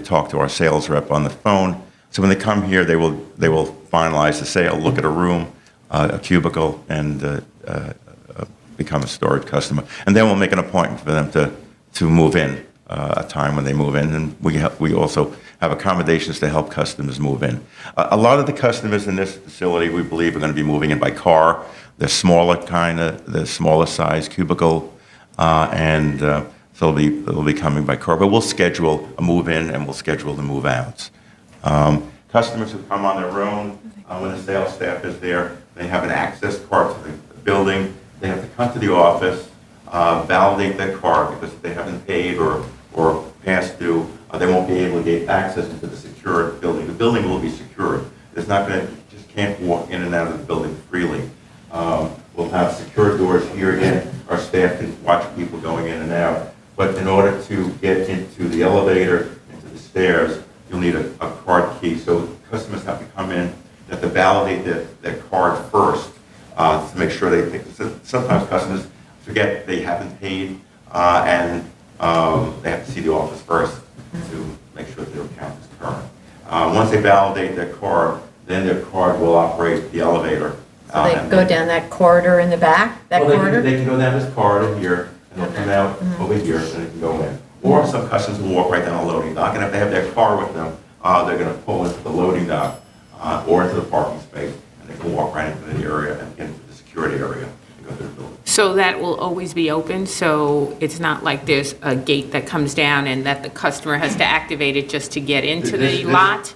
talked to our sales rep on the phone. So when they come here, they will finalize the sale, look at a room, a cubicle, and become a storage customer. And then we'll make an appointment for them to move in, a time when they move in. And we also have accommodations to help customers move in. A lot of the customers in this facility, we believe, are going to be moving in by car. They're smaller the smaller size cubicle, and so they'll be coming by car. But we'll schedule a move in and we'll schedule the move outs. Customers who come on their own, when the sales staff is there, they have an access card to the building. They have to come to the office, validate their card, because if they haven't paid or past due, they won't be able to get access into the secured building. The building will be secured. It's not going to, just can't walk in and out of the building freely. We'll have secure doors here. Again, our staff can watch people going in and out. But in order to get into the elevator, into the stairs, you'll need a card key. So customers have to come in, they have to validate their card first to make sure they pick. Sometimes customers forget they haven't paid, and they have to see the office first to make sure that their account is current. Once they validate their card, then their card will operate the elevator. So they go down that corridor in the back, corridor? They can go down this corridor here, and they'll come out over here, so they can go in. Or some customers will walk right down the loading dock, and if they have their car with them, they're going to pull into the loading dock or into the parking space, and they can walk right into the area and into the security area and go to the building. So that will always be open, so it's not like there's a gate that comes down and that the customer has to activate it just to get into the lot?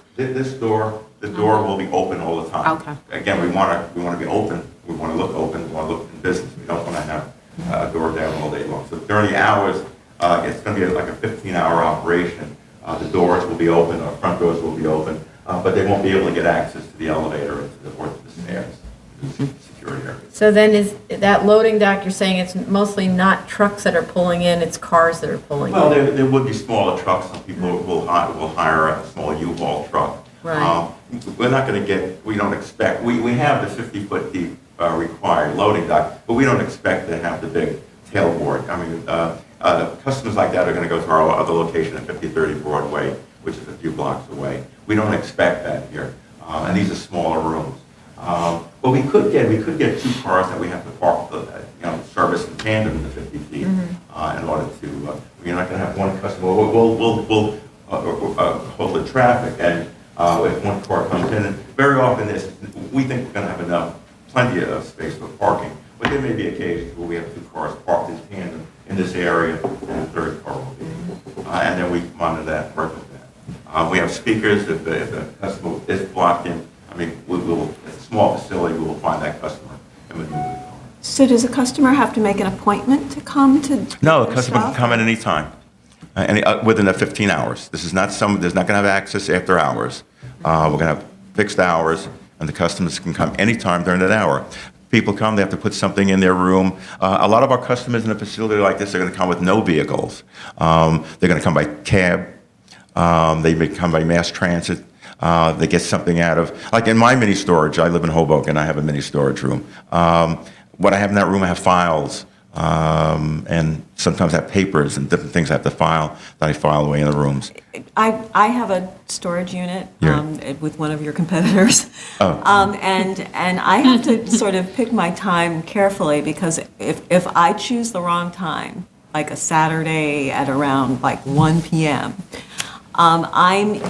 The door will be open all the time. Okay. Again, we want to be open. We want to look open. We want to look in business. We don't want to have a door down all day long. So during the hours, it's going to be like a 15-hour operation. The doors will be open. Our front doors will be open, but they won't be able to get access to the elevator or to the stairs. Security area. So then is that loading dock, you're saying it's mostly not trucks that are pulling in, it's cars that are pulling in? Well, there would be smaller trucks. Some people will hire a small U-Haul truck. Right. We're not going to get, we don't expect, we have the 50-foot deep required loading dock, but we don't expect to have the big tailboard. I mean, customers like that are going to go to our other location at 5030 Broadway, which is a few blocks away. We don't expect that here, and these are smaller rooms. But we could get two cars that we have to park, service in tandem in the 50 feet in order to. You're not going to have one customer. We'll hold the traffic, and if one car comes in, and very often we think we're going to have plenty of space for parking. But there may be occasions where we have two cars parked in tandem in this area, and a third car will be. And then we monitor that and work with that. We have speakers if the customer is blocked in. I mean, it's a small facility, we will find that customer and we'll move the car. So does a customer have to make an appointment to come to? No, a customer can come at any time, within the 15 hours. This is not there's not going to have access after hours. We're going to have fixed hours, and the customers can come anytime during that hour. People come, they have to put something in their room. A lot of our customers in a facility like this are going to come with no vehicles. They're going to come by cab. They may come by mass transit. They get something out of, like in my mini storage, I live in Hoboken, I have a mini storage room. What I have in that room, I have files, and sometimes I have papers and different things I have to file that I file away in the rooms. I have a storage unit with one of your competitors. Oh. And I have to sort of pick my time carefully, because if I choose the wrong time, like a Saturday at around like 1 p.m., I'm,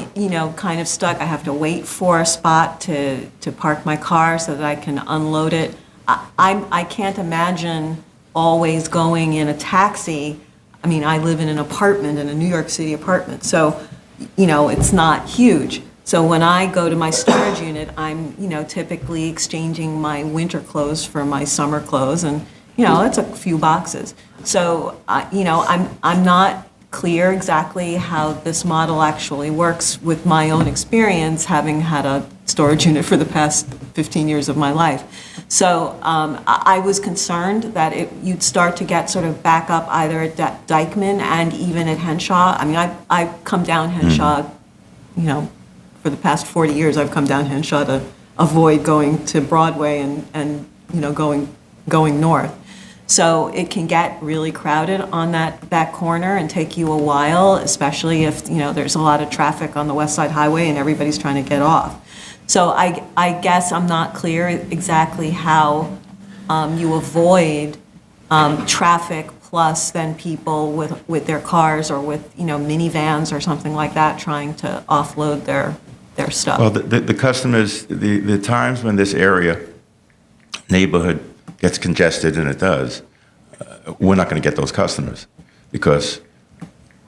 kind of stuck. I have to wait for a spot to park my car so that I can unload it. I can't imagine always going in a taxi. I mean, I live in an apartment, in a New York City apartment, so, it's not huge. So when I go to my storage unit, I'm, typically exchanging my winter clothes for my summer clothes, and, it's a few boxes. So, I'm not clear exactly how this model actually works with my own experience, having had a storage unit for the past 15 years of my life. So I was concerned that you'd start to get sort of back up either at Dyckman and even at Henshaw. I mean, I've come down Henshaw, for the past 40 years, I've come down Henshaw to avoid going to Broadway and going north. So it can get really crowded on that corner and take you a while, especially if, there's a lot of traffic on the West Side Highway and everybody's trying to get off. So I guess I'm not clear exactly how you avoid traffic plus then people with their cars or with, minivans or something like that trying to offload their stuff. Well, the customers, the times when this neighborhood gets congested, and it does, we're not going to get those customers because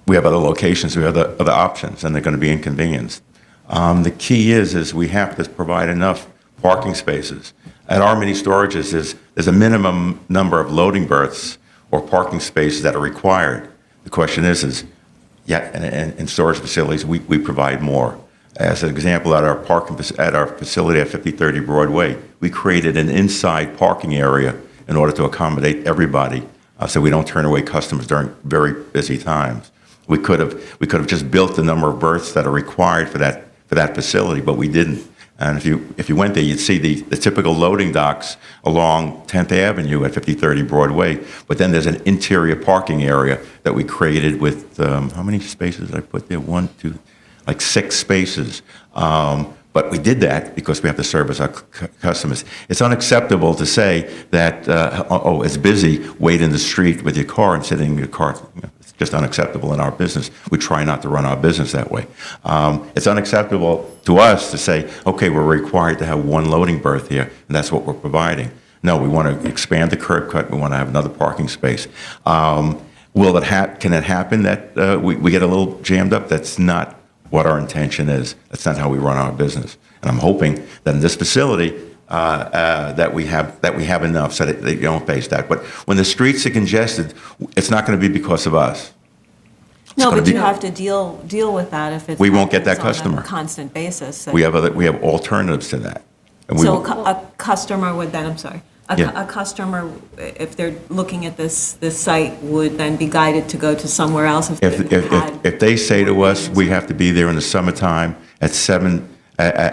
we have other locations, we have other options, and they're going to be inconvenienced. The key is we have to provide enough parking spaces. At our mini storages, there's a minimum number of loading berths or parking spaces that are required. The question is in storage facilities, we provide more. As an example, at our facility at 5030 Broadway, we created an inside parking area in order to accommodate everybody, so we don't turn away customers during very busy times. We could have just built the number of berths that are required for that facility, but we didn't. And if you went there, you'd see the typical loading docks along 10th Avenue at 5030 Broadway. But then there's an interior parking area that we created with how many spaces did I put there? 1, 2, like 6 spaces. But we did that because we have to service our customers. It's unacceptable to say that, it's busy, wait in the street with your car and sitting in your car. It's just unacceptable in our business. We try not to run our business that way. It's unacceptable to us to say, okay, we're required to have 1 loading berth here, and that's what we're providing. No, we want to expand the curb cut. We want to have another parking space. Can it happen that we get a little jammed up? That's not what our intention is. That's not how we run our business. And I'm hoping that in this facility that we have enough so that they don't face that. But when the streets are congested, it's not going to be because of us. No, but you have to deal with that if it's we won't get that on customer a constant basis. We have alternatives to that. And So a customer would then, I'm sorry, Yeah. a customer, if they're looking at this site, would then be guided to go to somewhere else? If they say to us, we have to be there in the summertime at 7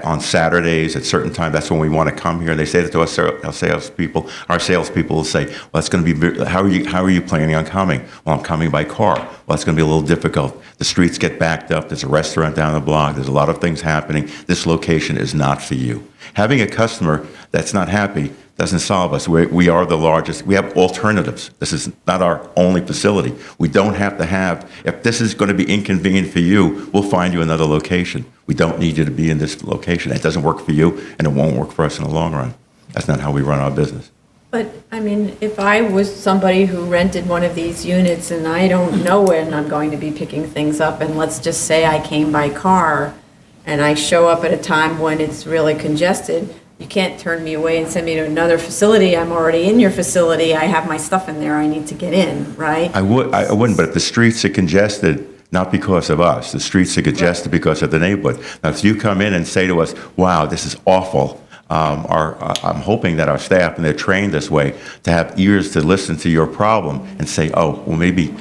on Saturdays at certain time, that's when we want to come here. And they say that to us, our salespeople will say, well, it's going to be, how are you planning on coming? Well, I'm coming by car. Well, it's going to be a little difficult. The streets get backed up. There's a restaurant down the block. There's a lot of things happening. This location is not for you. Having a customer that's not happy doesn't solve us. We are the largest. We have alternatives. This is not our only facility. We don't have to have, if this is going to be inconvenient for you, we'll find you another location. We don't need you to be in this location. It doesn't work for you, and it won't work for us in the long run. That's not how we run our business. But, I mean, if I was somebody who rented one of these units and I don't know when I'm going to be picking things up, and let's just say I came by car and I show up at a time when it's really congested, you can't turn me away and send me to another facility. I'm already in your facility. I have my stuff in there. I need to get in, right? I wouldn't, but if the streets are congested, not because of us, the streets are congested because of the neighborhood. Now, if you come in and say to us, wow, this is awful, I'm hoping that our staff, and they're trained this way, to have ears to listen to your problem and say, oh, well, maybe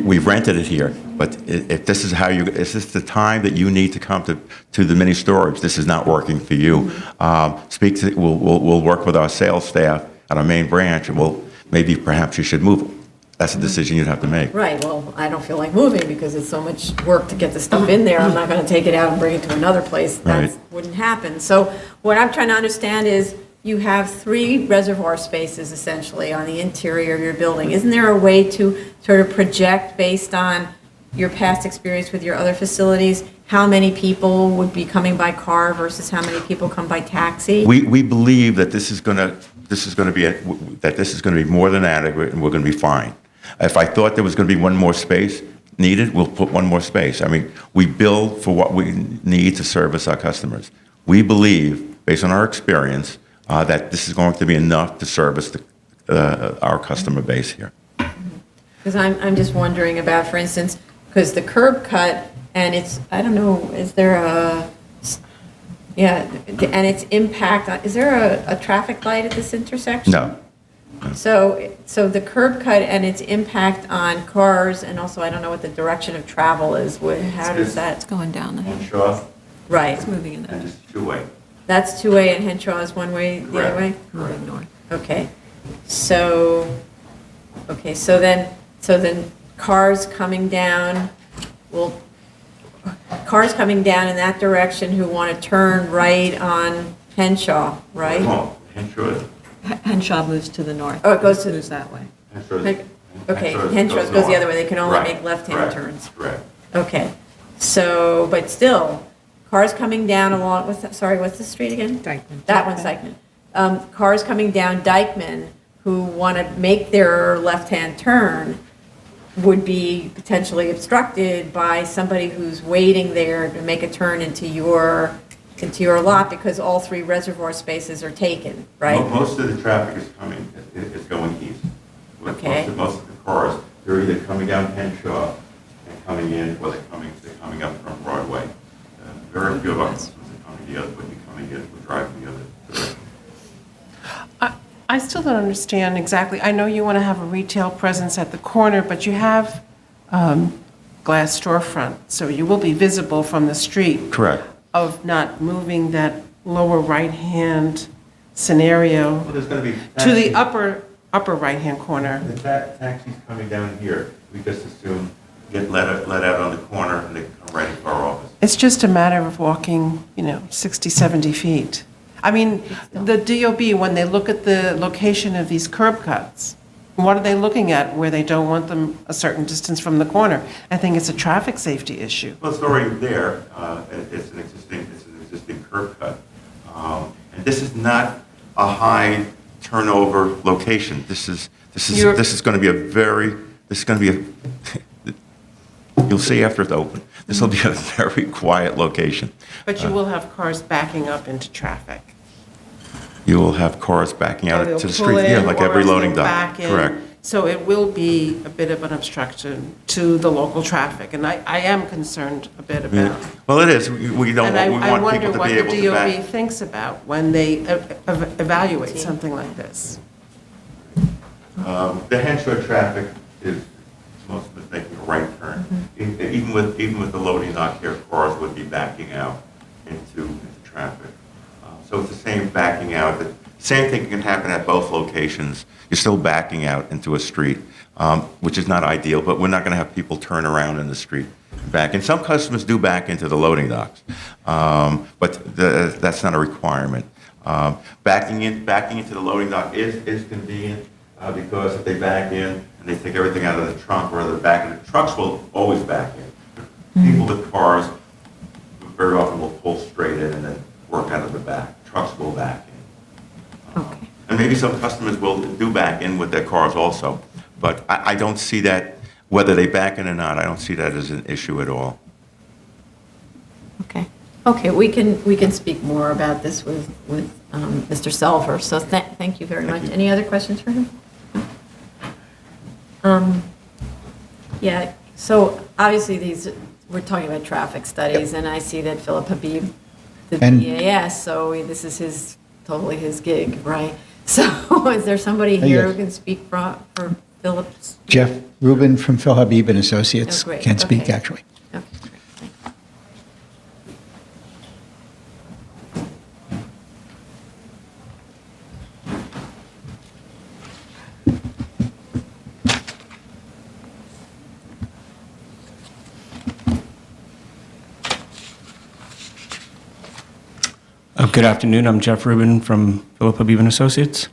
we've rented it here, but if this is is this the time that you need to come to the mini storage? This is not working for you. We'll work with our sales staff at our main branch, and maybe perhaps you should move. That's a decision you'd have to make. Right, well, I don't feel like moving because it's so much work to get the stuff in there. I'm not going to take it out and bring it to another place. That wouldn't happen. So what I'm trying to understand is you have 3 reservoir spaces essentially on the interior of your building. Isn't there a way to sort of project based on your past experience with your other facilities, how many people would be coming by car versus how many people come by taxi? We believe that this is going to be more than adequate, and we're going to be fine. If I thought there was going to be one more space needed, we'll put one more space. I mean, we build for what we need to service our customers. We believe, based on our experience, that this is going to be enough to service our customer base here. Because I'm just wondering about, for instance, because the curb cut, and it's, I don't know, is there and its impact, is there a traffic light at this intersection? No. So the curb cut and its impact on cars, and also I don't know what the direction of travel is, how does that? It's going down the Henshaw. Right. It's moving in And that. it's two-way. That's two-way and Henshaw is one way, the other way? Moving north. Okay, so then cars coming down in that direction who want to turn right on Henshaw, right? Well, Henshaw. Henshaw moves to the north. Oh, it goes to- Moves that way. Okay, Henshaw goes the other way, they can only Right, make left-hand correct, turns. Correct. Okay, so, but still, cars coming down along, what's the street again? Dykeman. That one's Dykeman. Cars coming down Dykeman who want to make their left-hand turn would be potentially obstructed by somebody who's waiting there to make a turn into your lot because all 3 reservoir spaces are taken, right? Most of the traffic is going east. Okay. Most of the cars, they're either coming down Henshaw and coming in, or they're coming up from Broadway. Very few of us would be coming in, would drive the other direction. I still don't understand exactly. I know you want to have a retail presence at the corner, but you have glass storefront, so you will be visible from the street. Correct. Of not moving that lower right-hand scenario Well, there's going to be to the upper right-hand corner. The taxis coming down here, we just assume get let out on the corner and they come right into our office. It's just a matter of walking, 60, 70 feet. I mean, the DOB, when they look at the location of these curb cuts, what are they looking at where they don't want them a certain distance from the corner? I think it's a traffic safety issue. Well, it's already there. It's an existing curb cut. And this is not a high turnover location. This is going to be you'll see after it's open. This will be a very quiet location. But you will have cars backing up into traffic. You will have cars backing out Or to the they'll street, pull yeah, in, like or every they'll loading dock. back in. Correct. So it will be a bit of an obstruction to the local traffic, and I am concerned a bit about. Well, it is. We don't. And We I want wonder people to what be the able to back. DOB thinks about when they evaluate something like this. The Henshaw traffic is most of it making a right turn. Even with the loading dock here, cars would be backing out into traffic. So it's the same backing out. The same thing can happen at both locations. You're still backing out into a street, which is not ideal, but we're not going to have people turn around in the street and back. And some customers do back into the loading docks, but that's not a requirement. Backing into the loading dock is convenient because if they back in and they take everything out of the trunk or the back of the trucks will always back in. People with cars very often will pull straight in and then work out of the back. Trucks will back in. Okay. And maybe some customers will do back in with their cars also. But I don't see that, whether they back in or not, I don't see that as an issue at all. Okay, we can speak more about this with Mr. Selver, so thank you very much. Any other questions for him? Yeah, so obviously we're talking about traffic studies, and I see that Philip Habib, the BAS, so this is totally his gig, right? So is there somebody here who can speak for Philip's? Jeff Rubin from Phil Habib and Associates Oh, great. can speak, Okay. actually. Okay. Good afternoon. I'm Jeff Rubin from Philip Habib and Associates,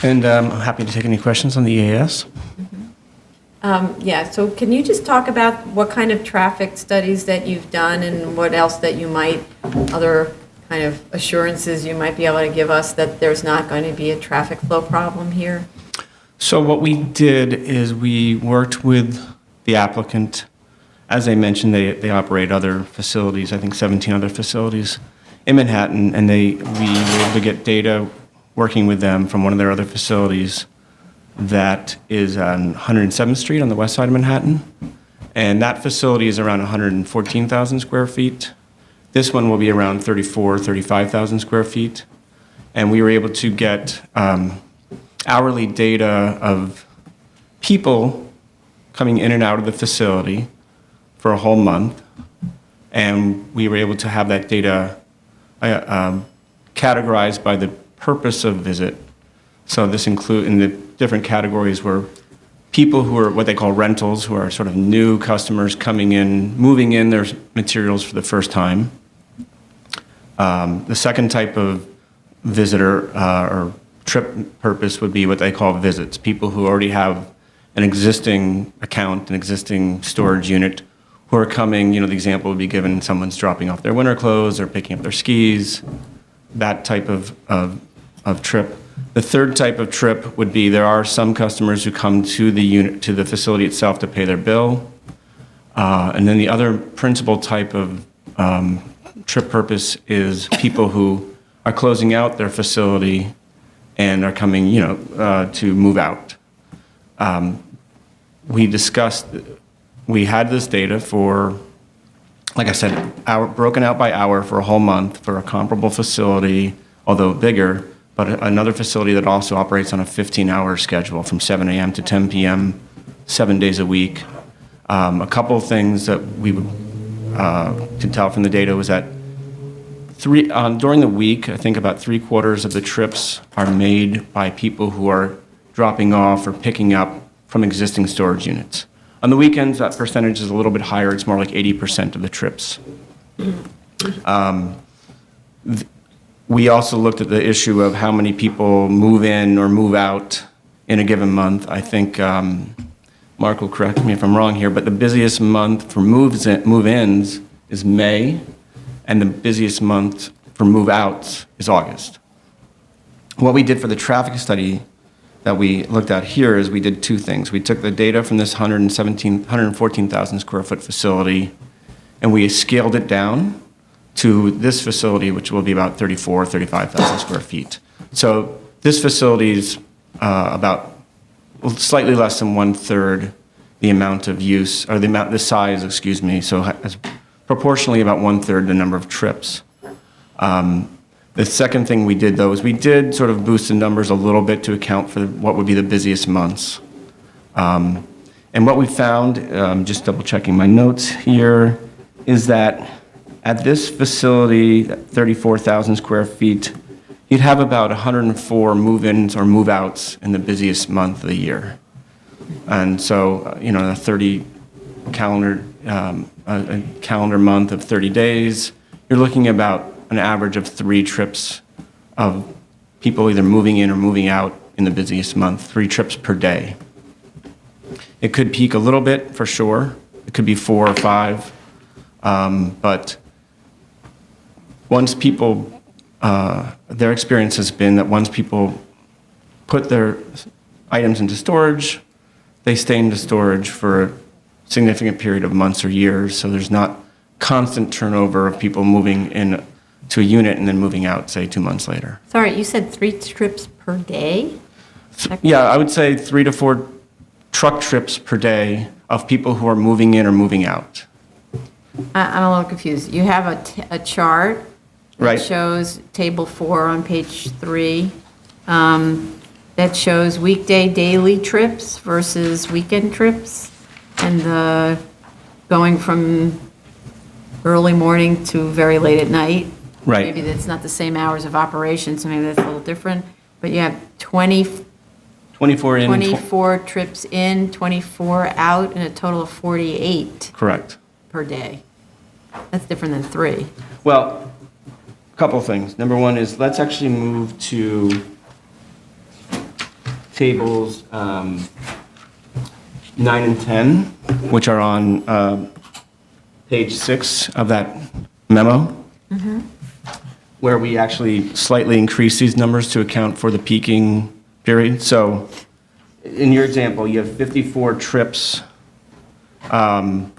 and I'm happy to take any questions on the EAS. Yeah, so can you just talk about what kind of traffic studies that you've done and what else that you might, other kind of assurances you might be able to give us that there's not going to be a traffic flow problem here? So what we did is we worked with the applicant. As I mentioned, they operate other facilities, I think 17 other facilities in Manhattan, and we were able to get data working with them from one of their other facilities that is on 107th Street on the west side of Manhattan. And that facility is around 114,000 square feet. This one will be around 35,000 square feet. And we were able to get hourly data of people coming in and out of the facility for a whole month. And we were able to have that data categorized by the purpose of visit. So this include in the different categories were people who are what they call rentals, who are sort of new customers coming in, moving in their materials for the first time. The second type of visitor or trip purpose would be what they call visits, people who already have an existing account, an existing storage unit, who are coming, the example would be given, someone's dropping off their winter clothes or picking up their skis, that type of trip. The third type of trip would be there are some customers who come to the unit, to the facility itself to pay their bill. And then the other principal type of trip purpose is people who are closing out their facility and are coming, to move out. We had this data for, like I said, broken out by hour for a whole month for a comparable facility, although bigger, but another facility that also operates on a 15-hour schedule from 7 a.m. to 10 p.m., 7 days a week. A couple of things that we could tell from the data was that during the week, I think about 3/4 of the trips are made by people who are dropping off or picking up from existing storage units. On the weekends, that percentage is a little bit higher. It's more like 80% of the trips. We also looked at the issue of how many people move in or move out in a given month. I think Mark will correct me if I'm wrong here, but the busiest month for move-ins is May, and the busiest month for move-outs is August. What we did for the traffic study that we looked at here is we did two things. We took the data from this 114,000 square foot facility, and we scaled it down to this facility, which will be about 35,000 square feet. So this facility is slightly less than 1/3 the amount of use, or the size, so as proportionally about 1/3 the number of trips. The second thing we did, though, is we did sort of boost the numbers a little bit to account for what would be the busiest months. And what we found, just double checking my notes here, is that at this facility, 34,000 square feet, you'd have about 104 move-ins or move-outs in the busiest month of the year. And so, a 30 calendar, a calendar month of 30 days, you're looking about an average of 3 trips of people either moving in or moving out in the busiest month, 3 trips per day. It could peak a little bit, for sure. It could be 4 or 5. But once people, their experience has been that once people put their items into storage, they stay into storage for a significant period of months or years, so there's not constant turnover of people moving in to a unit and then moving out, say, 2 months later. Sorry, you said 3 trips per day? Yeah, I would say 3 to 4 truck trips per day of people who are moving in or moving out. I'm a little confused. You have a chart that Right. shows table 4 on page 3, that shows weekday daily trips versus weekend trips, and going from early morning to very late at night. Right. Maybe that's not the same hours of operation, so maybe that's a little different. But you have 24 in, 24 trips in, 24 out, and a total of 48 Correct. per day. That's different than 3. Well, a couple of things. Number one is let's actually move to tables 9 and 10, which are on page 6 of that memo, where we actually slightly increase these numbers to account for the peaking period. So in your example, you have 54 trips. So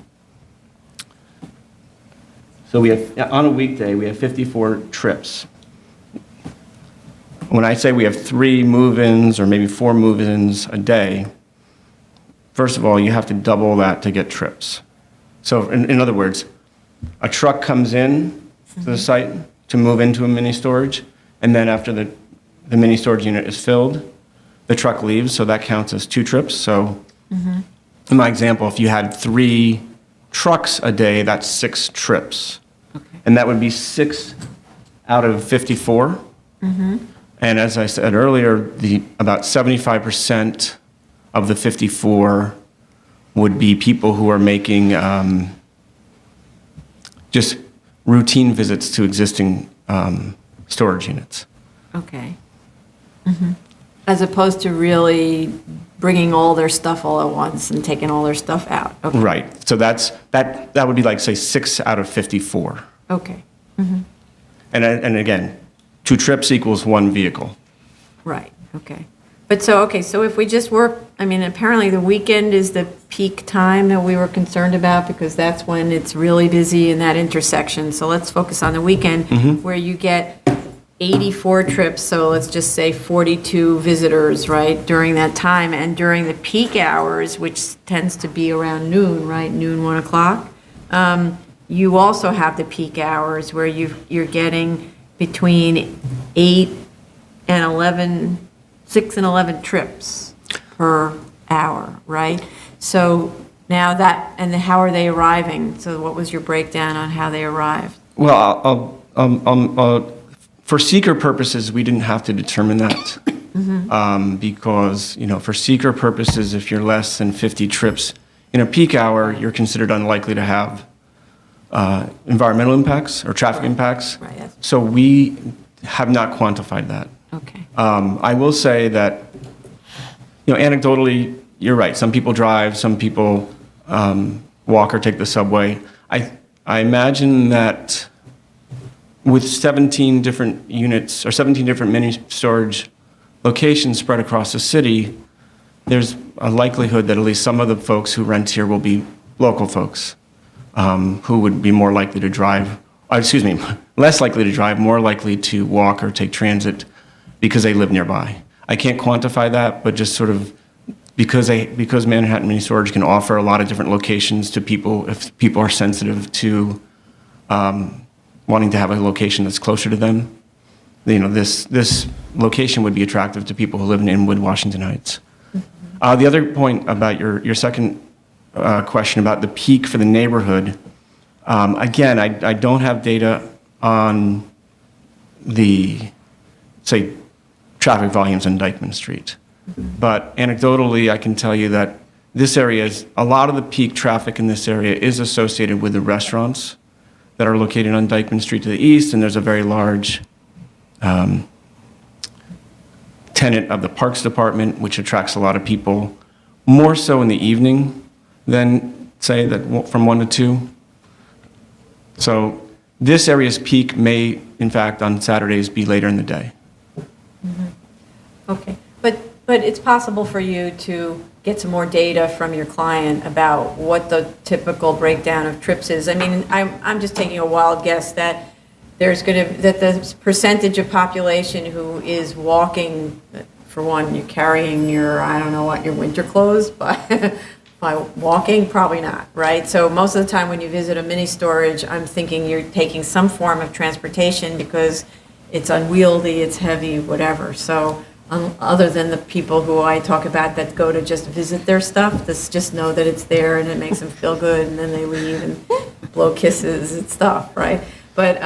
we have, on a weekday, we have 54 trips. When I say we have 3 move-ins or maybe 4 move-ins a day, first of all, you have to double that to get trips. So in other words, a truck comes in to the site to move into a mini storage, and then after the mini storage unit is filled, the truck leaves, so that counts as 2 trips. So in my example, if you had 3 trucks a day, that's 6 trips. And that would be 6 out of 54. And as I said earlier, about 75% of the 54 would be people who are making just routine visits to existing storage units. Okay. As opposed to really bringing all their stuff all at once and taking all their stuff out. Okay. Right. So that would be like, say, 6 out of 54. Okay. And again, 2 trips equals 1 vehicle. Right, okay. But so if we just work, I mean, apparently the weekend is the peak time that we were concerned about because that's when it's really busy in that intersection. So let's focus on the weekend where you get 84 trips, so let's just say 42 visitors, right, during that time. And during the peak hours, which tends to be around noon, right, noon, 1 o'clock, you also have the peak hours where you're getting between 8 and 11, 6 and 11 trips per hour, right? So now and how are they arriving? So what was your breakdown on how they arrived? Well, for seeker purposes, we didn't have to determine that because, for seeker purposes, if you're less than 50 trips in a peak hour, you're considered unlikely to have environmental impacts or traffic impacts. Right. So we have not quantified that. Okay. I will say that, anecdotally, you're right. Some people drive, some people walk or take the subway. I imagine that with 17 different units or 17 different mini storage locations spread across the city, there's a likelihood that at least some of the folks who rent here will be local folks who would be more likely to drive, less likely to drive, more likely to walk or take transit because they live nearby. I can't quantify that, but just sort of because Manhattan Mini Storage can offer a lot of different locations to people, if people are sensitive to wanting to have a location that's closer to them, this location would be attractive to people who live in Inwood, Washington Heights. The other point about your second question about the peak for the neighborhood, again, I don't have data on the, say, traffic volumes on Dyckman Street. But anecdotally, I can tell you that this area a lot of the peak traffic in this area is associated with the restaurants that are located on Dyckman Street to the east, and there's a very large tenant of the Parks Department, which attracts a lot of people, more so in the evening than, say, that from 1 to 2. So this area's peak may, in fact, on Saturdays be later in the day. Okay, but it's possible for you to get some more data from your client about what the typical breakdown of trips is. I mean, I'm just taking a wild guess that that the percentage of population who is walking, for one, you're carrying your, I don't know what, your winter clothes by walking, probably not, right? So most of the time when you visit a mini storage, I'm thinking you're taking some form of transportation because it's unwieldy, it's heavy, whatever. So other than the people who I talk about that go to just visit their stuff, just know that it's there and it makes them feel good, and then they leave and blow kisses and stuff, right? But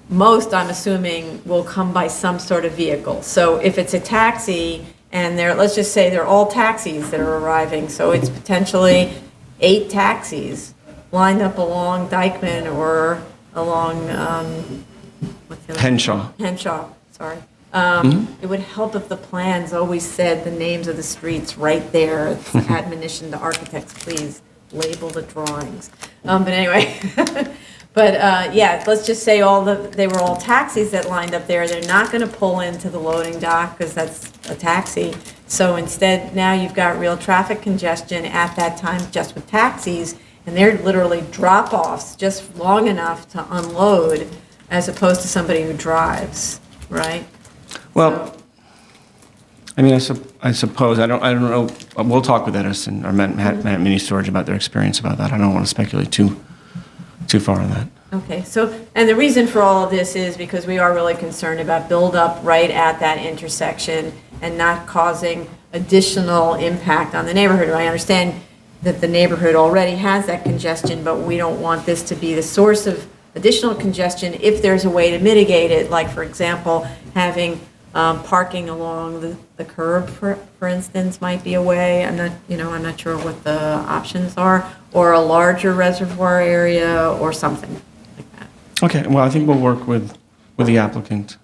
most, I'm assuming, will come by some sort of vehicle. So if it's a taxi, and let's just say they're all taxis that are arriving, so it's potentially 8 taxis lined up along Dyckman or along, what's the other? Henshaw. Henshaw, sorry. It would help if the plans always said the names of the streets right there. It's an admonition to architects, please label the drawings. But anyway, yeah, let's just say they were all taxis that lined up there. They're not going to pull into the loading dock because that's a taxi. So instead, now you've got real traffic congestion at that time just with taxis, and they're literally drop-offs just long enough to unload as opposed to somebody who drives, right? Well, I mean, I suppose, I don't know, we'll talk with Edison or Manhattan Mini Storage about their experience about that. I don't want to speculate too far on that. Okay, so, and the reason for all of this is because we are really concerned about buildup right at that intersection and not causing additional impact on the neighborhood. I understand that the neighborhood already has that congestion, but we don't want this to be the source of additional congestion if there's a way to mitigate it, like, for example, having parking along the curb, for instance, might be a way. I'm not sure what the options are, or a larger reservoir area or something like that. Okay, well, I think we'll work with the applicant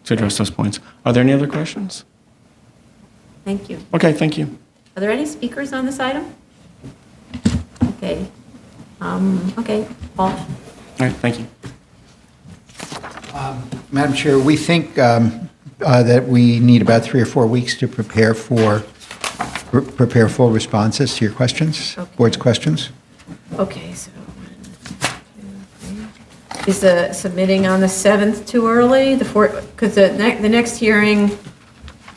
to address those points. Are there any other questions? Thank you. Okay, thank you. Are there any speakers on this item? Okay. Okay, Paul? All right, thank you. Madam Chair, we think that we need about 3 or 4 weeks to prepare full responses to your questions, board's questions. Okay, so 1, 2, 3. Is the submitting on the 7th too early? Because the next hearing,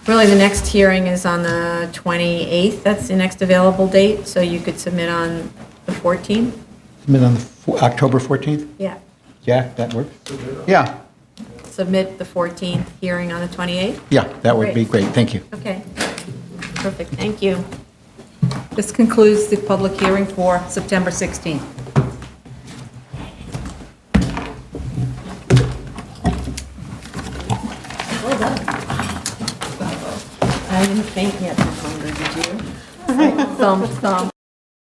really the next hearing is on the 28th. That's the next available date, so you could submit on the 14th? Submit on October 14th? Yeah. Yeah, that works. Yeah, Submit the 14th, hearing on the 28th? yeah, that would be great. Thank you. Okay, perfect, thank you. This concludes the public hearing for September 16th. Well done. I didn't faint yet from hunger, did you? Thumb.